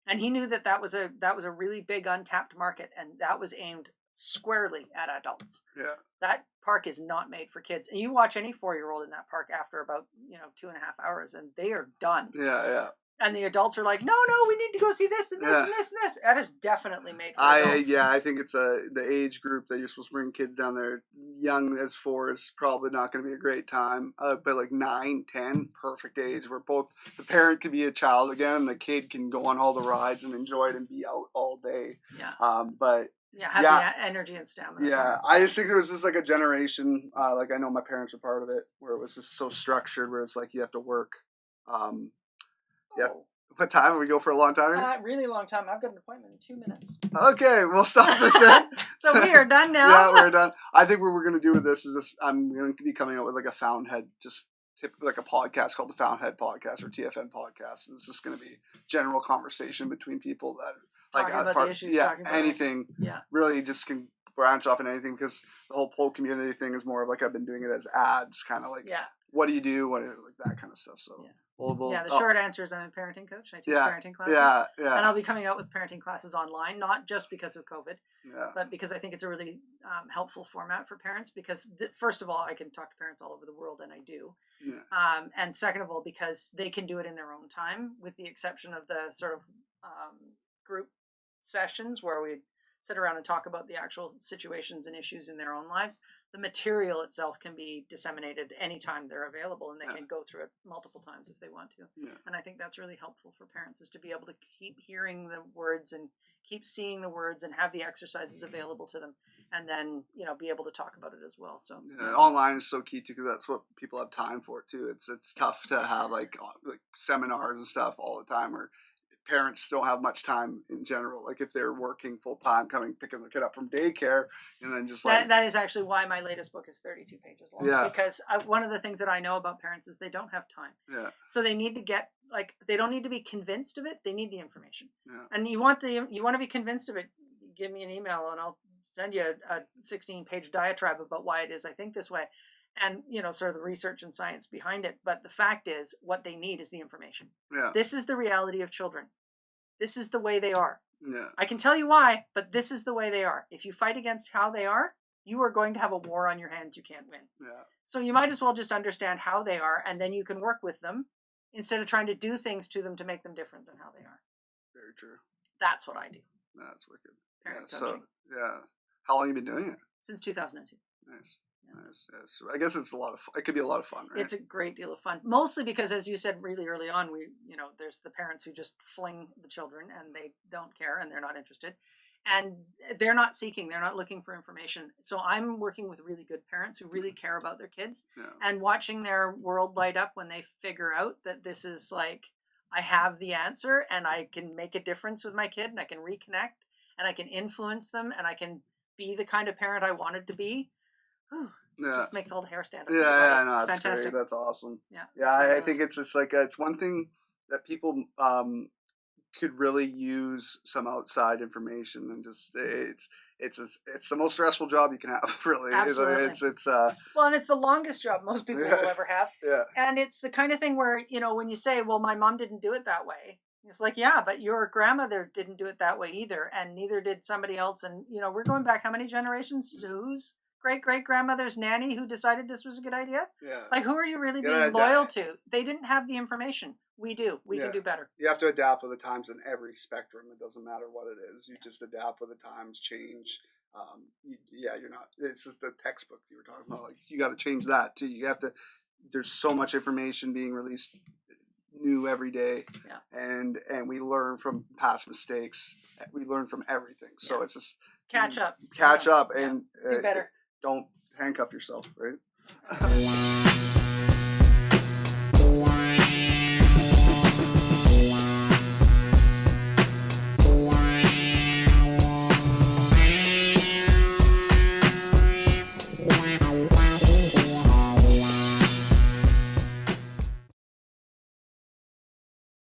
And he knew that was a really big untapped market, and that was aimed squarely at adults. Yeah. That park is not made for kids. And you watch any 4-year-old in that park after about, 2.5 hours, and they are done. Yeah. And the adults are like, no, we need to go see this and this and this and this. That is definitely made for adults. I think it's the age group that you're supposed to bring kids down there. Young as 4 is probably not going to be a great time. But like 9, 10, perfect age where both the parent can be a child again and the kid can go on all the rides and enjoy it and be out all day. Yeah. Have the energy and stamina. Yeah, I just think there was just like a generation, like I know my parents were part of it, where it was just so structured, where it's like you have to work. What time? We go for a long time? Really long time. I've got an appointment in 2 minutes. Okay, we'll stop this then. So we are done now? Yeah, we're done. I think what we're going to do with this is I'm going to be coming out with like a Fountainhead, like a podcast called the Fountainhead Podcast or TFN Podcast. And it's just going to be general conversation between people that talking about the issues, talking about anything. Really just can branch off in anything, because the whole pole community thing is more of like I've been doing it as ads, kind of like what do you do, like that kind of stuff. So the short answer is I'm a parenting coach. I teach parenting classes. And I'll be coming out with parenting classes online, not just because of COVID, but because I think it's a really helpful format for parents, because first of all, I can talk to parents all over the world, and I do. And second of all, because they can do it in their own time, with the exception of the sort of group sessions where we sit around and talk about the actual situations and issues in their own lives. The material itself can be disseminated anytime they're available, and they can go through it multiple times if they want to. And I think that's really helpful for parents, is to be able to keep hearing the words and keep seeing the words and have the exercises available to them, and then be able to talk about it as well. So online is so key too, because that's what people have time for too. It's tough to have like seminars and stuff all the time, or parents don't have much time in general. Like if they're working full time, picking the kid up from daycare, and then just like that is actually why my latest book is 32 pages long. Because one of the things that I know about parents is they don't have time. So they need to get like, they don't need to be convinced of it. They need the information. Yeah. And you want to be convinced of it. Give me an email and I'll send you a 16-page diatribe about why it is I think this way, and sort of the research and science behind it. But the fact is, what they need is the information. Yeah. This is the reality of children. This is the way they are. Yeah. I can tell you why, but this is the way they are. If you fight against how they are, you are going to have a war on your hands you can't win. Yeah. So you might as well just understand how they are, and then you can work with them instead of trying to do things to them to make them different than how they are. Very true. That's what I do. That's wicked. Parent So, coaching. how long have you been doing it? Since 2002. Nice. Yeah. Nice. Yeah, so I guess it's a lot of fun. It could be a lot of fun, right? It's a great deal of fun. Mostly because, as you said really early on, there's the parents who just fling the children and they don't care and they're not interested. And they're not seeking, they're not looking for information. So I'm working with really good parents who really care about their kids, and watching their world light up when they figure out that this is like, I have the answer and I can make a difference with my kid and I can reconnect and I can influence them and I can be the kind of parent I wanted to be. Whew, it just makes all the hair stand up. No, it's that's fantastic. Great. That's awesome. Yeah, I think it's like it's one thing that people could really use some outside information, and just it's the most stressful job you can have, really. Absolutely. It's well, and it's the longest job most people will ever have. Yeah. And it's the kind of thing where, when you say, well, my mom didn't do it that way, it's like, yeah, but your grandmother didn't do it that way either, and neither did somebody else. And we're going back how many generations to whose great-great-grandmother's nanny who decided this was a good idea? Yeah. Like, who are you really being loyal to? They didn't have the information. We do. We can do better. You have to adapt with the times in every spectrum. It doesn't matter what it is. You just adapt with the times, change. You're not. It's just the textbook you were talking about. Like, you got to change that too. You have to. There's so much information being released new every day, and we learn from past mistakes. We learn from everything. So it's just catch up, and do better. Don't handcuff yourself, right?